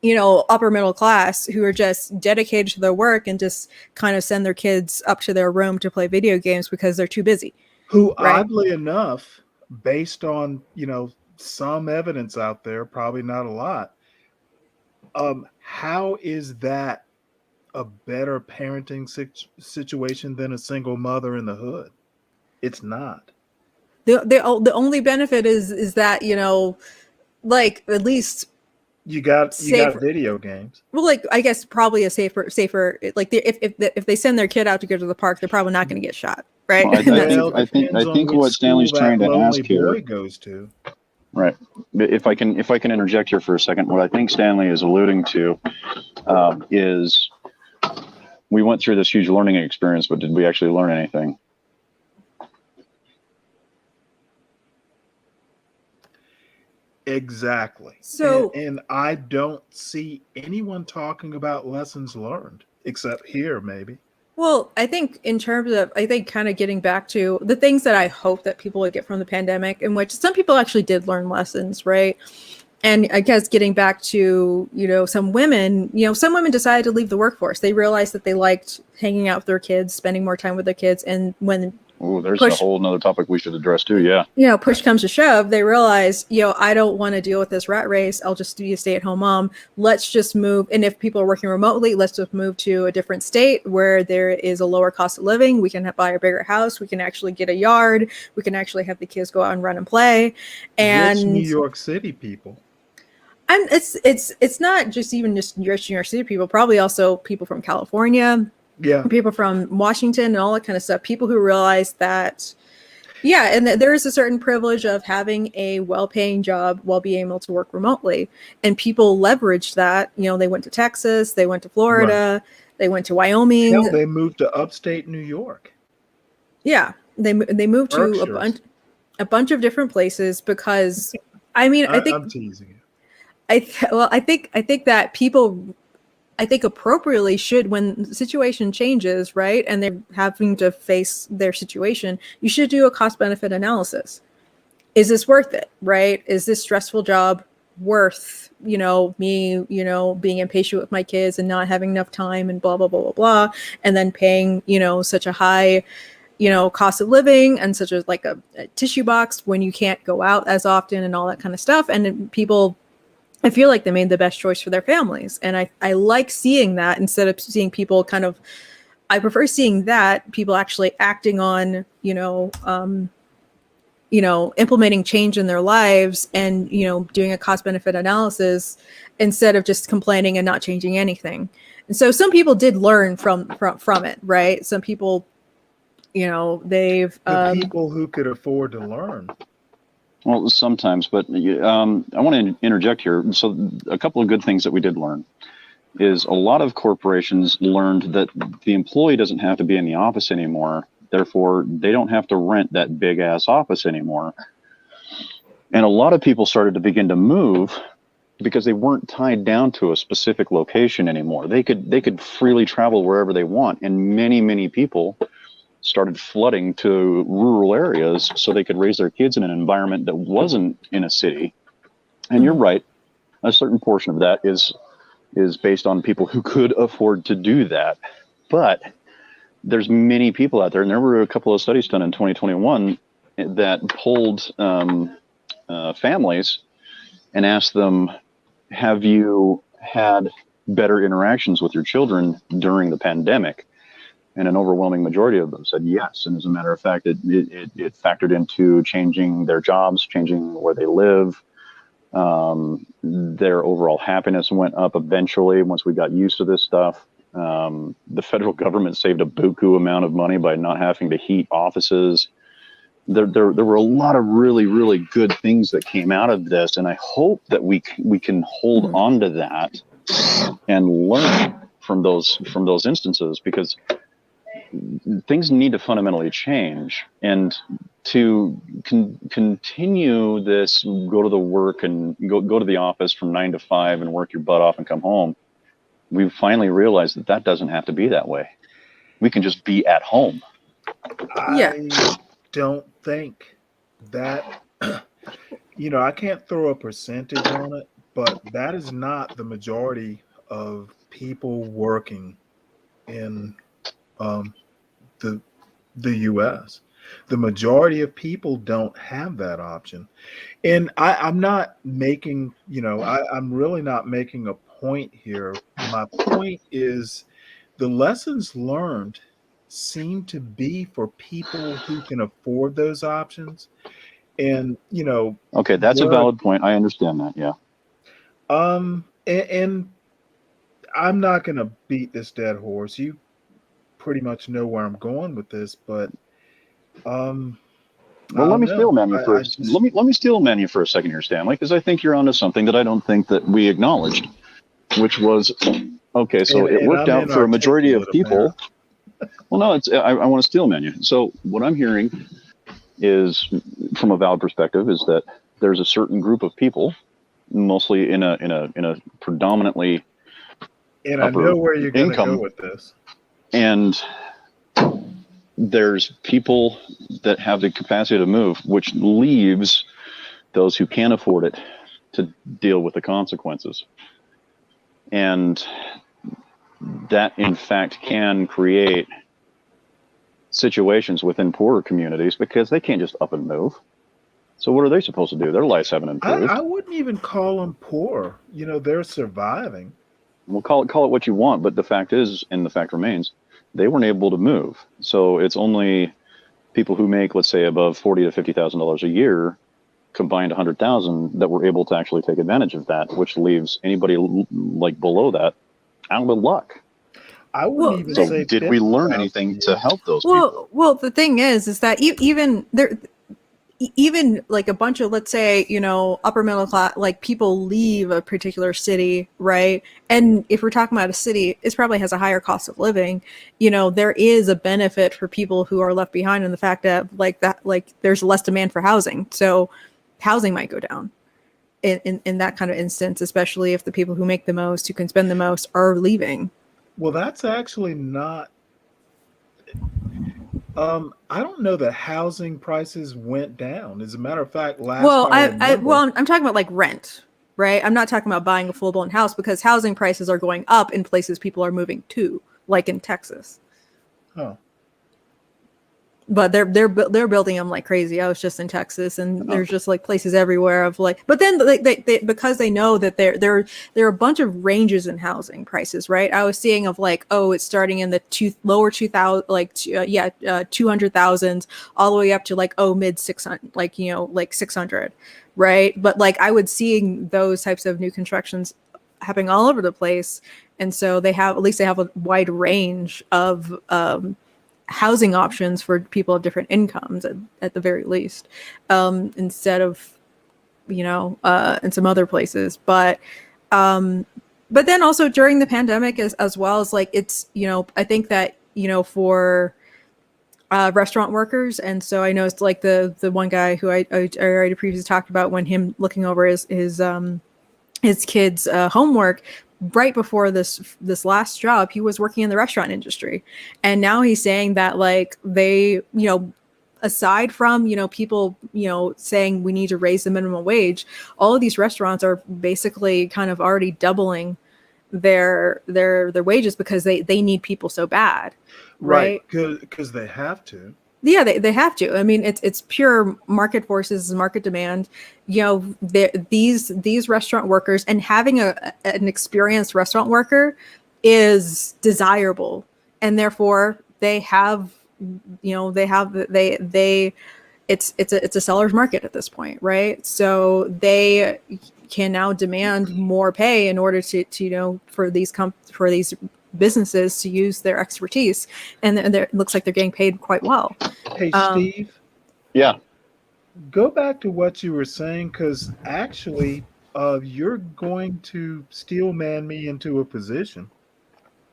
upper middle class, who are just dedicated to their work and just kind of send their kids up to their room to play video games because they're too busy. Who, oddly enough, based on, some evidence out there, probably not a lot, how is that a better parenting situation than a single mother in the hood? It's not. The only benefit is that, like at least you got video games. Well, like I guess probably a safer like if they send their kid out to go to the park, they're probably not going to get shot, right? Well, I think what Stanley's trying to ask here goes to. Right. If I can interject here for a second, what I think Stanley is alluding to is we went through this huge learning experience, but did we actually learn anything? Exactly. So, and I don't see anyone talking about lessons learned, except here, maybe. Well, I think in terms of, kind of getting back to the things that I hope that people would get from the pandemic, in which some people actually did learn lessons, right? And I guess getting back to, some women decided to leave the workforce. They realized that they liked hanging out with their kids, spending more time with their kids. And when there's a whole nother topic we should address too. Yeah. Push comes to shove, they realize, I don't want to deal with this rat race. I'll just be a stay-at-home mom. Let's just move. And if people are working remotely, let's just move to a different state where there is a lower cost of living. We can buy a bigger house. We can actually get a yard. We can actually have the kids go out and run and play. And rich New York City people. And it's not just even just rich New York City people, probably also people from California. Yeah, people from Washington and all that kind of stuff. People who realize that, and there is a certain privilege of having a well-paying job while being able to work remotely. And people leveraged that. They went to Texas, they went to Florida, they went to Wyoming. Hell, they moved to upstate New York. Yeah, they moved to a bunch of different places because, I think I'm teasing you. I think that people, appropriately should, when the situation changes, right, and they're having to face their situation, you should do a cost-benefit analysis. Is this worth it, right? Is this stressful job worth, me, being impatient with my kids and not having enough time and blah, blah, blah, blah, blah, and then paying, such a high cost of living, and such as like a tissue box when you can't go out as often and all that kind of stuff. And people, I feel like they made the best choice for their families. And I like seeing that instead of seeing people kind of, I prefer seeing that people actually acting on, implementing change in their lives and, doing a cost benefit analysis instead of just complaining and not changing anything. And so some people did learn from it, right? Some people, they've The people who could afford to learn. Well, sometimes, but I want to interject here. So a couple of good things that we did learn is a lot of corporations learned that the employee doesn't have to be in the office anymore. Therefore, they don't have to rent that big ass office anymore. And a lot of people started to begin to move because they weren't tied down to a specific location anymore. They could freely travel wherever they want. And many, many people started flooding to rural areas so they could raise their kids in an environment that wasn't in a city. And you're right, a certain portion of that is based on people who could afford to do that. But there's many people out there, and there were a couple of studies done in 2021 that polled families and asked them, have you had better interactions with your children during the pandemic? And an overwhelming majority of them said yes. And as a matter of fact, it factored into changing their jobs, changing where they live. Their overall happiness went up eventually once we got used to this stuff. The federal government saved a buku amount of money by not having to heat offices. There were a lot of really, really good things that came out of this. And I hope that we can hold on to that and learn from those instances, because things need to fundamentally change. And to continue this, go to the work and go to the office from 9 to 5 and work your butt off and come home, we finally realized that doesn't have to be that way. We can just be at home. I don't think that, I can't throw a percentage on it, but that is not the majority of people working in the U.S. The majority of people don't have that option. And I'm not making, I'm really not making a point here. My point is the lessons learned seem to be for people who can afford those options. And, Okay, that's a valid point. I understand that, yeah. And I'm not going to beat this dead horse. You pretty much know where I'm going with this, but well, let me steel man you first. Let me steel man you for a second here, Stanley, because I think you're onto something that I don't think that we acknowledged, which was okay. So it worked out for a majority of people. Well, no, I want to steel man you. So what I'm hearing is, from a valid perspective, is that there's a certain group of people, mostly in a predominantly and I know where you're going to go with this. And there's people that have the capacity to move, which leaves those who can't afford it to deal with the consequences. And that, in fact, can create situations within poorer communities because they can't just up and move. So what are they supposed to do? Their lives haven't improved. I wouldn't even call them poor. They're surviving. Well, call it what you want, but the fact is, and the fact remains, they weren't able to move. So it's only people who make, let's say, above $40,000 to $50,000 a year, combined 100,000, that were able to actually take advantage of that, which leaves anybody like below that out of luck. I wouldn't even say. Did we learn anything to help those people? Well, the thing is that even there. Even like a bunch of, let's say, upper middle class, like people leave a particular city, right? And if we're talking about a city, it probably has a higher cost of living. There is a benefit for people who are left behind in the fact that there's less demand for housing. So housing might go down in that kind of instance, especially if the people who make the most, who can spend the most, are leaving. Well, that's actually not. I don't know that housing prices went down. As a matter of fact, I'm talking about like rent, right? I'm not talking about buying a full-blown house, because housing prices are going up in places people are moving to, like in Texas. Oh. but they're building them like crazy. I was just in Texas, and there's just like places everywhere of like. But then they because they know that there are a bunch of ranges in housing prices, right? I was seeing of like, oh, it's starting in the lower 2,000, like 200,000, all the way up to like mid 600, like like 600, right? But like I would seeing those types of new constructions happening all over the place, and so they have a wide range of housing options for people of different incomes at the very least, instead of in some other places. But then also during the pandemic as well as like it's I think that for restaurant workers, and so I know it's like the one guy who I already previously talked about, when him looking over his kids' homework. Right before this last job, he was working in the restaurant industry, and now he's saying that like they, aside from people saying we need to raise the minimum wage, all of these restaurants are basically kind of already doubling their wages because they need people so bad, right? Because they have to. Yeah, they have to. I mean, it's pure market forces, market demand. These restaurant workers, and having an experienced restaurant worker is desirable, and therefore they have, it's a seller's market at this point, right? So they can now demand more pay in order to for these businesses to use their expertise, and it looks like they're getting paid quite well. Hey, Steve. Yeah. Go back to what you were saying, because actually, you're going to steel man me into a position.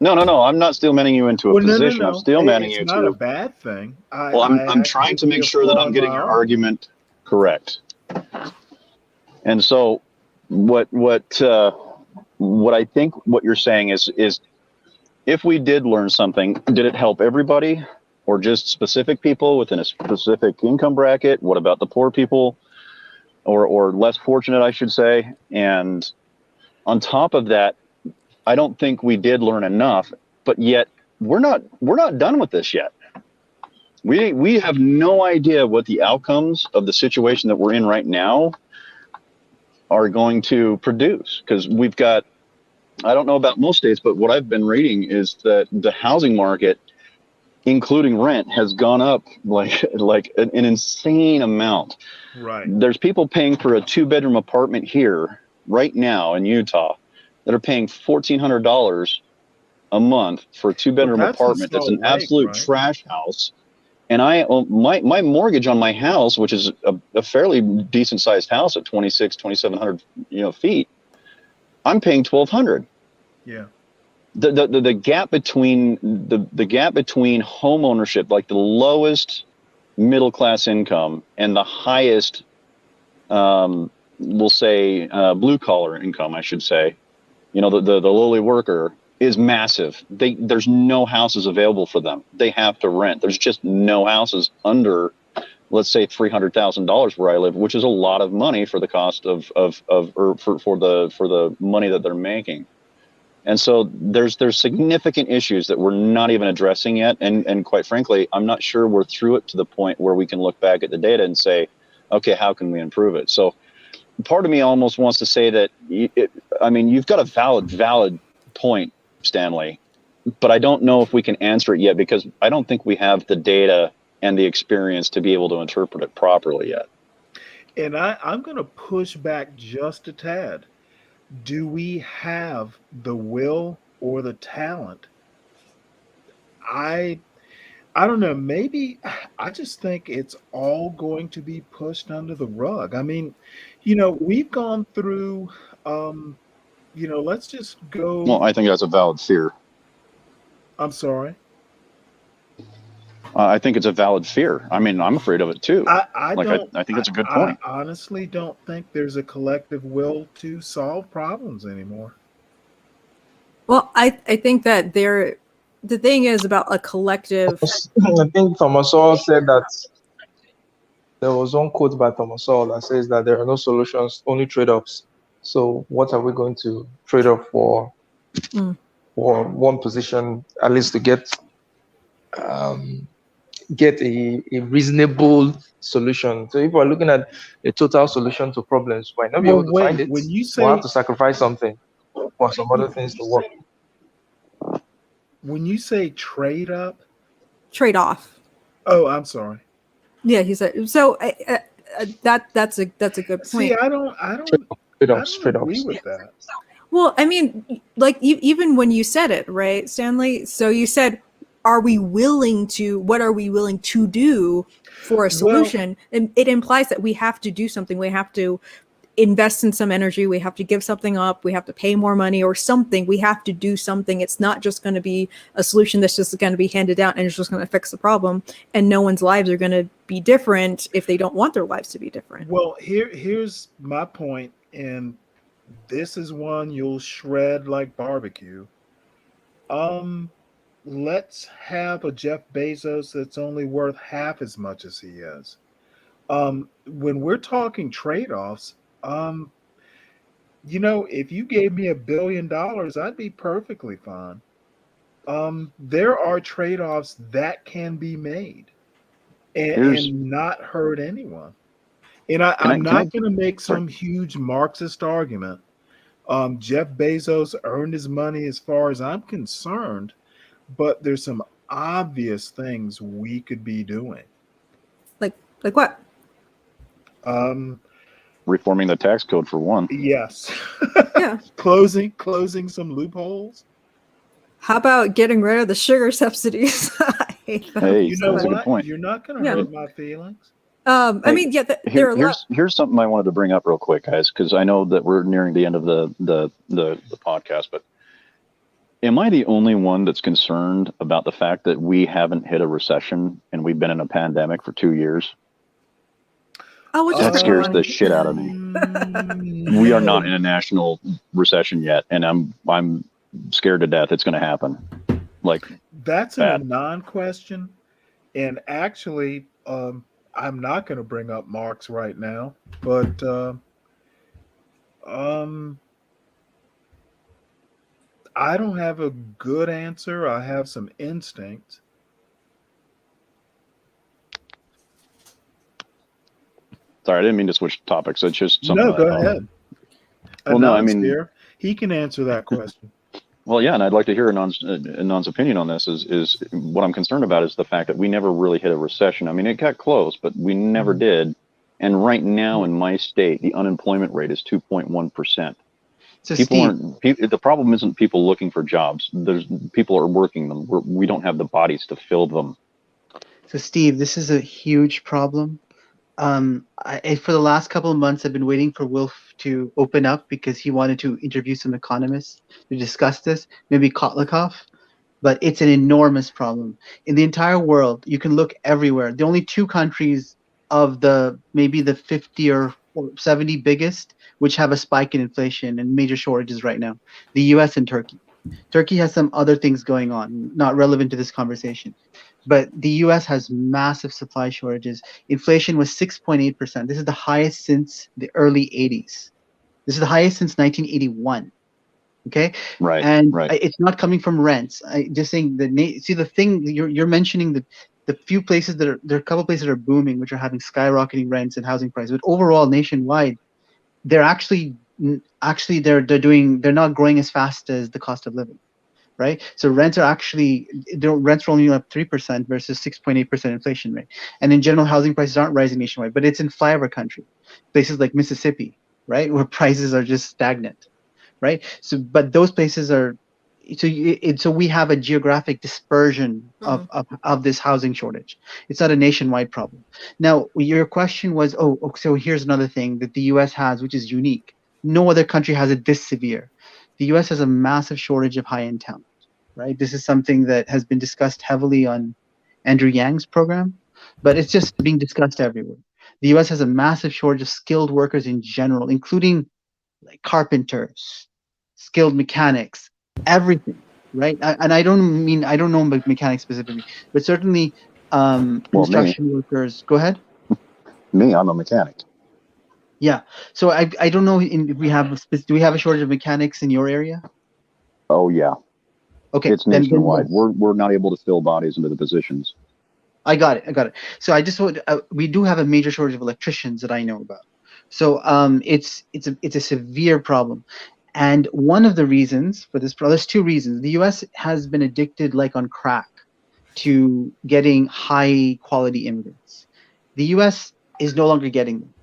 No. I'm not steel manning you into a position. No. I'm steel manning you to. It's not a bad thing. I'm trying to make sure that I'm getting your argument correct. And so, what I think what you're saying is, if we did learn something, did it help everybody or just specific people within a specific income bracket? What about the poor people or less fortunate, I should say? And on top of that, I don't think we did learn enough, but yet we're not done with this yet. We have no idea what the outcomes of the situation that we're in right now are going to produce, because we've got, I don't know about most states, but what I've been reading is that the housing market, including rent, has gone up like an insane amount. Right. There's people paying for a 2-bedroom apartment here right now in Utah that are paying $1,400 a month for a 2-bedroom apartment. That's an absolute trash house. And my mortgage on my house, which is a fairly decent sized house at 2,700 feet, I'm paying $1,200. Yeah. The gap between the gap between home ownership, like the lowest middle class income and the highest, we'll say blue collar income, I should say, the lowly worker, is massive. There's no houses available for them. They have to rent. There's just no houses under, let's say, $300,000 where I live, which is a lot of money for the cost for the money that they're making. And so there's significant issues that we're not even addressing yet. And quite frankly, I'm not sure we're through it to the point where we can look back at the data and say, okay, how can we improve it? So part of me almost wants to say that, you've got a valid point, Stanley, but I don't know if we can answer it yet, because I don't think we have the data and the experience to be able to interpret it properly yet. And I'm going to push back just a tad. Do we have the will or the talent? I don't know. Maybe I just think it's all going to be pushed under the rug. I mean, we've gone through, let's just go. Well, I think that's a valid fear. I'm sorry. I think it's a valid fear. I mean, I'm afraid of it too. I think it's a good point. I honestly don't think there's a collective will to solve problems anymore. Well, I think that the thing is about a collective. I think Thomas Sowell said that there was one quote by Thomas Sowell that says that there are no solutions, only trade-offs. So what are we going to trade off for one position, at least to get get a reasonable solution. So if we're looking at a total solution to problems, we might not be Well, able to find wait. it. When you We'll have say to sacrifice something for some other things to work. trade up, Trade off. oh, I'm sorry. Yeah, he said. So that's a good point. See, I don't Trade-offs. agree with that. Well, I mean, like even when you said it, right, Stanley? So you said, what are we willing to do for a solution? And it implies that we have to do something. We have to invest in some energy. We have to give something up. We have to pay more money or something. We have to do something. It's not just going to be a solution that's just going to be handed out and it's just going to fix the problem. And no one's lives are going to be different if they don't want their lives to be different. Well, here's my point, and this is one you'll shred like barbecue. Let's have a Jeff Bezos that's only worth half as much as he is. When we're talking trade-offs, if you gave me $1 billion, I'd be perfectly fine. There are trade-offs that can be made and not hurt anyone. And I'm not going to make some huge Marxist argument. Jeff Bezos earned his money as far as I'm concerned, but there's some obvious things we could be doing. Like what? Reforming the tax code for one. Yes. Yeah. Closing some loopholes. How about getting rid of the sugar subsidies? I hate them. Hey, You know that's a good what? point. You're not going to hurt my feelings. I mean, yeah, there are a lot. Here's something I wanted to bring up real quick, guys, because I know that we're nearing the end of the podcast, but am I the only one that's concerned about the fact that we haven't hit a recession and we've been in a pandemic for 2 years? Oh, That scares the shit out of me. We are not in a national recession yet, and I'm scared to death it's going to happen. Like, that's a non-question, and actually, I'm not going to bring up Marx right now, but I don't have a good answer. I have some instincts. Sorry, I didn't mean to switch topics. It's just something. No, go ahead. Well, no, I mean, here, he can answer that question. Well, yeah, and I'd like to hear Anand's opinion on this. Is what I'm concerned about is the fact that we never really hit a recession. I mean, it got close, but we never did. And right now in my state, the unemployment rate is 2.1%. So the problem isn't people looking for jobs. People are working them. We don't have the bodies to fill them. So Steve, this is a huge problem. For the last couple of months, I've been waiting for Wilf to open up because he wanted to interview some economists to discuss this, maybe Kotlikoff, but it's an enormous problem. In the entire world, you can look everywhere. The only two countries of maybe the 50 or 70 biggest, which have a spike in inflation and major shortages right now, the US and Turkey. Turkey has some other things going on, not relevant to this conversation. But the US has massive supply shortages. Inflation was 6.8%. This is the highest since the early 80s. This is the highest since 1981. Okay? Right. And right. It's not coming from rents. Just saying the thing you're mentioning the few places there are a couple places that are booming, which are having skyrocketing rents and housing prices. But overall, nationwide, they're actually they're not growing as fast as the cost of living. Right, so rents are only up 3% versus 6.8% inflation rate, and in general, housing prices aren't rising nationwide. But it's in flyover country, places like Mississippi, right, where prices are just stagnant, right? So, but those places are, so we have a geographic dispersion of this housing shortage. It's not a nationwide problem. Now, your question was, so here's another thing that the U.S. has, which is unique. No other country has it this severe. The U.S. has a massive shortage of high-end talent, right? This is something that has been discussed heavily on Andrew Yang's program, but it's just being discussed everywhere. The U.S. has a massive shortage of skilled workers in general, including like carpenters, skilled mechanics, everything, right? And I don't know about mechanics specifically, but certainly construction workers. Go ahead. Me, I'm a mechanic. Yeah. So I don't know if we have do we have a shortage of mechanics in your area? Oh yeah. Okay. It's nationwide. We're not able to fill bodies into the positions. I got it. So I just want we do have a major shortage of electricians that I know about. So it's a severe problem, and one of the reasons for this, there's two reasons. The U.S. has been addicted, like on crack, to getting high quality immigrants. The U.S. is no longer getting them,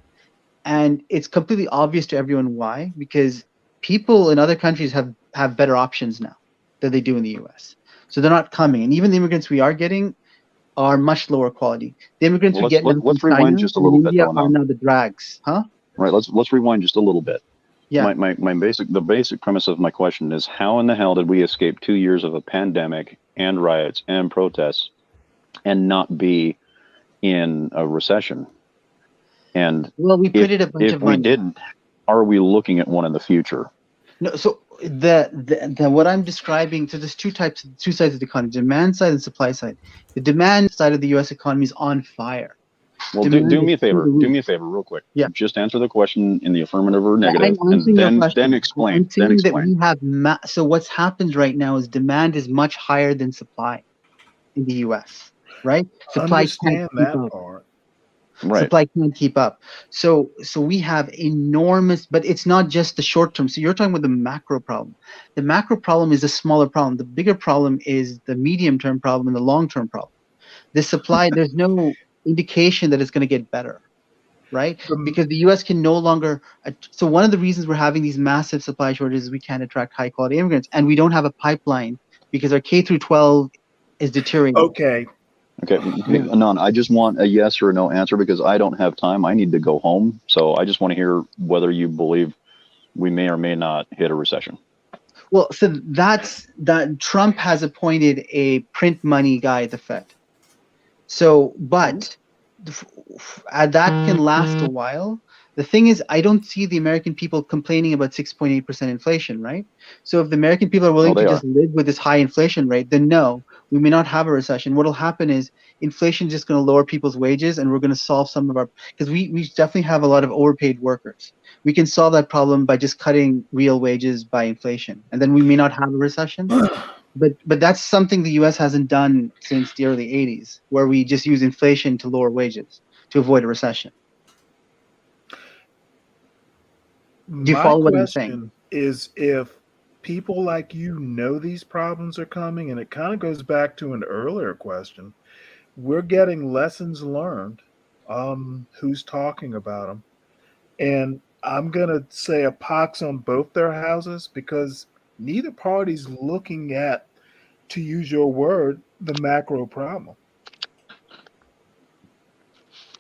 and it's completely obvious to everyone why. Because people in other countries have better options now than they do in the U.S. So they're not coming, and even the immigrants we are getting are much lower quality. The immigrants Well, we get now from let's rewind China just a and little bit India though. are Now, now the drags, huh? right? Let's rewind just a little bit. Yeah. The basic premise of my question is, how in the hell did we escape 2 years of a pandemic and riots and protests and not be in a recession? And Well, we printed a bunch if of we money. didn't, are we looking at one in the future? No, so the what I'm describing, so there's two sides of the economy, demand side and supply side. The demand side of the US economy is on fire. Well, Demand do is me a through favor. the Do roof. me a favor, real quick. Yeah. Just answer the question in the affirmative or negative, I'm and answering your question. then explain. I'm saying Then that explain. we have so what's happened right now is demand is much higher than supply in the US, right? Supply can't Understand keep that up. part. Right. Supply can't keep up. So we have enormous, but it's not just the short term. So you're talking about the macro problem. The macro problem is a smaller problem. The bigger problem is the medium term problem and the long term problem. The supply, there's no indication that it's going to get better, right? Because the US can no longer. So one of the reasons we're having these massive supply shortages is we can't attract high quality immigrants, and we don't have a pipeline because our K through 12 is deteriorating. Okay. Okay, Anon, I just want a yes or a no answer because I don't have time. I need to go home. So I just want to hear whether you believe we may or may not hit a recession. Well, so that Trump has appointed a print money guy at the Fed. So, but that can last a while. The thing is, I don't see the American people complaining about 6.8% inflation, right? So if the American people are willing to just live with this high inflation rate, then no, we may not have a recession. What will happen is inflation is just going to lower people's wages, and we're going to solve some of our, because we definitely have a lot of overpaid workers. We can solve that problem by just cutting real wages by inflation, and then we may not have a recession. But that's something the U.S. hasn't done since the early 80s, where we just use inflation to lower wages to avoid a recession. Do you follow what I'm saying? My question is, if people like you know these problems are coming, and it kind of goes back to an earlier question, we're getting lessons learned. Who's talking about them? And I'm going to say a pox on both their houses because neither party's looking at, to use your word, the macro problem.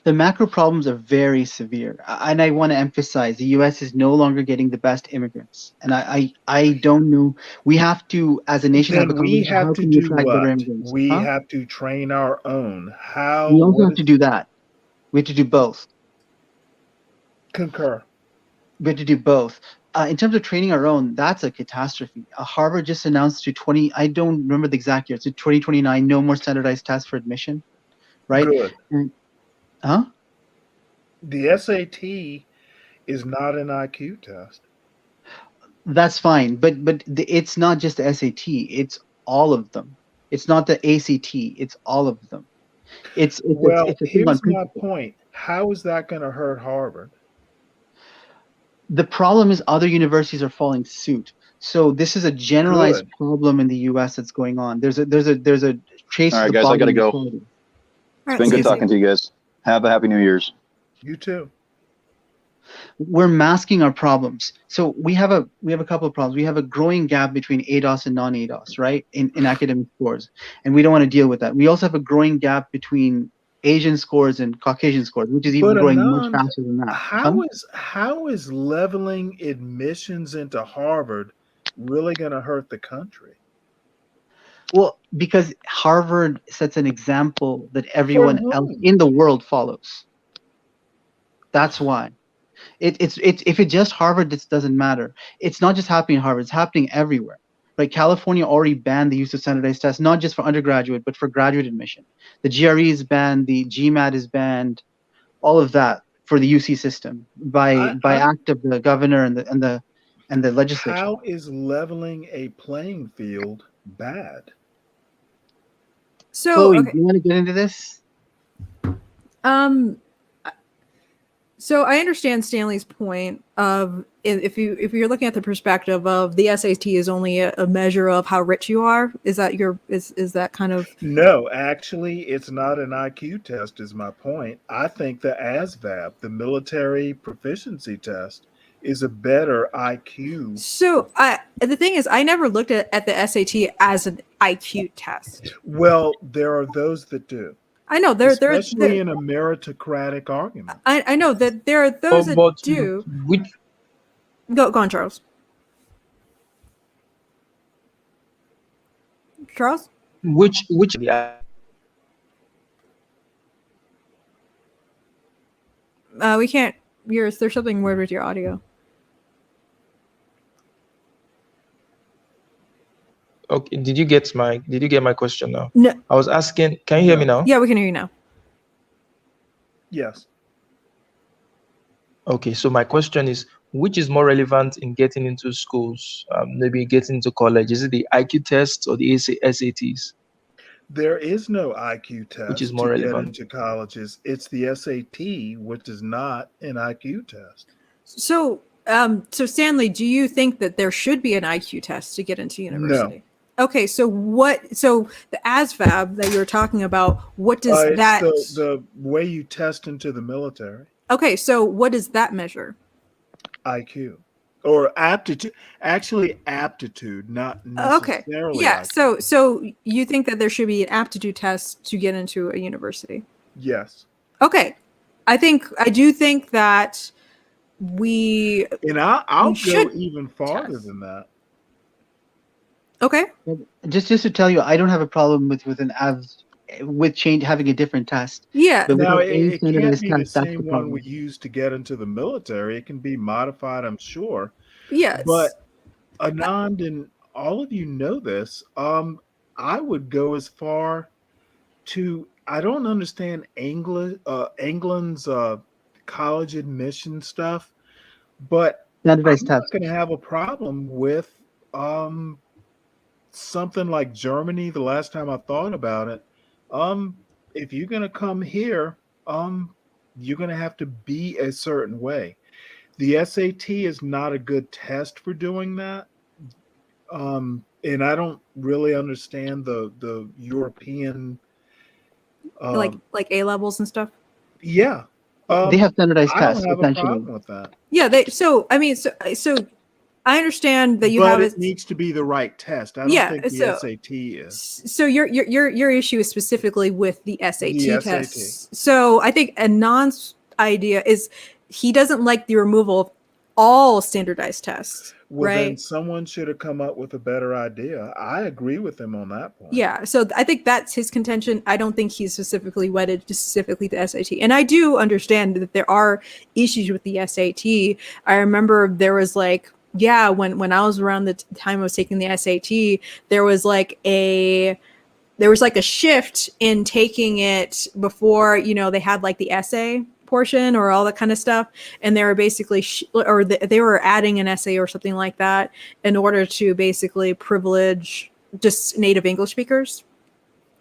The macro problems are very severe. And I want to emphasize the U.S. is no longer getting the best immigrants. And I don't know. We have to, as a nation, have a Then we conversation. have How to can we do attract better what? immigrants? We Huh? have to train our own. How? We also What have to do that. We have to do both. Concur. We have to do both. In terms of training our own, that's a catastrophe. Harvard just announced to 20, I don't remember the exact year, to 2029, no more standardized tests for admission, right? Good. Huh? The SAT is not an IQ test. That's fine, but it's not just the SAT. It's all of them. It's not the ACT. It's all of them. It's a thing on Here's my principle. point. How is that going to hurt Harvard? The problem is other universities are following suit. So this is a generalized problem in the U.S. that's going on. There's a trace. All right, to the guys, I got to bottom go. inequality. It's been good talking to you guys. Have a happy New Year's. You too. We're masking our problems. So we have a couple of problems. We have a growing gap between ADOS and non-ADOS, right? In academic scores. And we don't want to deal with that. We also have a growing gap between Asian scores and Caucasian scores, which is even growing much faster than that. How is leveling admissions into Harvard really going to hurt the country? Well, because Harvard sets an example that everyone else in the world follows. That's why. It's if it's just Harvard, this doesn't matter. It's not just happening in Harvard; it's happening everywhere. Right? California already banned the use of standardized tests, not just for undergraduate, but for graduate admission. The GRE is banned, the GMAT is banned, all of that for the UC system by act of the governor and the legislature. How is leveling a playing field bad? So, Chloe, okay. do you want to get into this? So I understand Stanley's point of if you're looking at the perspective of the SAT is only a measure of how rich you are. Is that is that kind of? No, actually, it's not an IQ test. Is my point. I think the ASVAB, the military proficiency test, is a better IQ. So the thing is, I never looked at the SAT as an IQ test. Well, there are those that do. I know Especially in a meritocratic argument. I know that there are those that do. Which Go on, Charles. Charles? which We can't. There's something weird with your audio. Okay, did you get my question now? No. I was asking, can you hear me now? Yeah, we can hear you now. Yes. Okay, so my question is, which is more relevant in getting into schools, maybe getting into college? Is it the IQ test or the SATs? There is no IQ test Which is more to relevant? get into colleges. It's the SAT, which is not an IQ test. So, so Stanley, do you think that there should be an IQ test to get into university? No. Okay, so so the ASVAB that you're talking about, what does that? It's the way you test into the military. Okay, so what does that measure? IQ or aptitude. Actually, aptitude, not necessarily. Okay, yeah. IQ. So you think that there should be an aptitude test to get into a university? Yes. Okay, I do think that we. And I'll should go even farther test. than that. Okay. Just to tell you, I don't have a problem with having a different test. Yeah. But Now, without any it can't standardized be the test, that's same the one problem. we use to get into the military. It can be modified, I'm sure. Yes. But Anand and all of you know this. I would go as far to. I don't understand England's college admission stuff, but I'm Standardized not test. going to have a problem with something like Germany. The last time I thought about it, if you're going to come here, you're going to have to be a certain way. The SAT is not a good test for doing that. And I don't really understand the European like A levels and stuff. Yeah. They have standardized I tests, don't have a essentially. problem with that. Yeah, so I understand that you but have it needs to be the right test. I don't think the SAT is. So your issue is specifically with the SAT The tests. So I think Anand's idea is he doesn't like the removal of all standardized tests. Well, right? Then someone should have come up with a better idea. I agree with him on that point. Yeah, so I think that's his contention. I don't think he's specifically wedded to specifically the SAT. And I do understand that there are issues with the SAT. I remember there was when I was around the time I was taking the SAT, there was like a shift in taking it before, they had like the essay portion or all that kind of stuff, and they were basically they were adding an essay or something like that in order to basically privilege just native English speakers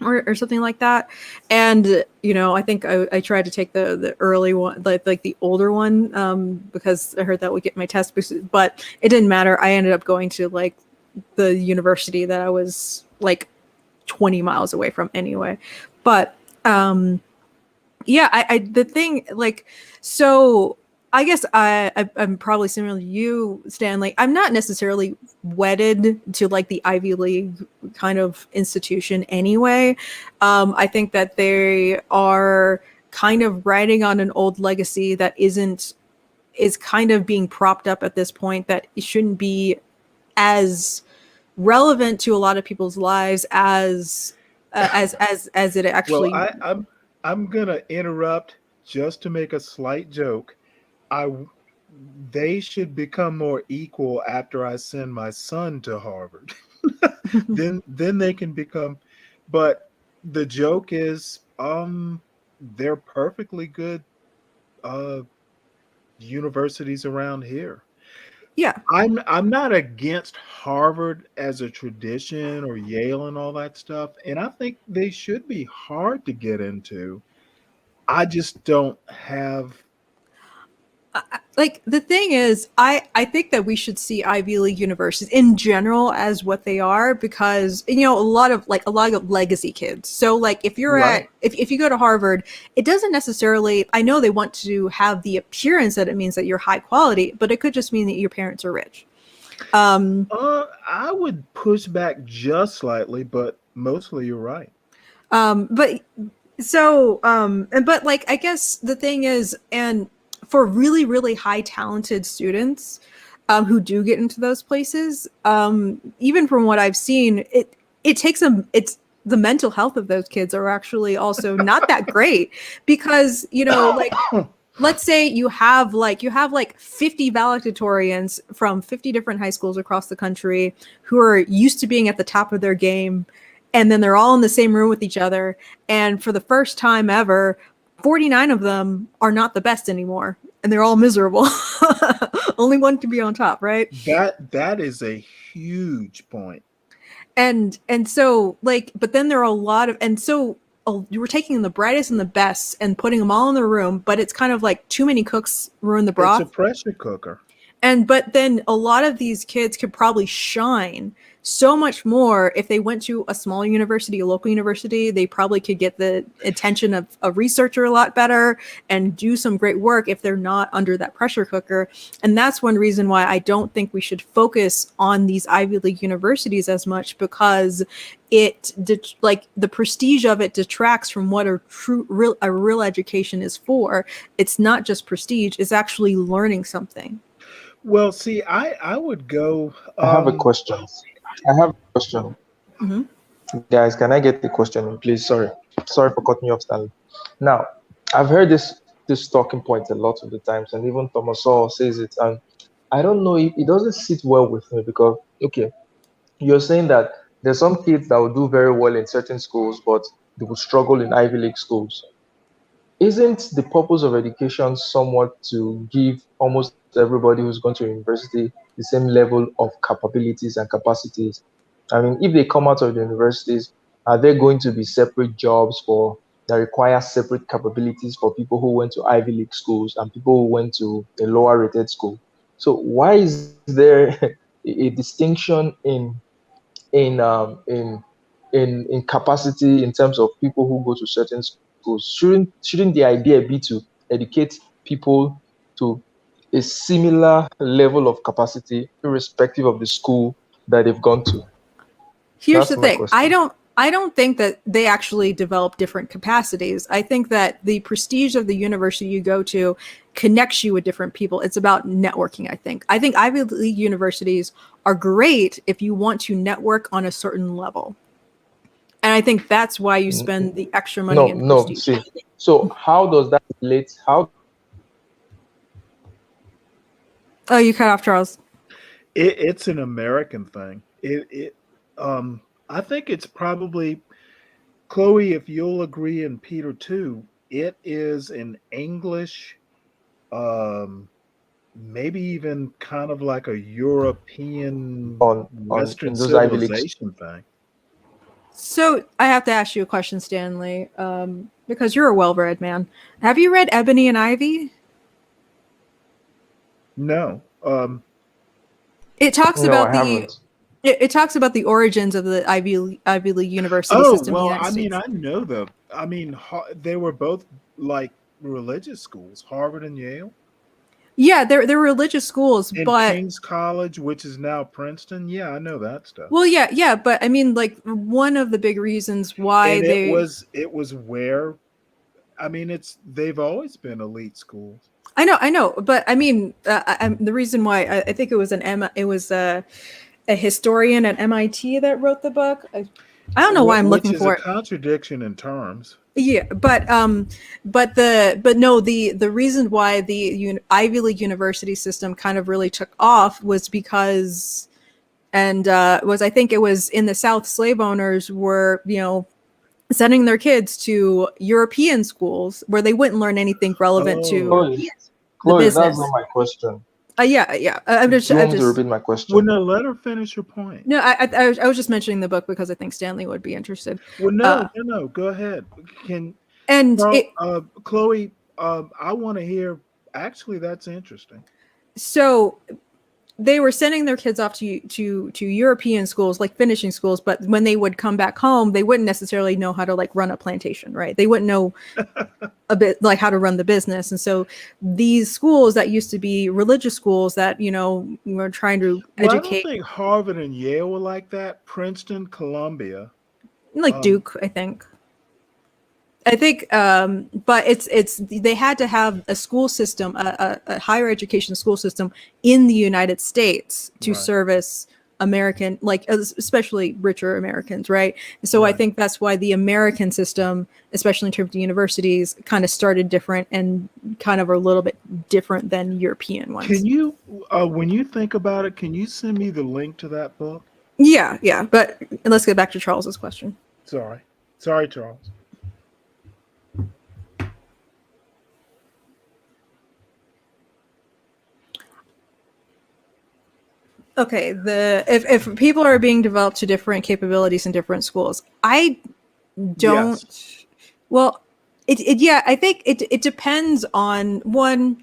or something like that. And I think I tried to take the early one, like the older one, because I heard that would get my test boosted, but it didn't matter. I ended up going to like the university that I was like 20 miles away from anyway. But yeah, the thing, so I guess I'm probably similar to you, Stanley. I'm not necessarily wedded to like the Ivy League kind of institution anyway. I think that they are kind of riding on an old legacy that is kind of being propped up at this point, that it shouldn't be as relevant to a lot of people's lives as it actually. Well, I'm gonna interrupt just to make a slight joke. They should become more equal after I send my son to Harvard. then they can become. But the joke is, they're perfectly good universities around here. Yeah, I'm not against Harvard as a tradition or Yale and all that stuff, and I think they should be hard to get into. I just don't have. Like the thing is, I think that we should see Ivy League universities in general as what they are, because a lot of legacy kids. So like if you're Right. if you go to Harvard, it doesn't necessarily, I know they want to have the appearance that it means that you're high quality, but it could just mean that your parents are rich. I would push back just slightly, but mostly you're right. But like I guess the thing is, and for really, really high talented students who do get into those places, even from what I've seen, it takes them, it's the mental health of those kids are actually also not that great, because like let's say you have like 50 valedictorians from 50 different high schools across the country who are used to being at the top of their game, and then they're all in the same room with each other, and for the first time ever 49 of them are not the best anymore, and they're all miserable. Only one can be on top, right? That is a huge point. And so like, but then there are a lot of, and so you were taking the brightest and the best and putting them all in the room, but it's kind of like too many cooks ruin the broth. It's a pressure cooker. But then a lot of these kids could probably shine so much more if they went to a smaller university, a local university. They probably could get the attention of a researcher a lot better and do some great work if they're not under that pressure cooker. And that's one reason why I don't think we should focus on these Ivy League universities as much, because like the prestige of it detracts from what a real education is for. It's not just prestige, it's actually learning something. Well, see, I would go. I have a question. Mm-hmm. Guys, can I get the question in, please? Sorry for cutting you off, Stanley. Now, I've heard this talking point a lot of the times, and even Thomas Sowell says it, and I don't know, it doesn't sit well with me, because okay, you're saying that there's some kids that will do very well in certain schools, but they will struggle in Ivy League schools. Isn't the purpose of education somewhat to give almost everybody who's going to university the same level of capabilities and capacities? I mean, if they come out of the universities, are there going to be separate jobs that require separate capabilities for people who went to Ivy League schools and people who went to a lower rated school? So why is there a distinction in capacity in terms of people who go to certain schools? Shouldn't the idea be to educate people to a similar level of capacity, irrespective of the school that they've gone to? Here's the thing. I don't think that they actually develop different capacities. I think that the prestige of the university you go to connects you with different people. It's about networking, I think. I think Ivy League universities are great if you want to network on a certain level. And I think that's why you spend the extra money in prestige. See. So how does that relate? Oh, you cut off, Charles. It's an American thing. I think it's probably, Chloe, if you'll agree, and Peter too, it is an English, maybe even kind of like a European Western civilization thing. So I have to ask you a question, Stanley, because you're a well-read man. Have you read Ebony and Ivy? No. It talks about it talks about the origins of the Ivy League university system. Oh, well, in the United States. They were both like religious schools, Harvard and Yale. Yeah, they're religious schools, and but King's College, which is now Princeton. Yeah, I know that stuff. Well, yeah, but I mean, like, one of the big reasons why it was where, I mean, they've always been elite schools. I know, but I mean, the reason why I think it was a historian at MIT that wrote the book. I don't know why I'm looking for it. Which is a contradiction in terms. Yeah, but the reason why the Ivy League university system kind of really took off was because, I think it was in the South, slave owners were, sending their kids to European schools where they wouldn't learn anything relevant to Chloe, the business. that's not my question. Yeah. I'm just to repeat my question. Well, no, let her finish her point. No, I was just mentioning the book because I think Stanley would be interested. Well, no, go ahead. And Well, Chloe, I want to hear. Actually, that's interesting. so they were sending their kids off to European schools, like finishing schools, but when they would come back home, they wouldn't necessarily know how to like run a plantation, right? They wouldn't know a bit like how to run the business. And so these schools that used to be religious schools that, were trying to Well, educate. I don't think Harvard and Yale were like that. Princeton, Columbia. Like Duke, I think, but it's they had to have a school system, a higher education school system in the United States to service American, like especially richer Americans, right? So I think that's why the American system, especially in terms of universities, kind of started different and kind of are a little bit different than European ones. Can you, when you think about it, can you send me the link to that book? Yeah. But let's get back to Charles's question. Sorry, Charles. Okay, if people are being developed to different capabilities in different schools, I don't. Yes. Well, I think it depends on one.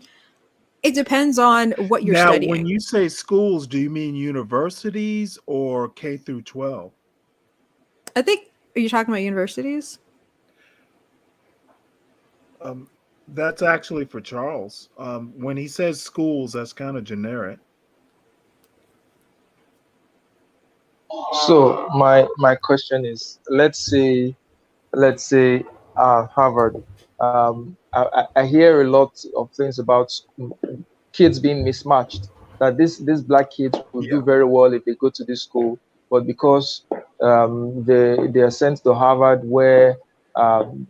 It depends on what you're studying. Now, when you say schools, do you mean universities or K through 12? I think, are you talking about universities? That's actually for Charles. When he says schools, that's kind of generic. So my question is, let's say Harvard. I hear a lot of things about kids being mismatched. That this black kids will do very well if they go to this school, but because they are sent to Harvard where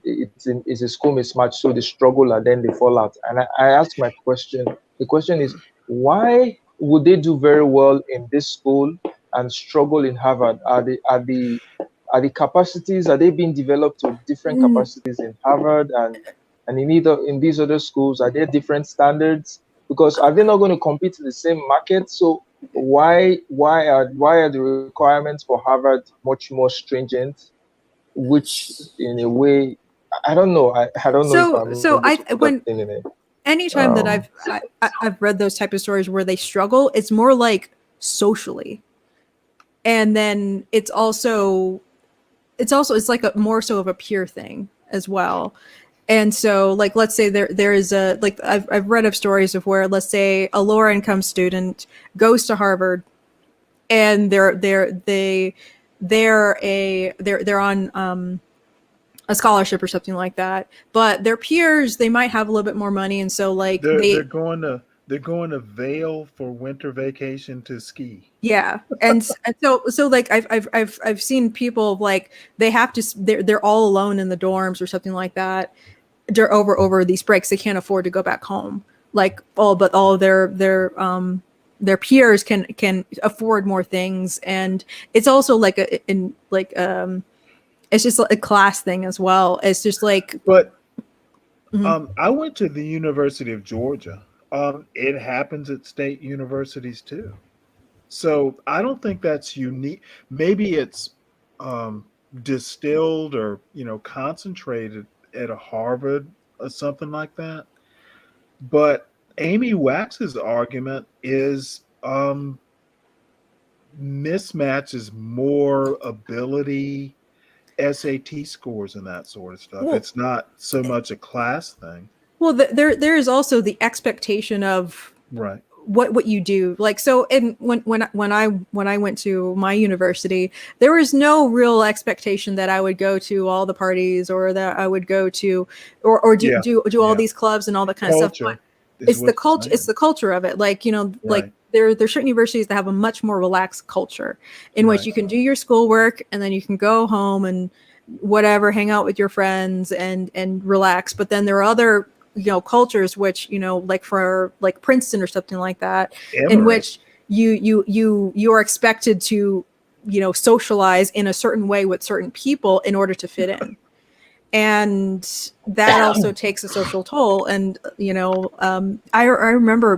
it's a school mismatch, so they struggle and then they fall out. And I ask my question. The question is, why would they do very well in this school and struggle in Harvard? Are the capacities, are they being developed to different capacities in Harvard and in these other schools? Are there different standards? Because are they not going to compete in the same market? So why are the requirements for Harvard much more stringent? Which in a way, I don't know. I don't know if anytime that I've read those type of stories where they struggle, it's more like socially, and then it's like a more so of a peer thing as well. And so, like, let's say there is a, like, I've read of stories of where, let's say, a lower income student goes to Harvard, and they're on a scholarship or something like that. But their peers, they might have a little bit more money, and so like they're going to Vail for winter vacation to ski. Yeah, and so like I've seen people like they're all alone in the dorms or something like that. They're over these breaks. They can't afford to go back home. Like but all their peers can afford more things, and it's also like it's just a class thing as well. It's just like. But I went to the University of Georgia. It happens at state universities too. So I don't think that's unique. Maybe it's distilled or concentrated at a Harvard or something like that. But Amy Wax's argument is mismatches more ability, SAT scores, and that sort of stuff. It's not so much a class thing. Well, there is also the expectation of what you do. Like, so, and when I went to my university, there was no real expectation that I would go to all the parties or that I would go to or do all these clubs and all that kind of stuff. But it's the culture. It's the culture of it. Like, like there's certain universities that have a much more relaxed culture in which you can do your schoolwork and then you can go home and whatever, hang out with your friends and relax. But then there are other cultures which like for like Princeton or something like that, in which you are expected to socialize in a certain way with certain people in order to fit in, and that also takes a social toll. And I remember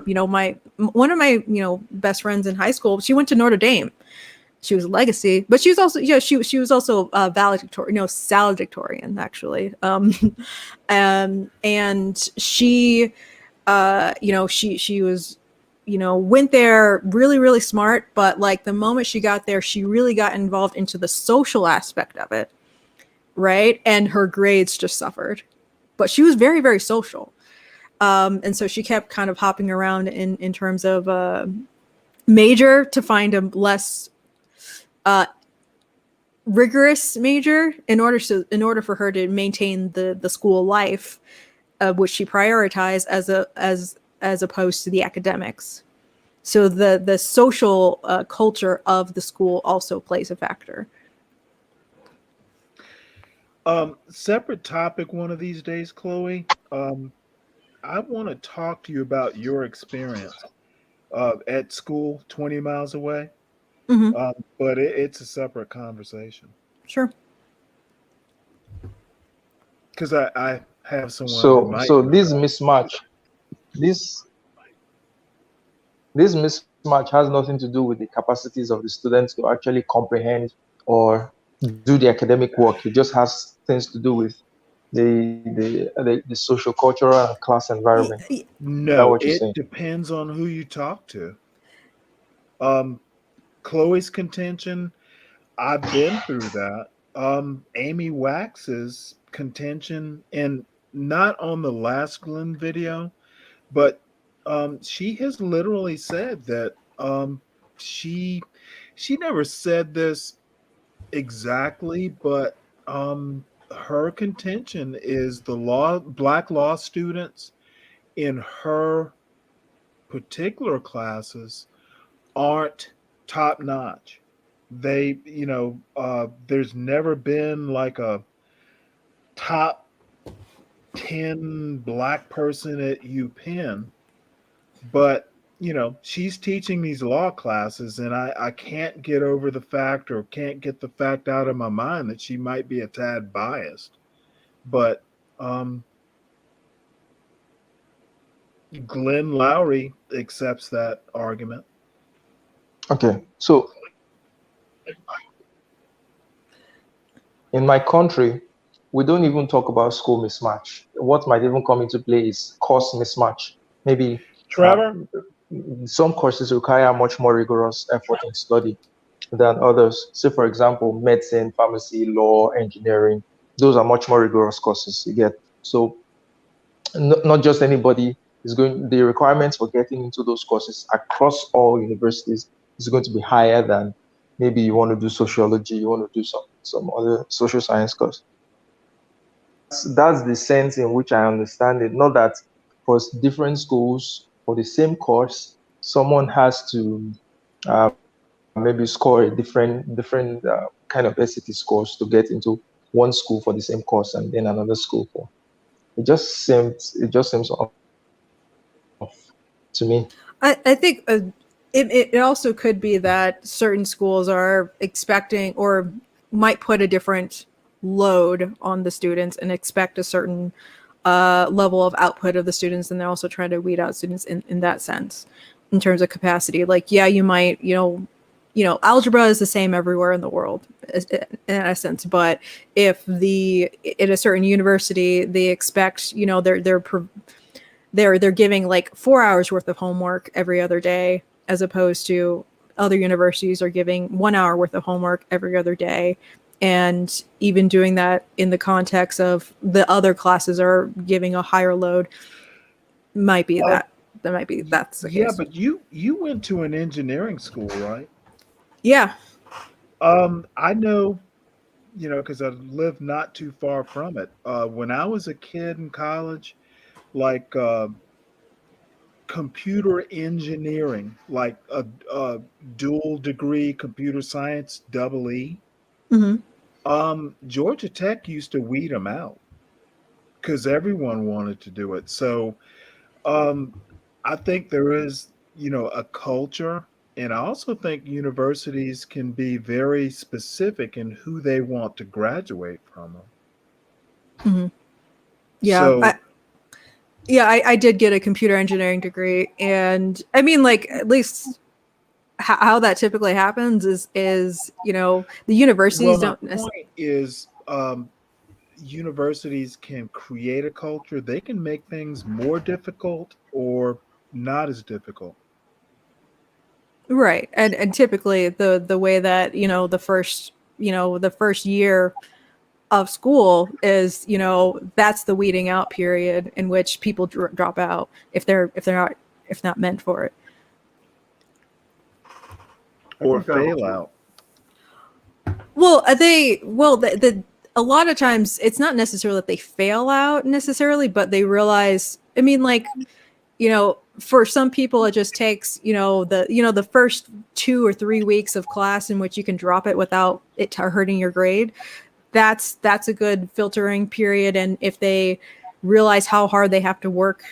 one of my best friends in high school, she went to Notre Dame, she was a legacy, but she was also, she was also valedictorian, no, salutatorian actually. And she, she was, went there really, really smart, but like the moment she got there, she really got involved into the social aspect of it, right? And her grades just suffered, but she was very, very social. And so she kept kind of hopping around in terms of major to find a less rigorous major in order for her to maintain the school life, which she prioritized as opposed to the academics. So the social culture of the school also plays a factor. Separate topic one of these days, Chloe. I want to talk to you about your experience at school 20 miles away. But it's a separate conversation. Sure. Because I have someone who might. So this mismatch, this mismatch has nothing to do with the capacities of the students to actually comprehend or do the academic work. It just has things to do with the social, cultural, and class environment. No, what you're it saying? depends on who you talk to. Chloe's contention, I've been through that. Amy Wax's contention, and not on the last Glenn video, but she has literally said that she never said this exactly, but her contention is the black law students in her particular classes aren't top notch. They, there's never been like a top 10 black person at UPenn, but she's teaching these law classes, and I can't get over the fact, or can't get the fact out of my mind, that she might be a tad biased. But Glenn Lowry accepts that argument. Okay, so in my country, we don't even talk about school mismatch. What might even come into play is course mismatch. Maybe Trevor? Some courses require much more rigorous effort in study than others. Say, for example, medicine, pharmacy, law, engineering. Those are much more rigorous courses you get. So not just anybody is going, the requirements for getting into those courses across all universities is going to be higher than maybe you want to do sociology, you want to do some other social science course. That's the sense in which I understand it. Not that for different schools for the same course, someone has to maybe score a different kind of SAT scores to get into one school for the same course and then another school for. It just seems off to me. I think it also could be that certain schools are expecting or might put a different load on the students and expect a certain level of output of the students, and they're also trying to weed out students in that sense, in terms of capacity. Like, yeah, you might, algebra is the same everywhere in the world in essence, but if in a certain university they expect, they're giving like 4 hours worth of homework every other day, as opposed to other universities are giving 1 hour worth of homework every other day. And even doing that in the context of the other classes are giving a higher load, might be that's the case. Yeah, but you went to an engineering school, right? Yeah. I know, because I lived not too far from it. When I was a kid in college, like computer engineering, like a dual degree computer science, double E. Georgia Tech used to weed them out because everyone wanted to do it. So I think there is, a culture. And I also think universities can be very specific in who they want to graduate from them. Yeah. So, I did get a computer engineering degree. And I mean, like, at least how that typically happens is the universities Well, don't my point is, universities can create a culture. They can make things more difficult or not as difficult. right. And typically the way that the first year of school is that's the weeding out period in which people drop out if not meant for it. Or think fail out. Well, the a lot of times it's not necessarily that they fail out necessarily, but they realize. I mean, like, for some people it just takes the first 2 or 3 weeks of class in which you can drop it without it hurting your grade. That's a good filtering period, and if they realize how hard they have to work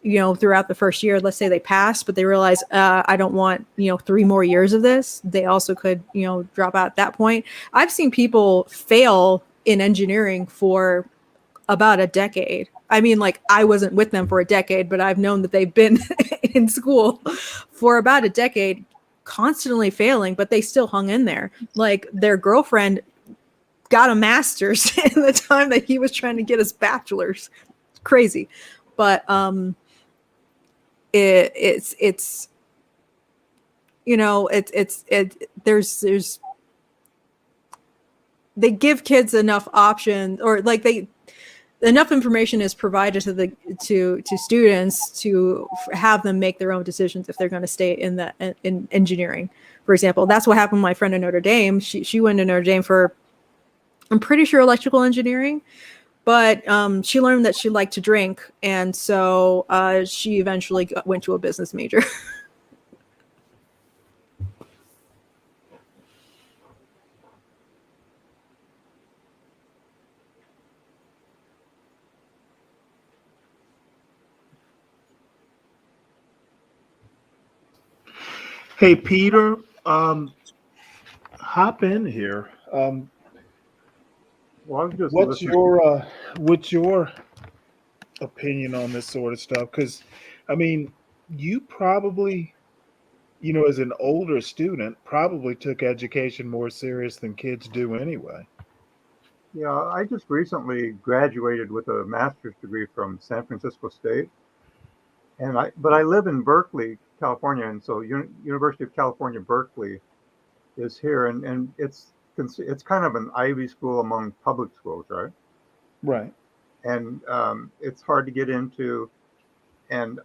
throughout the first year, let's say they pass, but they realize I don't want 3 more years of this, they also could drop out at that point. I've seen people fail in engineering for about a decade. I mean, like, I wasn't with them for a decade, but I've known that they've been in school for about a decade, constantly failing, but they still hung in there. Like, their girlfriend got a master's in the time that he was trying to get his bachelor's. Crazy. But it's there's they give kids enough options, or like enough information is provided to students to have them make their own decisions if they're going to stay in engineering, for example. That's what happened with my friend in Notre Dame. She went to Notre Dame for, I'm pretty sure, electrical engineering, but she learned that she liked to drink, and so she eventually went to a business major. Hey, Peter, hop in here. Well, I was just What's your opinion on this sort of stuff? Because, I mean, you probably, as an older student, probably took education more serious than kids do anyway. Yeah, I just recently graduated with a master's degree from San Francisco State, but I live in Berkeley, California, and so University of California, Berkeley is here, and it's kind of an Ivy school among public schools, right? Right. And it's hard to get into. And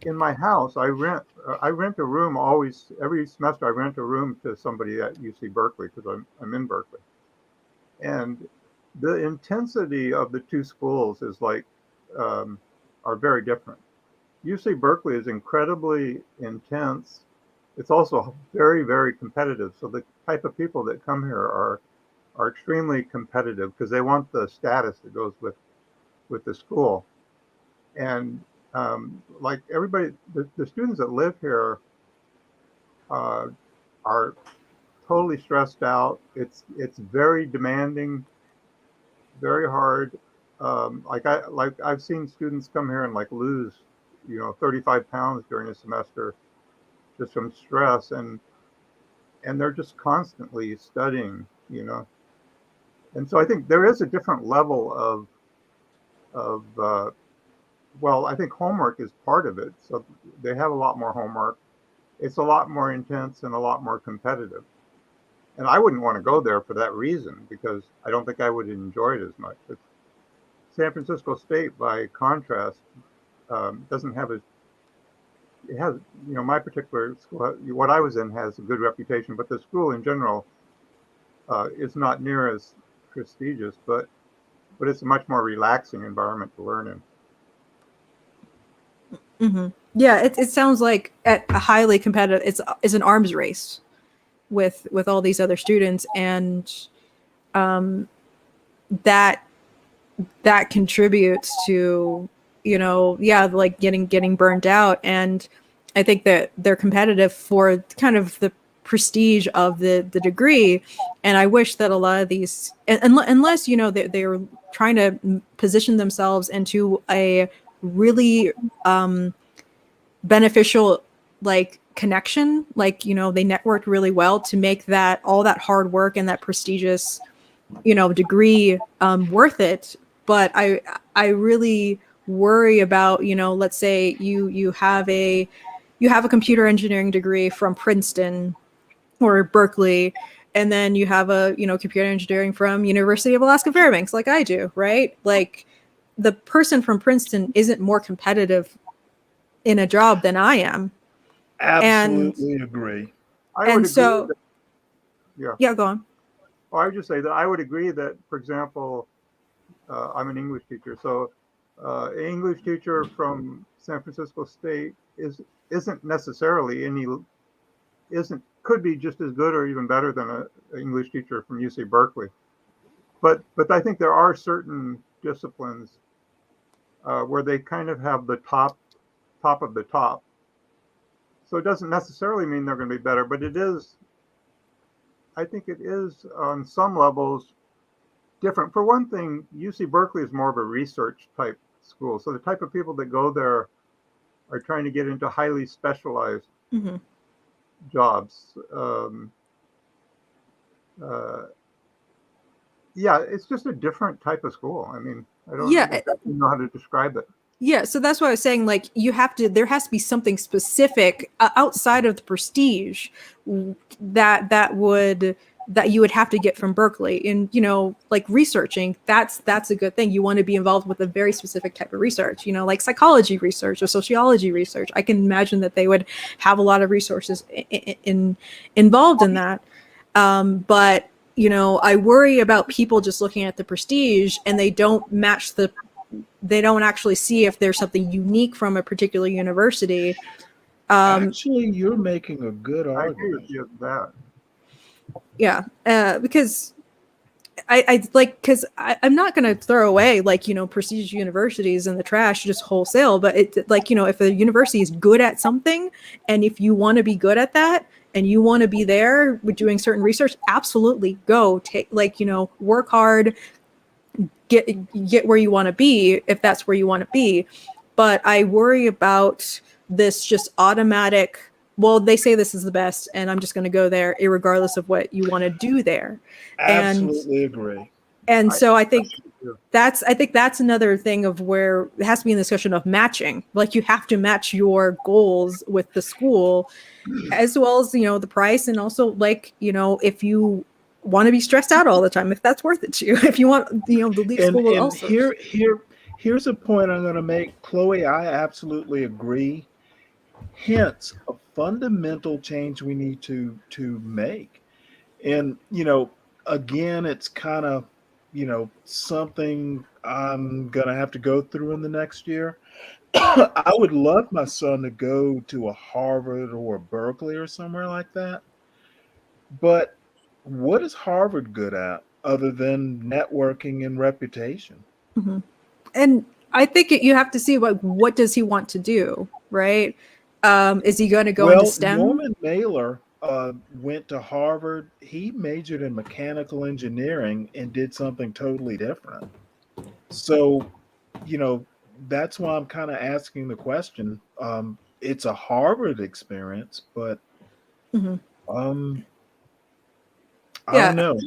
in my house, I rent a room always every semester. I rent a room to somebody at UC Berkeley because I'm in Berkeley, and the intensity of the two schools is are very different. UC Berkeley is incredibly intense. It's also very, very competitive. So the type of people that come here are extremely competitive because they want the status that goes with the school. And like everybody, the students that live here are totally stressed out. It's very demanding, very hard. I've seen students come here and like lose 35 pounds during a semester just from stress, and they're just constantly studying. And so I think there is a different level of well, I think homework is part of it. So they have a lot more homework. It's a lot more intense and a lot more competitive. And I wouldn't want to go there for that reason because I don't think I would enjoy it as much. San Francisco State, by contrast, doesn't have it has, my particular school, what I was in has a good reputation, but the school in general is not near as prestigious, but it's a much more relaxing environment to learn in. Mm-hmm. Yeah, it sounds like at a highly competitive, it's an arms race with all these other students, and that contributes to like getting burned out. And I think that they're competitive for kind of the prestige of the degree. And I wish that a lot of these, unless they're trying to position themselves into a really beneficial like connection. Like, you know, they networked really well to make that all that hard work and that prestigious, you know, degree worth it. But I really worry about, you know, let's say you have a computer engineering degree from Princeton or Berkeley, and then you have a, you know, computer engineering from University of Alaska Fairbanks, like I do, right? Like, the person from Princeton isn't more competitive in a job than I am. Absolutely agree. I would And agree so, that, yeah, go on. well, I would just say that I would agree that, for example, I'm an English teacher, so an English teacher from San Francisco State isn't necessarily could be just as good or even better than an English teacher from UC Berkeley. But I think there are certain disciplines where they kind of have the top of the top. So it doesn't necessarily mean they're going to be better, but I think it is on some levels different. For one thing, UC Berkeley is more of a research type school. So the type of people that go there are trying to get into highly specialized jobs. Yeah, it's just a different type of school. I mean, I don't exactly know how to describe it. Yeah, so that's why I was saying, like, there has to be something specific outside of the prestige that you would have to get from Berkeley. And, you know, like, researching, that's a good thing. You want to be involved with a very specific type of research, you know, like psychology research or sociology research. I can imagine that they would have a lot of resources involved in that. But, you know, I worry about people just looking at the prestige and they don't actually see if there's something unique from a particular university. Actually, you're making a good argument. I agree with you with that. Yeah, because I'm not going to throw away, like, you know, prestigious universities in the trash just wholesale. But it, like, you know, if a university is good at something, and if you want to be good at that, and you want to be there with doing certain research, absolutely go take, like, you know, work hard, get where you want to be if that's where you want to be. But I worry about this just automatic, well, they say this is the best and I'm just going to go there irregardless of what you want to do there. Absolutely agree. And so I think that's another thing of where it has to be a discussion of matching. Like, you have to match your goals with the school, as well as, you know, the price, and also, like, you know, if you want to be stressed out all the time, if that's worth it to you, if you want, you know, the leave school and also. Here's a point I'm going to make, Chloe. I absolutely agree. Hence, a fundamental change we need to make. And, you know, again, it's kind of, you know, something I'm going to have to go through in the next year. I would love my son to go to a Harvard or a Berkeley or somewhere like that. But what is Harvard good at other than networking and reputation? Mm-hmm. And I think you have to see, like, what does he want to do, right? Is he going to go into STEM? Norman Mailer went to Harvard. He majored in mechanical engineering and did something totally different. So, you know, that's why I'm kind of asking the question. It's a Harvard experience, but I don't know.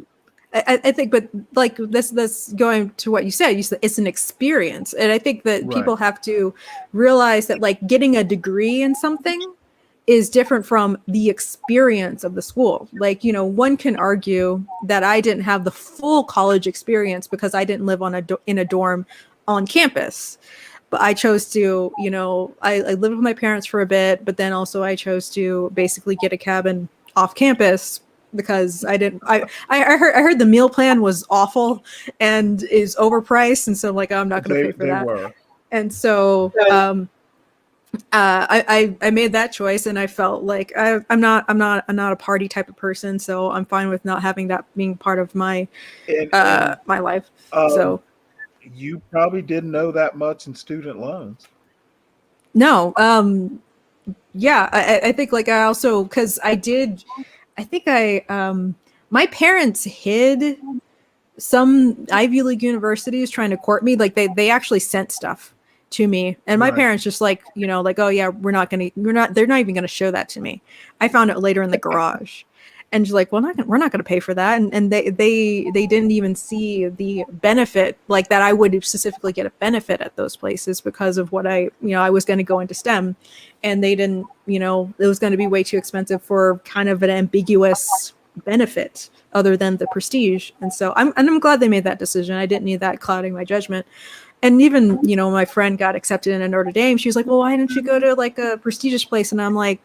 I think, but like this going to what you said, it's an experience. And I think that people have to realize that, like, getting a degree in something is different from the experience of the school. Like, you know, one can argue that I didn't have the full college experience because I didn't live in a dorm on campus. But I chose to, you know, I lived with my parents for a bit, but then also I chose to basically get a cabin off campus because I heard the meal plan was awful and is overpriced, and so, like, I'm not going to pay for that. Were. And so I made that choice, and I felt like I'm not a party type of person, so I'm fine with not having that being part of my my life. So you probably didn't know that much in student loans. No, yeah, I think, like, I also, because my parents hid some Ivy League universities trying to court me. Like, they actually sent stuff to me, and my Right. parents just like, like, oh yeah, they're not even gonna show that to me. I found it later in the garage. And she's like, well, we're not going to pay for that. And they didn't even see the benefit, like that I would specifically get a benefit at those places because of what I was going to go into STEM, and they didn't, it was going to be way too expensive for kind of an ambiguous benefit other than the prestige. And so I'm glad they made that decision. I didn't need that clouding my judgment. And even, my friend got accepted into Notre Dame. She was like, well, why didn't you go to like a prestigious place? And I'm like,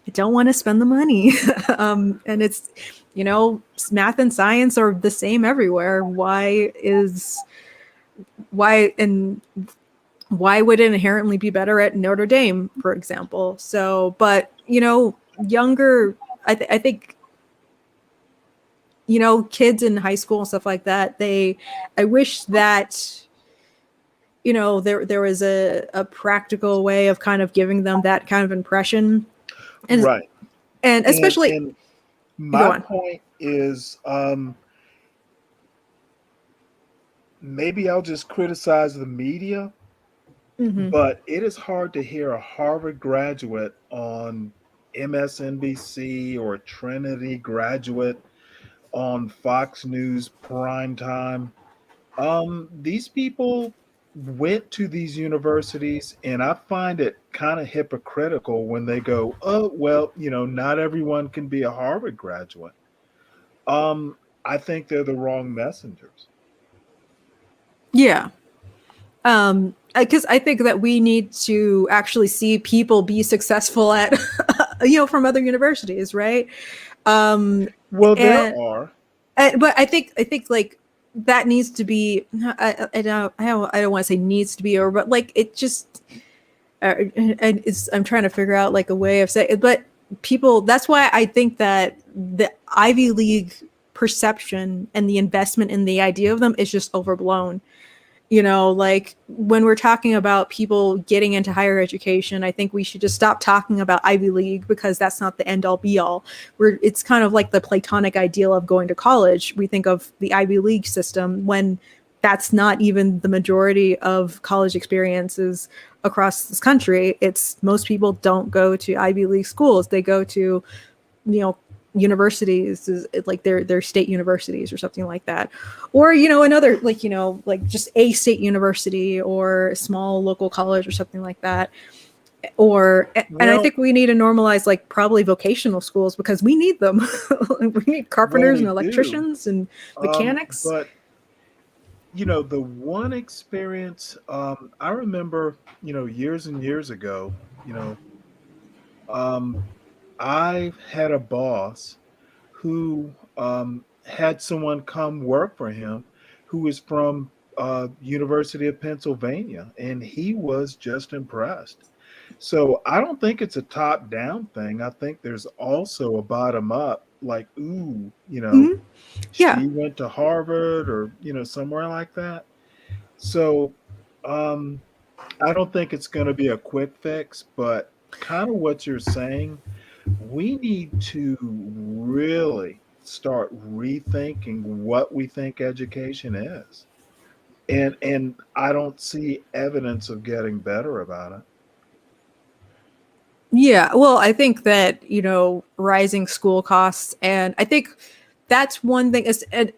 I don't want to spend the money. And it's, math and science are the same everywhere. Why would it inherently be better at Notre Dame, for example? So, but, younger, I think, kids in high school and stuff like that, I wish that, there was a practical way of kind of giving them that kind of impression. And, Right. And especially, and my point is, maybe I'll just criticize the media, but it is hard to hear a Harvard graduate on MSNBC or a Trinity graduate on Fox News prime time. These people went to these universities, and I find it kind of hypocritical when they go, oh, well, not everyone can be a Harvard graduate. I think they're the wrong messengers. Yeah. Because I think that we need to actually see people be successful at, from other universities, right? Well, there are. But I think like, that needs to be, I don't want to say needs to be, or but like it just I'm trying to figure out like a way of saying it, but people, that's why I think that the Ivy League perception and the investment in the idea of them is just overblown. Like when we're talking about people getting into higher education, I think we should just stop talking about Ivy League, because that's not the end all be all. It's kind of like the Platonic ideal of going to college. We think of the Ivy League system when that's not even the majority of college experiences across this country. It's most people don't go to Ivy League schools. They go to, universities, like their state universities or something like that, or another like just a state university or a small local college or something like that. And I think we need to normalize like probably vocational schools, because we need them. We need carpenters and electricians and mechanics. But the one experience I remember, years and years ago, I had a boss who had someone come work for him who was from University of Pennsylvania, and he was just impressed. So I don't think it's a top down thing. I think there's also a bottom up, like, ooh, she went to Harvard or, somewhere like that. So I don't think it's going to be a quick fix, but kind of what you're saying, we need to really start rethinking what we think education is. And I don't see evidence of getting better about it. Yeah, well, I think that, rising school costs, and I think that's one thing.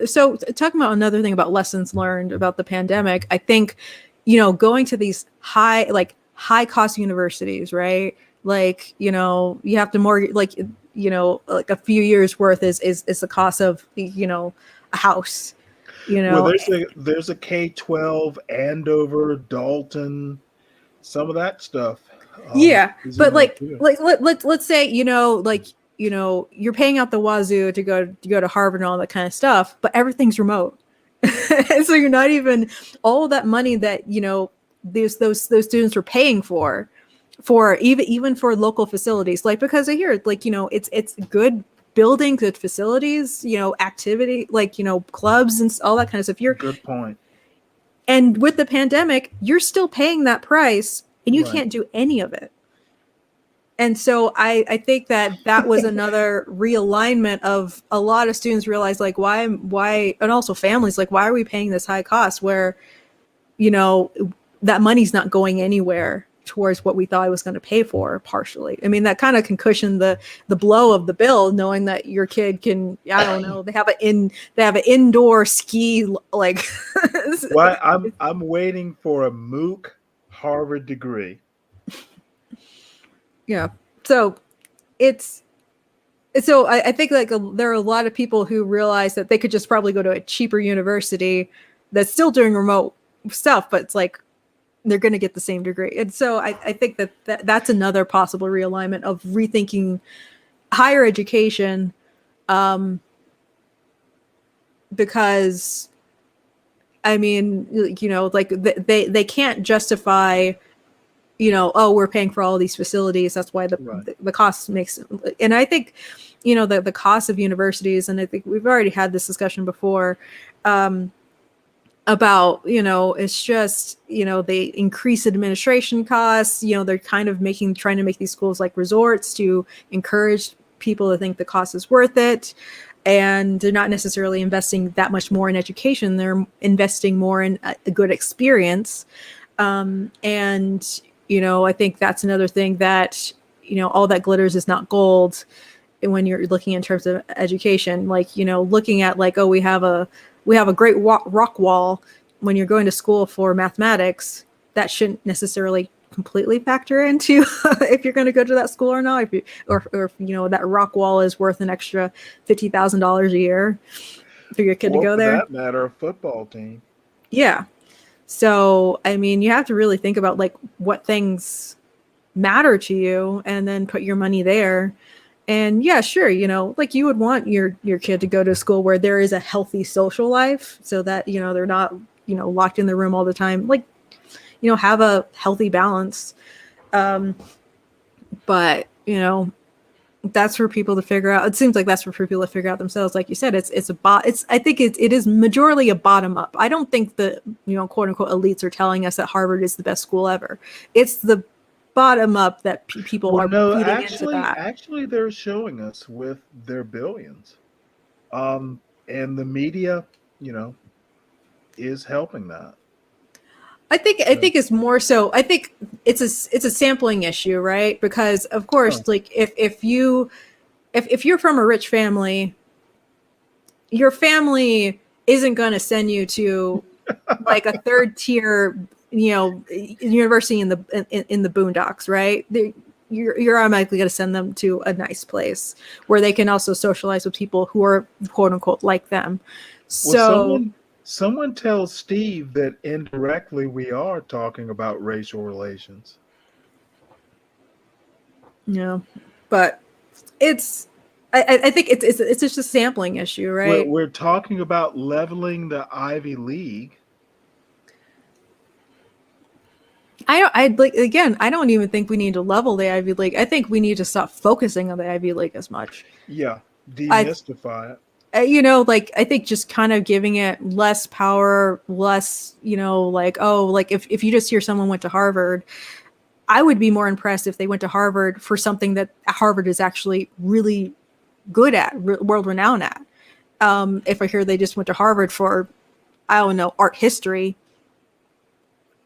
So talking about another thing about lessons learned about the pandemic, I think, going to these high cost universities, right? Like, you have to mortgage, like a few years worth is the cost of, a house, Well, there's a K-12, Andover, Dalton, some of that stuff. Yeah, but let's say, you're paying out the wazoo to go to Harvard and all that kind of stuff, but everything's remote. And so you're not even all that money that, those students are paying for even for local facilities, like, because I hear it's good buildings, good facilities, activity, clubs and all that kind of stuff. Good point. And with the pandemic, you're still paying that price, and you can't do any of it. And so I think that was another realignment of a lot of students realize, like, why, and also families, like, why are we paying this high cost where, that money's not going anywhere towards what we thought it was going to pay for partially. I mean, that kind of can cushion the blow of the bill, knowing that your kid can, I don't know, they have an indoor ski, like. Well, I'm waiting for a MOOC Harvard degree. Yeah. So I think like there are a lot of people who realize that they could just probably go to a cheaper university that's still doing remote stuff, but it's like they're going to get the same degree. And so I think that's another possible realignment of rethinking higher education, because I mean, you know, like they can't justify, you know, oh, we're paying for all these facilities, that's why the cost makes. And I think, you know, the cost of universities, and I think we've already had this discussion before, about, you know, it's just, you know, they increase administration costs, you know, they're kind of trying to make these schools like resorts to encourage people to think the cost is worth it. And they're not necessarily investing that much more in education. They're investing more in a good experience. And, you know, I think that's another thing that, you know, all that glitters is not gold when you're looking in terms of education. Like, you know, looking at like, oh, we have a great rock wall when you're going to school for mathematics, that shouldn't necessarily completely factor into if you're going to go to that school or not. Or if you know, that rock wall is worth an extra $50,000 a year for your kid to go there. For that matter, a football team. Yeah. So, I mean, you have to really think about like what things matter to you and then put your money there. And yeah, sure, you know, like you would want your kid to go to school where there is a healthy social life, so that, you know, they're not, you know, locked in the room all the time. Like, you know, have a healthy balance. But, you know, that's for people to figure out. It seems like that's for people to figure out themselves. Like you said, I think it is majorly a bottom up. I don't think the, you know, quote unquote elites are telling us that Harvard is the best school ever. It's the bottom up that people are feeding into that. Actually, they're showing us with their billions, and the media, you know, is helping that. I think it's more so. I think it's a sampling issue, right? Because of course, like if you're from a rich family, your family isn't going to send you to like a third tier, you know, university in the boondocks, right? You're automatically going to send them to a nice place where they can also socialize with people who are quote unquote like them. So someone tells Steve that indirectly we are talking about racial relations. Yeah, but I think it's just a sampling issue, right? We're talking about leveling the Ivy League. I don't even think we need to level the Ivy League. I think we need to stop focusing on the Ivy League as much. Yeah, demystify it. You know, like I think just kind of giving it less power, less, you know, like, oh, like if you just hear someone went to Harvard, I would be more impressed if they went to Harvard for something that Harvard is actually really good at, world renowned at. If I hear they just went to Harvard for, I don't know, art history,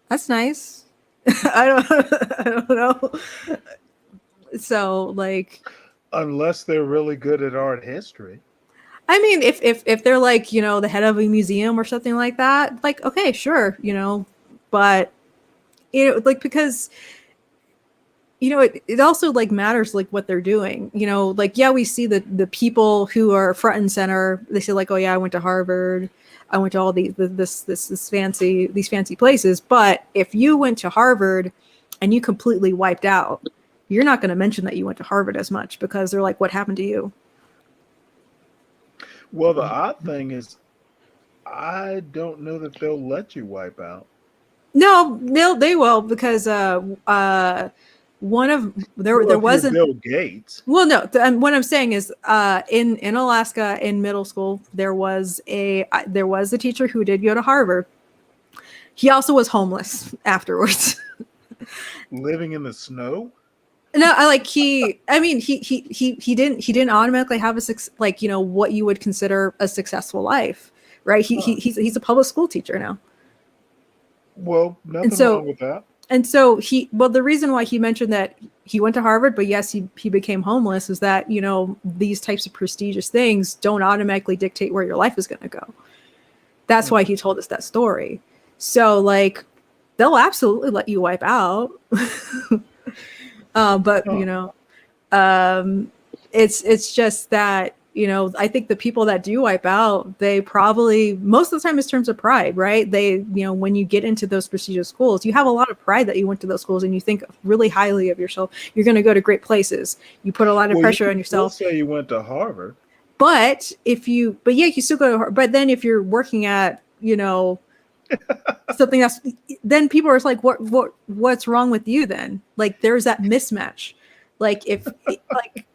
that's nice. I don't know. So like, unless they're really good at art history. I mean, if they're like, you know, the head of a museum or something like that, like, okay, sure, you know, but, you know, like, because, you know, it also like matters like what they're doing, you know, like, yeah, we see the people who are front and center. They say like, oh yeah, I went to Harvard, I went to all these fancy places. But if you went to Harvard and you completely wiped out, you're not going to mention that you went to Harvard as much because they're like, what happened to you? Well, the odd thing is, I don't know that they'll let you wipe out. No, they will, because one of there wasn't Bill Gates. Well, no, what I'm saying is, in Alaska in middle school there was a teacher who did go to Harvard. He also was homeless afterwards. Living in the snow. No, he didn't automatically have like, you know, what you would consider a successful life, right? He's a public school teacher now. Well, And nothing so wrong with that. and so the reason why he mentioned that he went to Harvard, but yes, he became homeless, is that, you know, these types of prestigious things don't automatically dictate where your life is going to go. That's why he told us that story. So like, they'll absolutely let you wipe out. But you know, it's just that, you know, I think the people that do wipe out, they probably, most of the time it's terms of pride, right? They, you know, when you get into those prestigious schools, you have a lot of pride that you went to those schools and you think really highly of yourself. You're going to go to great places. You put a lot of Well, pressure you on can still yourself. say you went to Harvard. But yeah, you still go to Harvard. But then if you're working at, you know, something else, then people are like, what's wrong with you then? Like, there's that mismatch. Like, if like,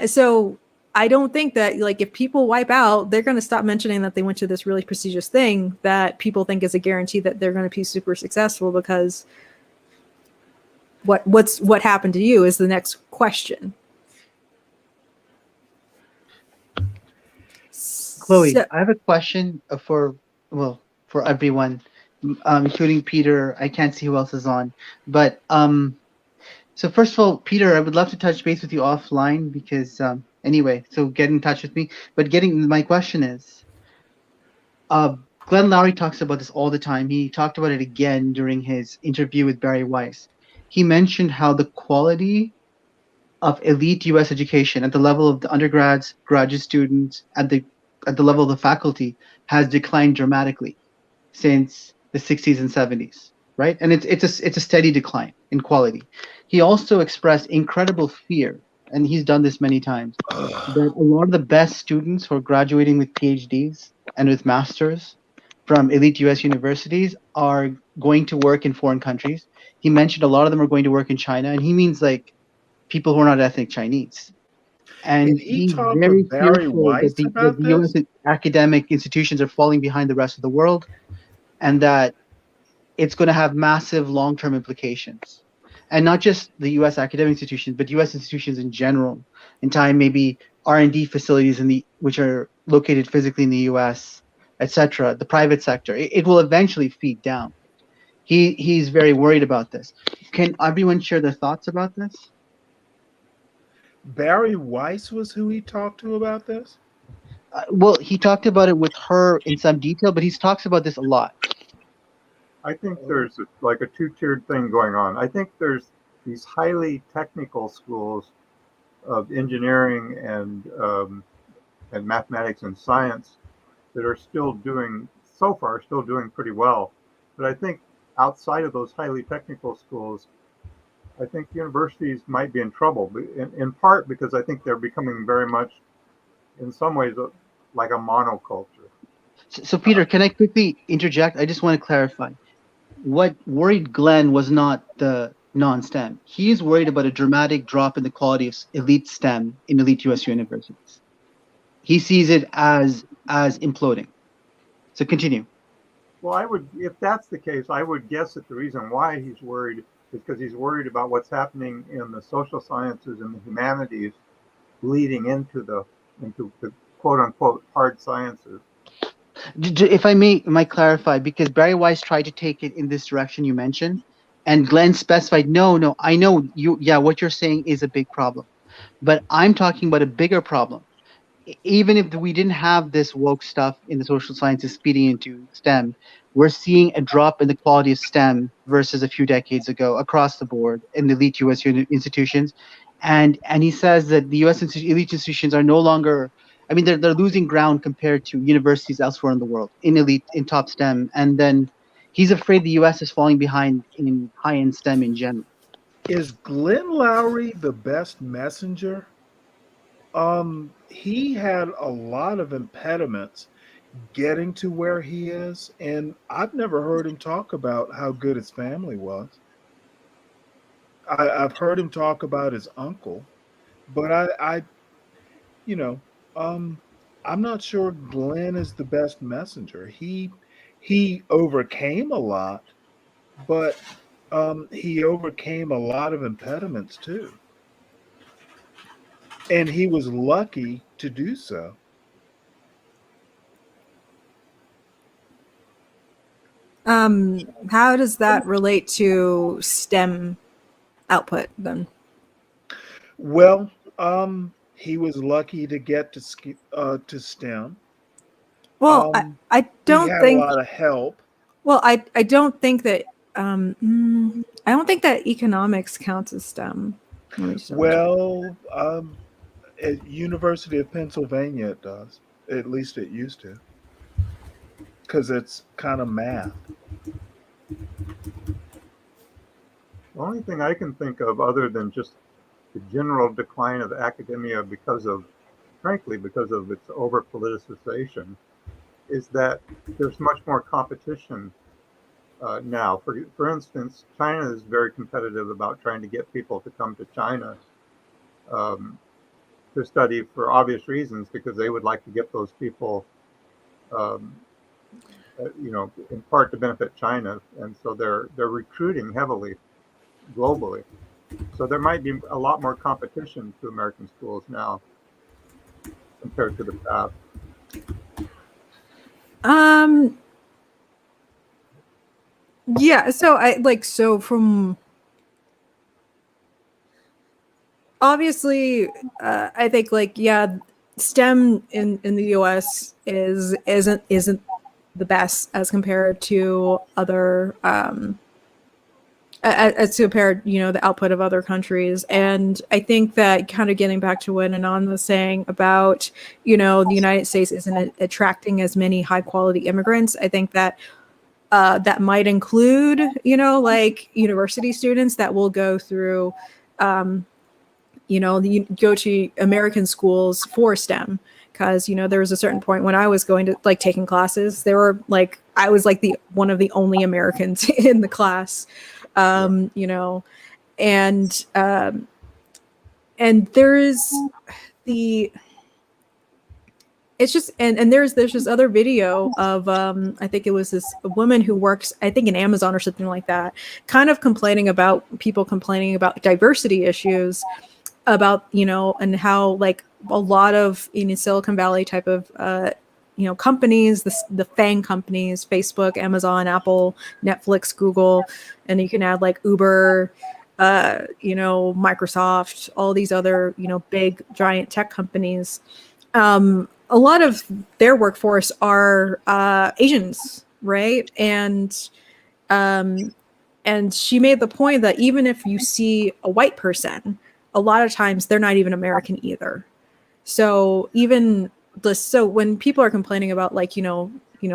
so I don't think that, like, if people wipe out, they're going to stop mentioning that they went to this really prestigious thing that people think is a guarantee that they're going to be super successful, because what happened to you is the next question. Chloe, So, I have a question for everyone, including Peter. I can't see who else is on, but so first of all, Peter, I would love to touch base with you offline because anyway, so get in touch with me. But my question is, Glenn Lowry talks about this all the time. He talked about it again during his interview with Barry Weiss. He mentioned how the quality of elite U.S. education at the level of the undergrads, graduate students, at the level of the faculty has declined dramatically since the 60s and 70s, right? And it's a steady decline in quality. He also expressed incredible fear, and he's done this many times, that a lot of the best students who are graduating with PhDs and with masters from elite US universities are going to work in foreign countries. He mentioned a lot of them are going to work in China, and he means like people who are not ethnic Chinese. And And he he's talked very with Barry fearful Weiss that about the this. US academic institutions are falling behind the rest of the world, and that it's going to have massive long-term implications. And not just the US academic institutions, but US institutions in general. In time, maybe R&D facilities which are located physically in the US, etc., the private sector. It will eventually feed down. He's very worried about this. Can everyone share their thoughts about this? Barry Weiss was who he talked to about this. Well, he talked about it with her in some detail, but he talks about this a lot. I think there's like a two-tiered thing going on. I think there's these highly technical schools of engineering and mathematics and science that are still doing pretty well. But I think outside of those highly technical schools, I think universities might be in trouble, in part because I think they're becoming very much, in some ways, like a monoculture. So Peter, can I quickly interject? I just want to clarify. What worried Glenn was not the non-STEM. He's worried about a dramatic drop in the quality of elite STEM in elite US universities. He sees it as imploding. So continue. Well, if that's the case, I would guess that the reason why he's worried is because he's worried about what's happening in the social sciences and the humanities leading into the quote unquote hard sciences. If I might clarify, because Barry Weiss tried to take it in this direction you mentioned, and Glenn specified, no, I know you, yeah, what you're saying is a big problem, but I'm talking about a bigger problem. Even if we didn't have this woke stuff in the social sciences feeding into STEM, we're seeing a drop in the quality of STEM versus a few decades ago across the board in the elite US institutions. And he says that the US elite institutions are no longer, I mean, they're losing ground compared to universities elsewhere in the world in top STEM. And then he's afraid the US is falling behind in high-end STEM in general. Is Glenn Lowry the best messenger? He had a lot of impediments getting to where he is, and I've never heard him talk about how good his family was. I've heard him talk about his uncle, but you know, um, I'm not sure Glenn is the best messenger. He overcame a lot, but he overcame a lot of impediments too, and he was lucky to do so. How does that relate to STEM output then? Well, he was lucky to get to STEM. Well, I He don't had a think. lot of help. Well, I don't think that. I don't think that economics counts as STEM. Let me just double check. Well, at University of Pennsylvania, it does. At least it used to, because it's kind of math. The only thing I can think of, other than just the general decline of academia frankly, because of its over politicization, is that there's much more competition now. For instance, China is very competitive about trying to get people to come to China um, to study for obvious reasons, because they would like to get those people, um, in part to benefit China, and so they're recruiting heavily globally. So there might be a lot more competition to American schools now compared to the past. Yeah, so from obviously, I think STEM in the US isn't the best as compared to other as compared, the output of other countries. And I think that, kind of getting back to what Anand was saying about, the United States isn't attracting as many high quality immigrants. I think that that might include, university students that will go through, you go to American schools for STEM. Because, there was a certain point when I was going to taking classes, there were I was the one of the only Americans in the class. And there's it's just, and there's this other video of I think it was this woman who works, I think, in Amazon or something like that, kind of complaining about diversity issues, about and how a lot of Silicon Valley type of companies, the FANG companies, Facebook, Amazon, Apple, Netflix, Google, and you can add Uber, Microsoft, all these other big giant tech companies. A lot of their workforce are Asians, right? And she made the point that even if you see a white person, a lot of times they're not even American either. So when people are complaining about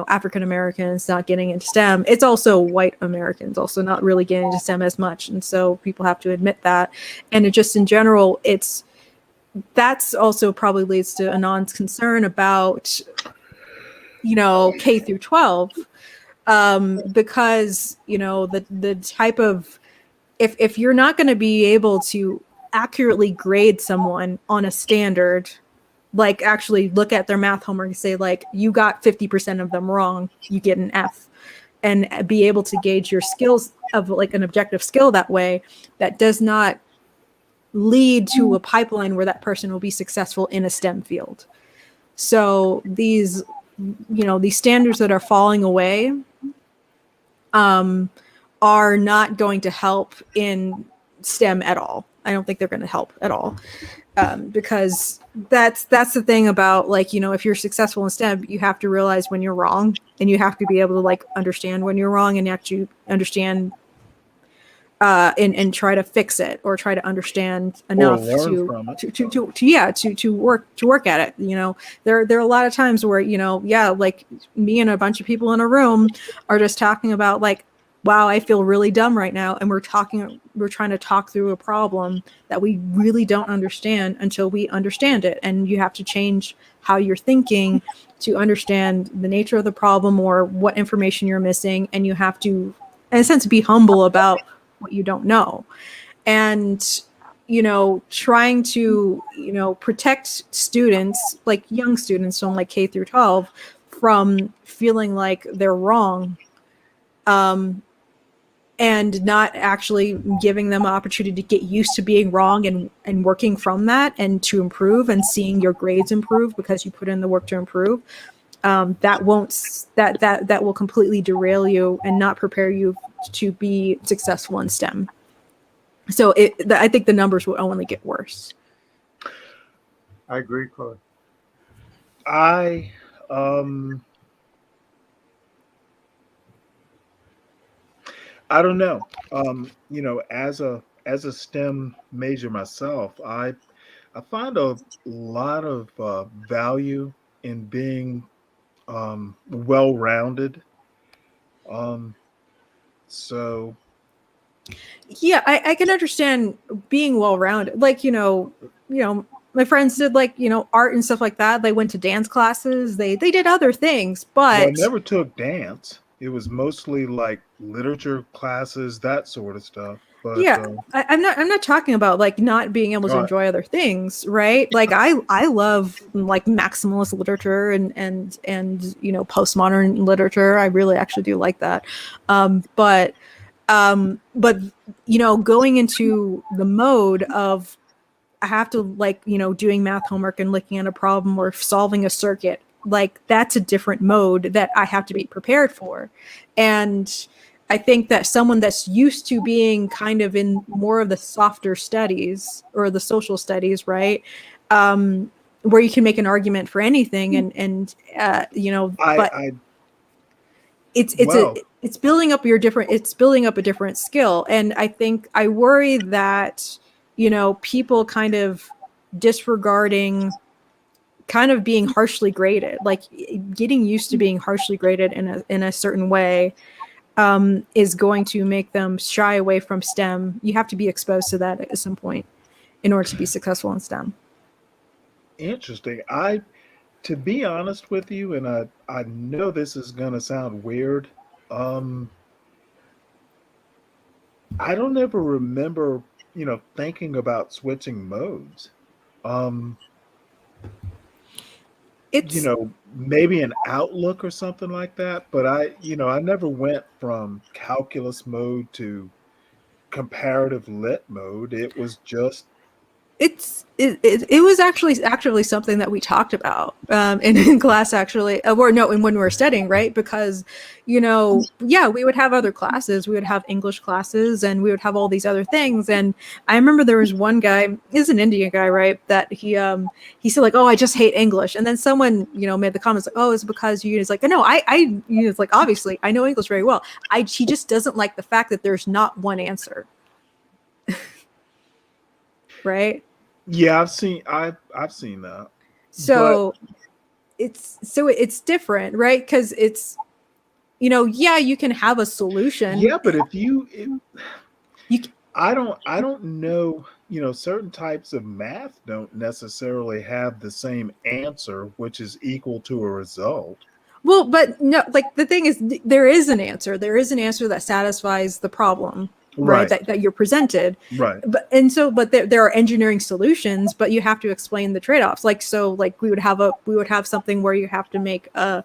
African Americans not getting into STEM, it's also white Americans also not really getting into STEM as much. And so people have to admit that. And it just in general, that's also probably leads to Anand's concern about, K through 12, because, the type of, if you're not going to be able to accurately grade someone on a standard, actually look at their math homework and say, you got 50% of them wrong, you get an F, and be able to gauge your skills of an objective skill that way, that does not lead to a pipeline where that person will be successful in a STEM field. So these standards that are falling away are not going to help in STEM at all. I don't think they're going to help at all, because that's the thing about if you're successful in STEM, you have to realize when you're wrong, and you have to be able to understand when you're wrong, and actually understand and try to fix it, or try to understand enough to work at it. There are a lot of times where me and a bunch of people in a room are just talking about wow, I feel really dumb right now, and we're trying to talk through a problem that we really don't understand until we understand it. And you have to change how you're thinking to understand the nature of the problem or what information you're missing, and you have to, in a sense, be humble about what you don't know. And trying to protect students, young students from K through 12, from feeling like they're wrong, and not actually giving them an opportunity to get used to being wrong, and working from that, and to improve, and seeing your grades improve because you put in the work to improve. that will completely derail you and not prepare you to be successful in STEM. So I think the numbers will only get worse. I agree, Chloe. I don't know. As a STEM major myself, I find a lot of value in being well-rounded. So Yeah, I can understand being well-rounded. Like, my friends did like, art and stuff like that. They went to dance classes. They did other things, well, I but never took dance. It was mostly like literature classes, that sort of stuff. But yeah, I'm not talking about like not being able to Right. enjoy other things, right? Like I love like maximalist literature and postmodern literature. I really actually do like that. But going into the mode of I have to like, doing math homework and looking at a problem or solving a circuit, like that's a different mode that I have to be prepared for. And I think that someone that's used to being kind of in more of the softer studies or the social studies, right? Where you can make an argument for anything but it's building up it's building up a different skill. And I worry that, people kind of disregarding kind of being harshly graded, like getting used to being harshly graded in a certain way, is going to make them shy away from STEM. You have to be exposed to that at some point in order to be successful in STEM. Interesting. To be honest with you, and I know this is gonna sound weird. I don't ever remember, thinking about switching modes. It's Maybe an Outlook or something like that, but I never went from calculus mode to comparative lit mode. It was just it was actually something that we talked about in class, actually, or no, when we were studying, right? Because we would have other classes, we would have English classes, and we would have all these other things. And I remember there was one guy, he's an Indian guy, right, that he said like, oh, I just hate English. And then someone made the comments like, oh, it's because you. It's like, no, it's like, obviously I know English very well. He just doesn't like the fact that there's not one answer. Right. Yeah, I've seen that. So it's different, right? Because it's you can have a solution. Yeah, but I don't know, certain types of math don't necessarily have the same answer which is equal to a result. Well, but no, like the thing is, there is an answer that satisfies the problem, right? That you're presented, right? But there are engineering solutions, but you have to explain the trade-offs. Like we would have something where you have to make a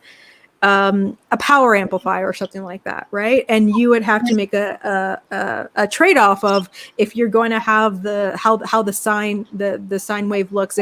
power amplifier or something like that, right? And you would have to make a trade-off of, if you're going to have how the sine wave looks,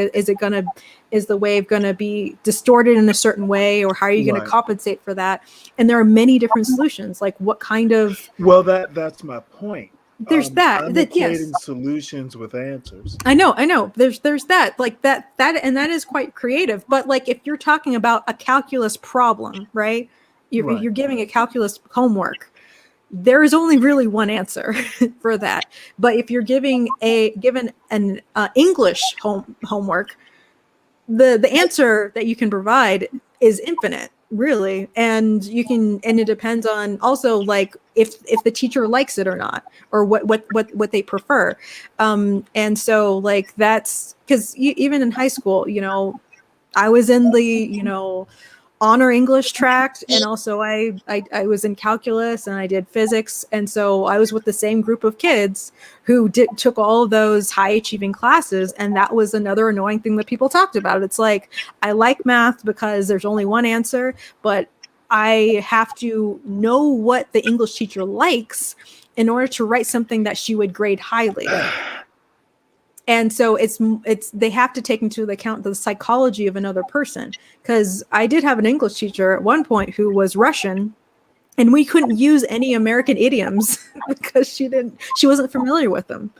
is the wave going to be distorted in a certain way, or how are you going to compensate for that? And there are many different solutions. Like what kind of... Well, that's my point. There's that. I'm Yes. Solutions with answers. I know. There's that. Like that, and that is quite creative. But like, if you're talking about a calculus problem, right? You're giving a calculus homework. There is only really one answer for that. But if you're given an English homework, the answer that you can provide is infinite, really. And it depends on also like if the teacher likes it or not, or what they prefer. And so like, that's because even in high school, I was in the honor English track, and also I was in calculus, and I did physics, and so I was with the same group of kids who took all of those high achieving classes. And that was another annoying thing that people talked about. It's like, I like math because there's only one answer, but I have to know what the English teacher likes in order to write something that she would grade highly. And so it's they have to take into account the psychology of another person. Because I did have an English teacher at one point who was Russian, and we couldn't use any American idioms because she wasn't familiar with them.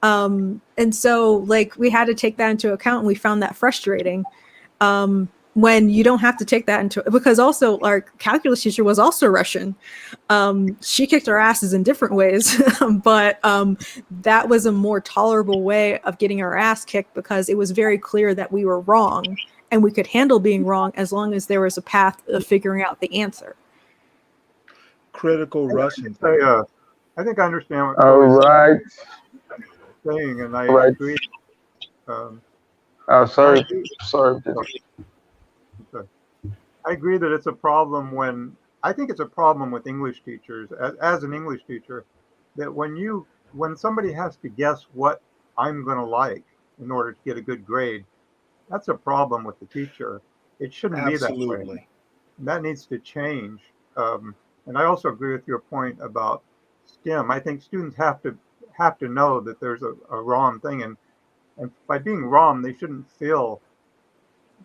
And so like we had to take that into account, and we found that frustrating. When you don't have to take that into, because also our calculus teacher was also Russian. She kicked our asses in different ways, but that was a more tolerable way of getting our ass kicked, because it was very clear that we were wrong, and we could handle being wrong as long as there was a path of figuring out the answer. Critical Russian. I think I understand what All Chloe's right. saying, and I Right. agree. Sorry. I agree that it's a problem when, I think it's a problem with English teachers, as an English teacher, that when somebody has to guess what I'm going to like in order to get a good grade, that's a problem with the teacher. It shouldn't be that way. Absolutely. That needs to change. And I also agree with your point about STEM. I think students have to know that there's a wrong thing, and by being wrong, they shouldn't feel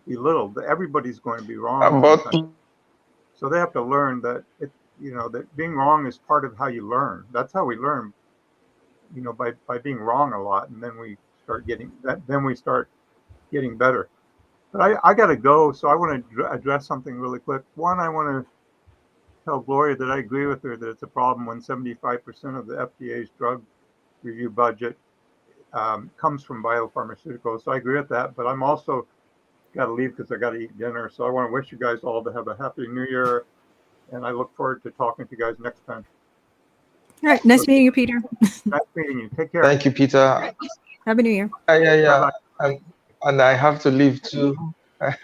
belittled. Everybody's going to be wrong. So they have to learn that that being wrong is part of how you learn. That's how we learn, by being wrong a lot, and then we start getting that. Then we start getting better. But I got to go, so I want to address something really quick. One, I want to tell Gloria that I agree with her that it's a problem when 75% of the FDA's drug review budget comes from biopharmaceuticals. So I agree with that, but I'm also got to leave because I got to eat dinner. So I want to wish you guys all to have a happy New Year, and I look forward to talking to you guys next time. All right. Nice meeting you, Peter. Nice meeting you. Take care. Thank you, Peter. Happy New Year. Yeah. And I have to leave too. I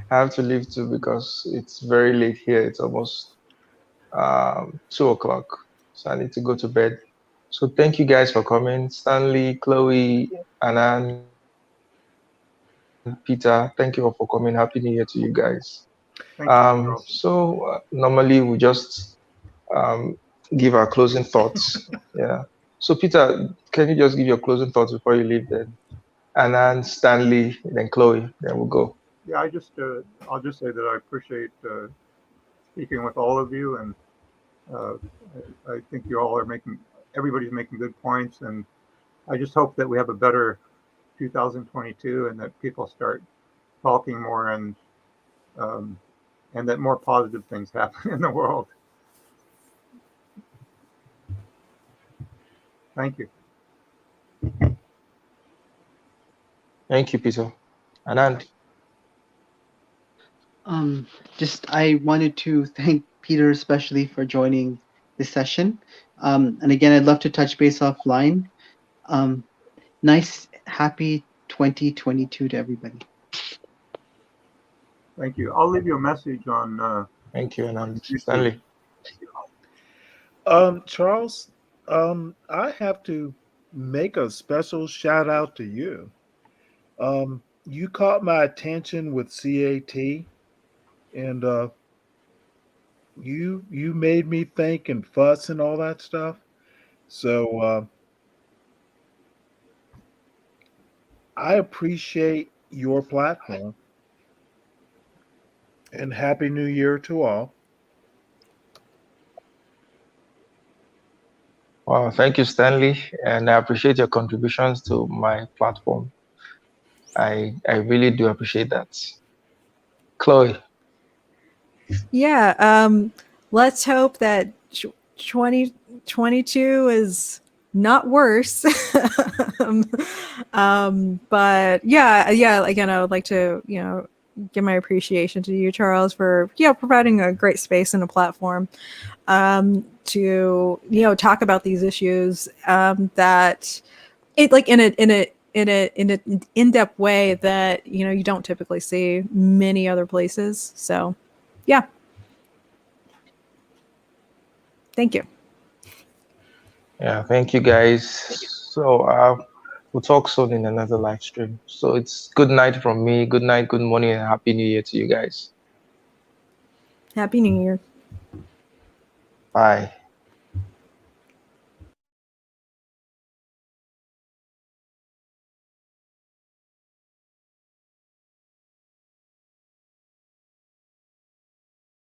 have to leave too because it's very late here. It's almost 2 o'clock. So I need to go to bed. So thank you guys for coming. Stanley, Chloe, Anand, Peter, thank you all for coming. Happy New Year to you guys. So normally we just give our closing thoughts. Yeah. So Peter, can you just give your closing thoughts before you leave then? And then Stanley, then Chloe, then we'll go. Yeah, I'll just say that I appreciate speaking with all of you, and I think you all everybody's making good points, and I just hope that we have a better 2022 and that people start talking more, and that more positive things happen in the world. Thank you. Thank you, Peter. Anand. I wanted to thank Peter especially for joining this session. And again, I'd love to touch base offline. Nice, happy 2022 to everybody. Thank you. I'll leave you a message on. Thank you, Anand. Stanley. Charles, I have to make a special shout out to you. You caught my attention with CAT, and you made me think and fuss and all that stuff. So I appreciate your platform, and Happy New Year to all. Wow, thank you, Stanley, and I appreciate your contributions to my platform. I really do appreciate that. Chloe. Yeah, let's hope that 2022 is not worse. But yeah, again, I would like to, give my appreciation to you, Charles, for providing a great space and a platform to talk about these issues that it like in an in-depth way that you don't typically see many other places. So yeah, thank you. Yeah, thank you guys. So we'll talk soon in another live stream. So it's good night from me. Good night, good morning, and Happy New Year to you guys. Happy New Year. Bye.